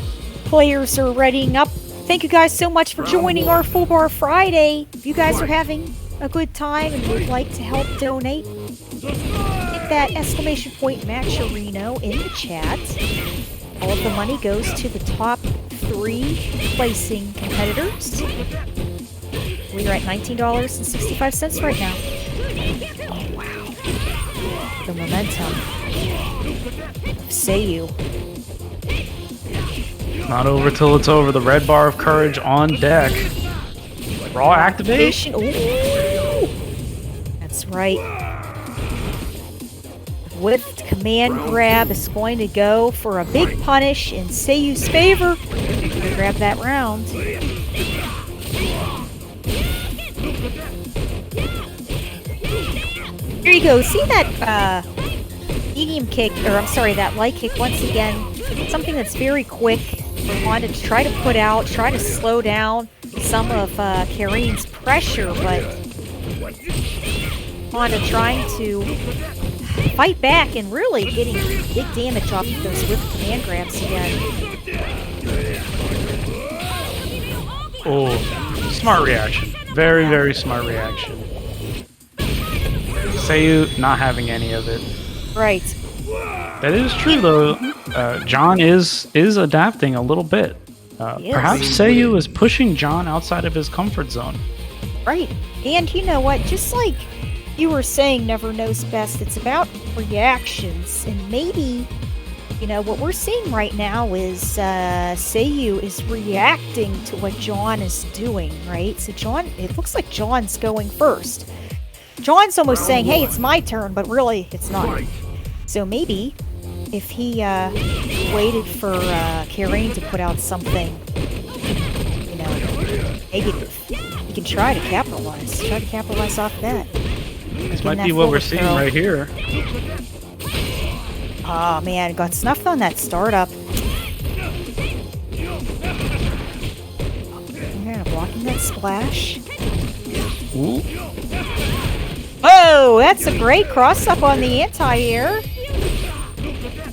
players are readying up, thank you guys so much for joining our Full Bar Friday. If you guys are having a good time and would like to help donate, hit that exclamation point Matcherino in the chat. All of the money goes to the top 3 placing competitors. We are at $19.65 right now. Oh, wow. The momentum of Seiyu. Not over till it's over. The red bar of courage on deck. Raw activation. Ooh. That's right. With command grab is going to go for a big punish in Seiyu's favor. Grab that round. Here you go. See that medium kick, or I'm sorry, that light kick once again. Something that's very quick for Honda to try to put out, try to slow down some of Kareem's pressure, but Honda trying to fight back and really getting big damage off of those whip command grabs again. Oh, smart reaction. Very, very smart reaction. Seiyu not having any of it. Right. That is true, though. John is adapting a little bit. Perhaps Seiyu is pushing John outside of his comfort zone. Right. And you know what? Just like you were saying, never knows best. It's about reactions. And maybe, you know, what we're seeing right now is Seiyu is reacting to what John is doing, right? So John, it looks like John's going first. John's almost saying, hey, it's my turn, but really, it's not. So maybe if he waited for Kareem to put out something, you know, maybe he can try to capitalize off that. This might be what we're seeing right here. Oh man, got snuffed on that startup. Yeah, blocking that splash. Ooh. Whoa, that's a great cross-up on the anti-air.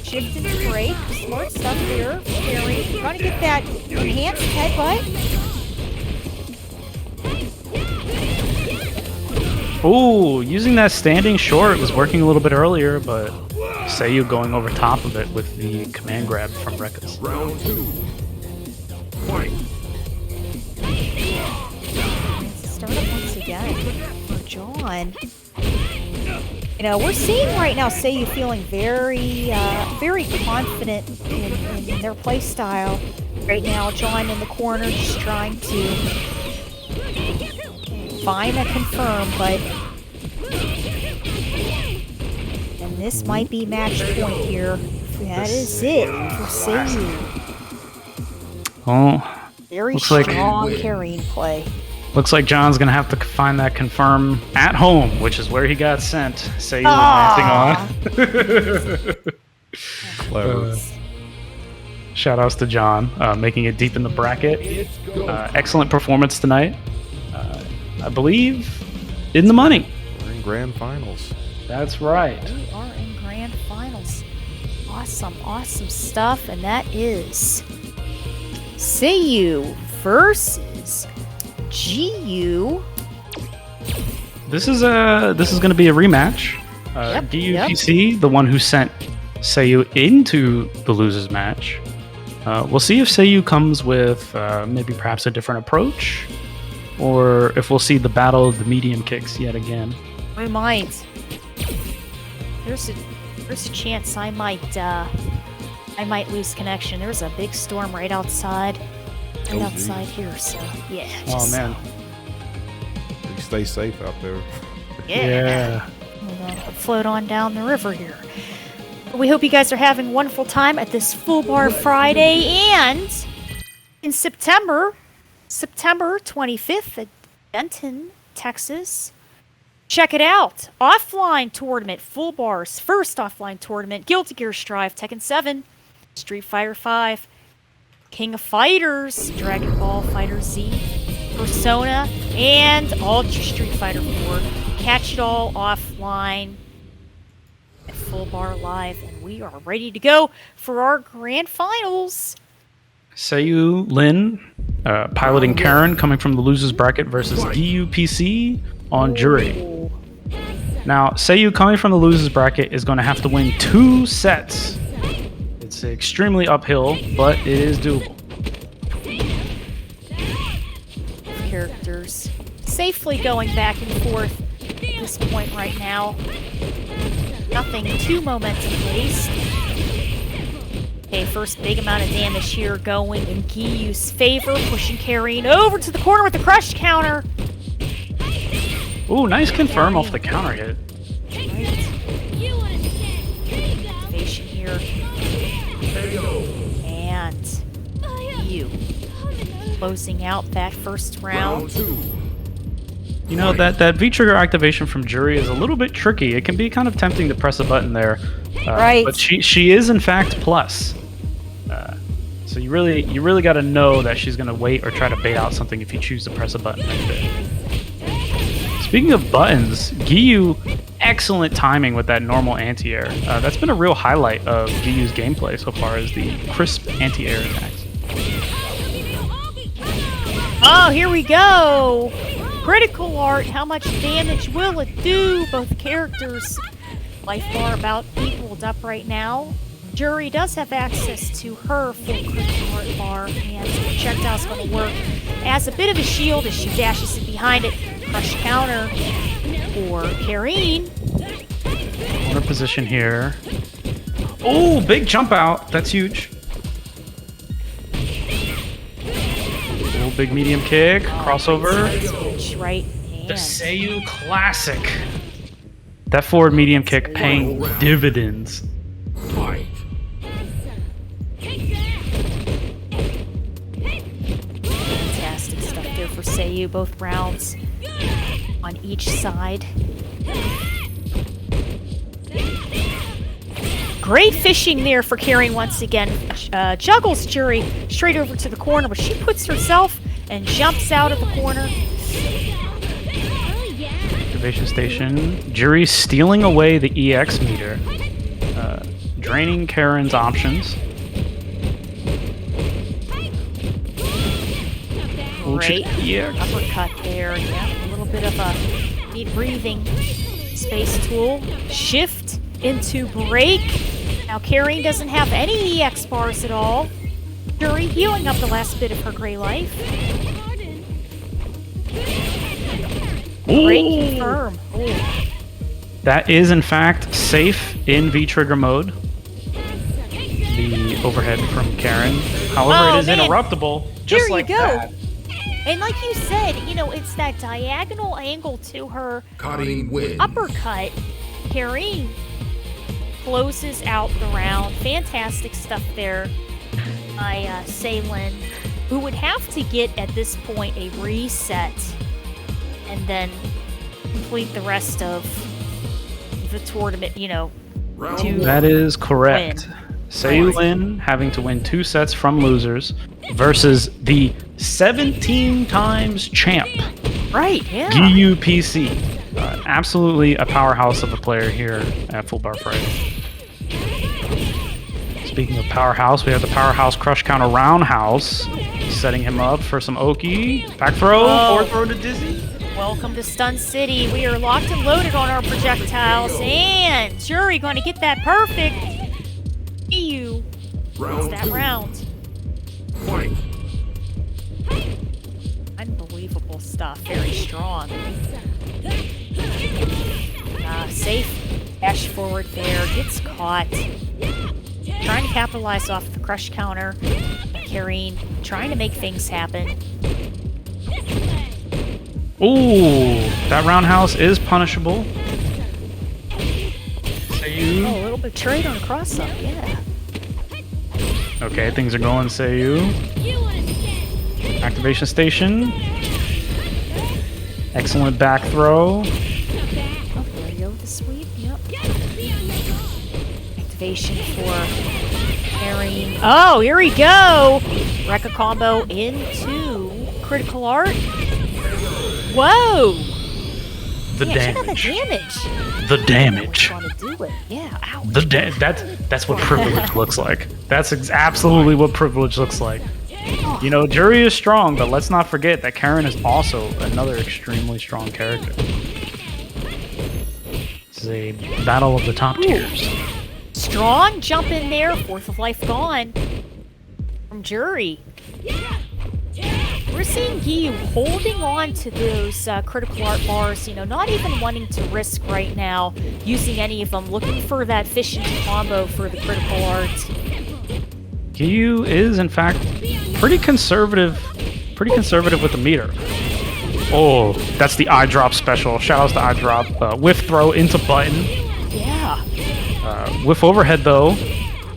Shifted the break. Smart stuff here. Carry. Trying to get that enhanced headbutt. Ooh, using that standing short was working a little bit earlier, but Seiyu going over top of it with the command grab from Rekka's. Round 2. Fight. Start up once again for John. You know, we're seeing right now Seiyu feeling very, very confident in their play style. Right now, John in the corner just trying to find a confirm, but and this might be match point here. That is it for Seiyu. Oh, Very looks like strong carrying play. Looks like John's gonna have to find that confirm at home, which is where he got sent. Seiyu advancing on. Clever. Shout outs to John, making it deep in the bracket. Excellent performance tonight. I believe in the money. We're in grand finals. That's right. We are in grand finals. Awesome, awesome stuff, and that is Seiyu versus GU. This is going to be a rematch. Yep, GUPC, the one who sent Seiyu into the losers match. We'll see if Seiyu comes with maybe perhaps a different approach, or if we'll see the battle of the medium kicks yet again. We might. There's a chance I might lose connection. There's a big storm right outside. Right outside here, so yeah. Oh man. You stay safe out there. Yeah. We'll float on down the river here. We hope you guys are having a wonderful time at this Full Bar Friday, and in September 25th at Denton, Texas. Check it out. Offline tournament, Full Bar's first offline tournament, Guilty Gear Strive, Tekken 7, Street Fighter 5, King of Fighters, Dragon Ball Fighter Z, Persona, and Ultra Street Fighter 4. Catch it all offline at Full Bar Live, and we are ready to go for our grand finals. Seu-lin, piloting Karen, coming from the losers bracket versus GUPC on Jury. Now, Seiyu coming from the losers bracket is going to have to win 2 sets. It's extremely uphill, but it is doable. Characters safely going back and forth at this point right now. Nothing too momentum based. Okay, first big amount of damage here going in Giyu's favor, pushing Karine over to the corner with the crush counter. Ooh, nice confirm off the counter hit. Activation here. And Giyu closing out that first round. You know, that V-trigger activation from Jury is a little bit tricky. It can be kind of tempting to press a button there. Right. But she is, in fact, plus. So you really got to know that she's going to wait or try to bait out something if you choose to press a button right there. Speaking of buttons, Giyu, excellent timing with that normal anti-air. That's been a real highlight of Giyu's gameplay so far, as the crisp anti-air attacks. Oh, here we go! Critical art, how much damage will it do? Both characters' life bar about equaled up right now. Jury does have access to her full critical art bar, and the projectile's going to work as a bit of a shield as she dashes in behind it. Crush counter for Karine. Corner position here. Oh, big jump out. That's huge. Oh, big medium kick. Crossover. Huge, right? The Seiyu classic. That forward medium kick paying dividends. Fight. Fantastic stuff there for Seiyu, both rounds on each side. Great fishing there for Karine once again. Juggles Jury straight over to the corner, but she puts herself and jumps out of the corner. Activation station. Jury stealing away the EX meter. Draining Karen's options. Great Yeah. uppercut there. Yeah, a little bit of a deep breathing space tool. Shift into break. Now Karine doesn't have any EX bars at all. Jury healing up the last bit of her gray life. Great Ooh. confirm. Ooh. That is, in fact, safe in V-trigger mode. The overhead from Karen. However, it is man. interruptible, just Here like you go. that. And like you said, you know, it's that diagonal angle to her Karine wins. uppercut. Karine closes out the round. Fantastic stuff there by Seu-lin, who would have to get, at this point, a reset and then complete the rest of the tournament, you know, to That is correct. win. Seu-lin having to win 2 sets from losers versus the 17 times champ, Right, yeah. Giyu PC. Absolutely a powerhouse of a player here at Full Bar Friday. Speaking of powerhouse, we have the powerhouse crush counter roundhouse, setting him up for some Oki. Back throw, forward throw to Dizzy. Welcome to Stun City. We are locked and loaded on our projectiles, and Jury going to get that perfect. Giyu wins Round that 2. round. Fight. Unbelievable stuff. Very strong. Safe dash forward there. Gets caught. Trying to capitalize off the crush counter. Karine trying to make things happen. Ooh, that roundhouse is punishable. Oh, a little bit of trade on a cross-up, yeah. Okay, things are going, Seiyu. Activation station. Excellent back throw. Oh, there you go with the sweep, yep. Activation for Karine. Oh, here we go! Rekka combo into critical art. Whoa! The Yeah, check out the damage. damage. The damage. Trying to do it. Yeah, ow. That's what privilege looks like. That's absolutely what privilege looks like. You know, Jury is strong, but let's not forget that Karen is also another extremely strong character. This is a battle of the top tiers. Strong jump in there. Fourth of life gone from Jury. We're seeing Giyu holding on to those critical art bars, you know, not even wanting to risk right now using any of them, looking for that efficient combo for the critical art. Giyu is, in fact, pretty conservative with the meter. Oh, that's the eye drop special. Shout outs to eye drop. Whiff throw into button. Yeah. Whiff overhead, though.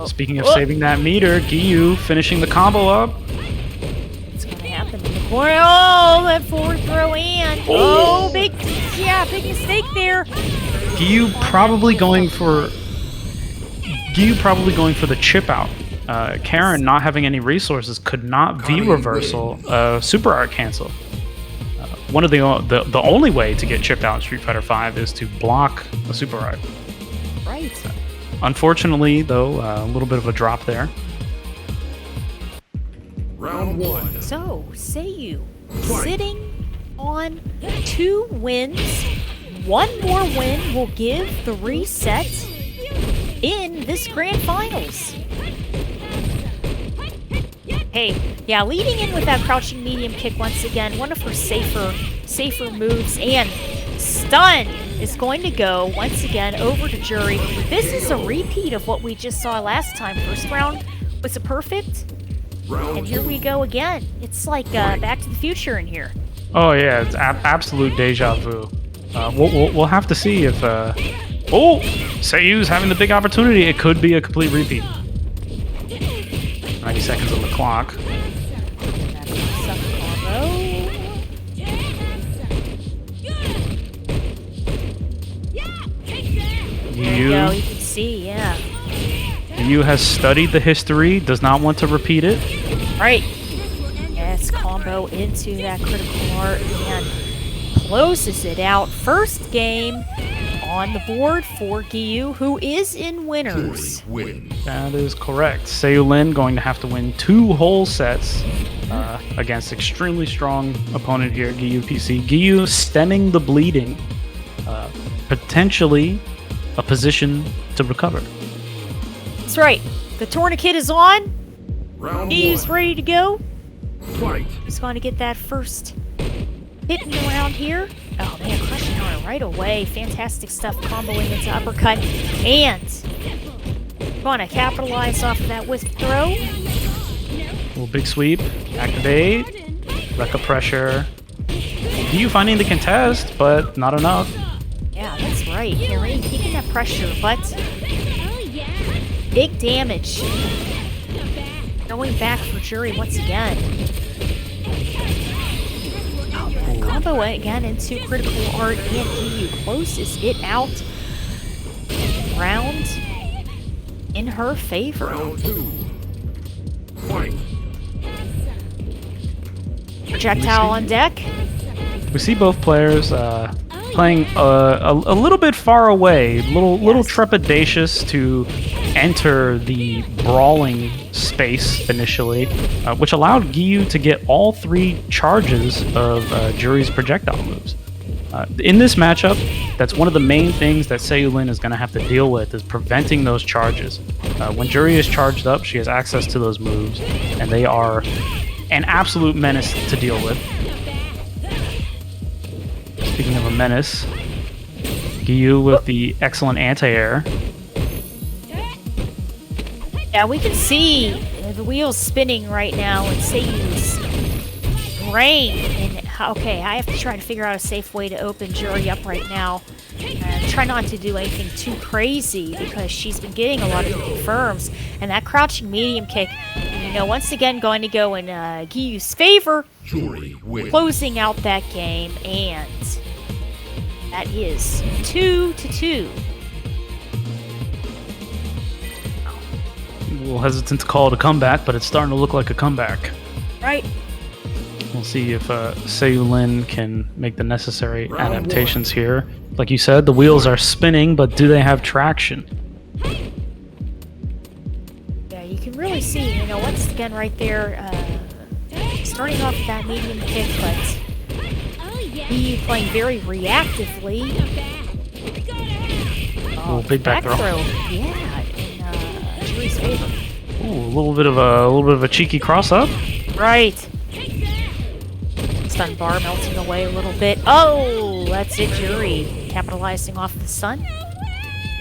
Speaking of saving that meter, Giyu finishing the combo up. What's going to happen in the corner? Oh, that forward throw and... Oh, big mistake there. Giyu probably going for the chip out. Karen not having any resources could not V reversal super art cancel. One of the only way to get chipped out in Street Fighter V is to block a super art. Right. Unfortunately, though, a little bit of a drop there. Round 1. So, Seiyu sitting on 2 wins. One more win will give the reset in this grand finals. Hey, yeah, leading in with that crouching medium kick once again, one of her safer moves, and stun is going to go once again over to Jury. This is a repeat of what we just saw last time. First round was a perfect, and here we go again. It's like Back to the Future in here. Oh yeah, it's absolute deja vu. We'll have to see if Seiyu's having the big opportunity. It could be a complete repeat. 90 seconds on the clock. There you go, you can see, yeah. Yu has studied the history, does not want to repeat it. Right. Yes, combo into that critical art and closes it out. First game on the board for Giyu, who is in winners. That is correct. Seu-lin going to have to win 2 whole sets against extremely strong opponent here, Giyu PC. Giyu stemming the bleeding. Potentially a position to recover. That's right. The tourniquet is on. Giyu's ready to go. He's going to get that first hitting around here. Oh man, crushing on it right away. Fantastic stuff, comboing into uppercut. And going to capitalize off of that with throw. Little big sweep, activate, Rekka pressure. Giyu finding the contest, but not enough. Yeah, that's right. Karen keeping that pressure, but big damage. Going back for Jury once again. Oh man, combo again into critical art, and Giyu closes it out. Round in her favor. Round 2. Fight. Projectile on deck. We see both players playing a little bit far away, little trepidatious to enter the brawling space initially, which allowed Giyu to get all 3 charges of Jury's projectile moves. In this matchup, that's one of the main things that Seu-lin is going to have to deal with, is preventing those charges. When Jury is charged up, she has access to those moves, and they are an absolute menace to deal with. Speaking of a menace, Giyu with the excellent anti-air. Yeah, we can see the wheels spinning right now in Seiyu's brain. And okay, I have to try to figure out a safe way to open Jury up right now. And try not to do anything too crazy because she's been getting a lot of confirms. And that crouching medium kick, once again going to go in Giyu's favor. Closing out that game, and that is 2-2. A little hesitant to call it a comeback, but it's starting to look like a comeback. Right. We'll see if Seu-lin can make the necessary adaptations here. Like you said, the wheels are spinning, but do they have traction? Yeah, you can really see, once again right there, starting off with that medium kick, but Giyu playing very reactively. Oh, big back throw. Yeah, in Jury's favor. Ooh, a little bit of a cheeky cross up. Right. Stun bar melting away a little bit. Oh, that's it, Jury. Capitalizing off the stun.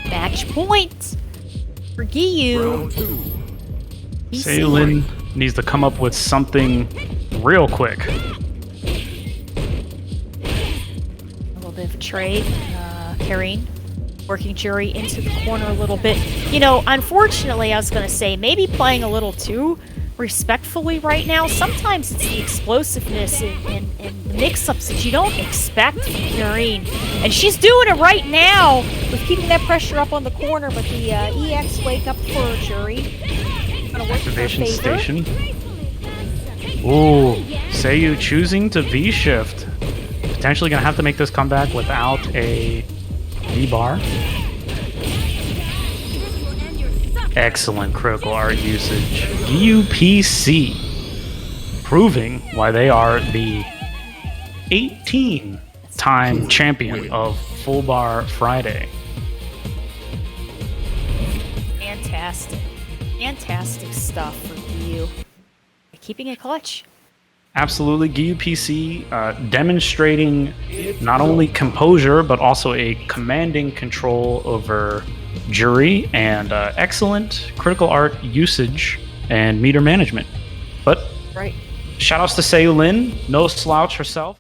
Match point for Giyu. Seu-lin needs to come up with something real quick. A little bit of a trade. Carrying, working Jury into the corner a little bit. You know, unfortunately, I was going to say maybe playing a little too respectfully right now. Sometimes it's the explosiveness and the mix-ups that you don't expect from Karine. And she's doing it right now with keeping that pressure up on the corner, but the EX wake up for Jury. Gonna work in her Activation favor. station. Ooh, Seiyu choosing to V-shift. Potentially going to have to make this comeback without a V-bar. Excellent critical art usage. UPC proving why they are the 18-time champion of Full Bar Friday. Fantastic. Fantastic stuff for you. Keeping it clutch. Absolutely, GUPC demonstrating not only composure but also a commanding control over Jury and excellent critical art usage and meter management. But Right. shoutouts to Seu-lin, no slouch herself.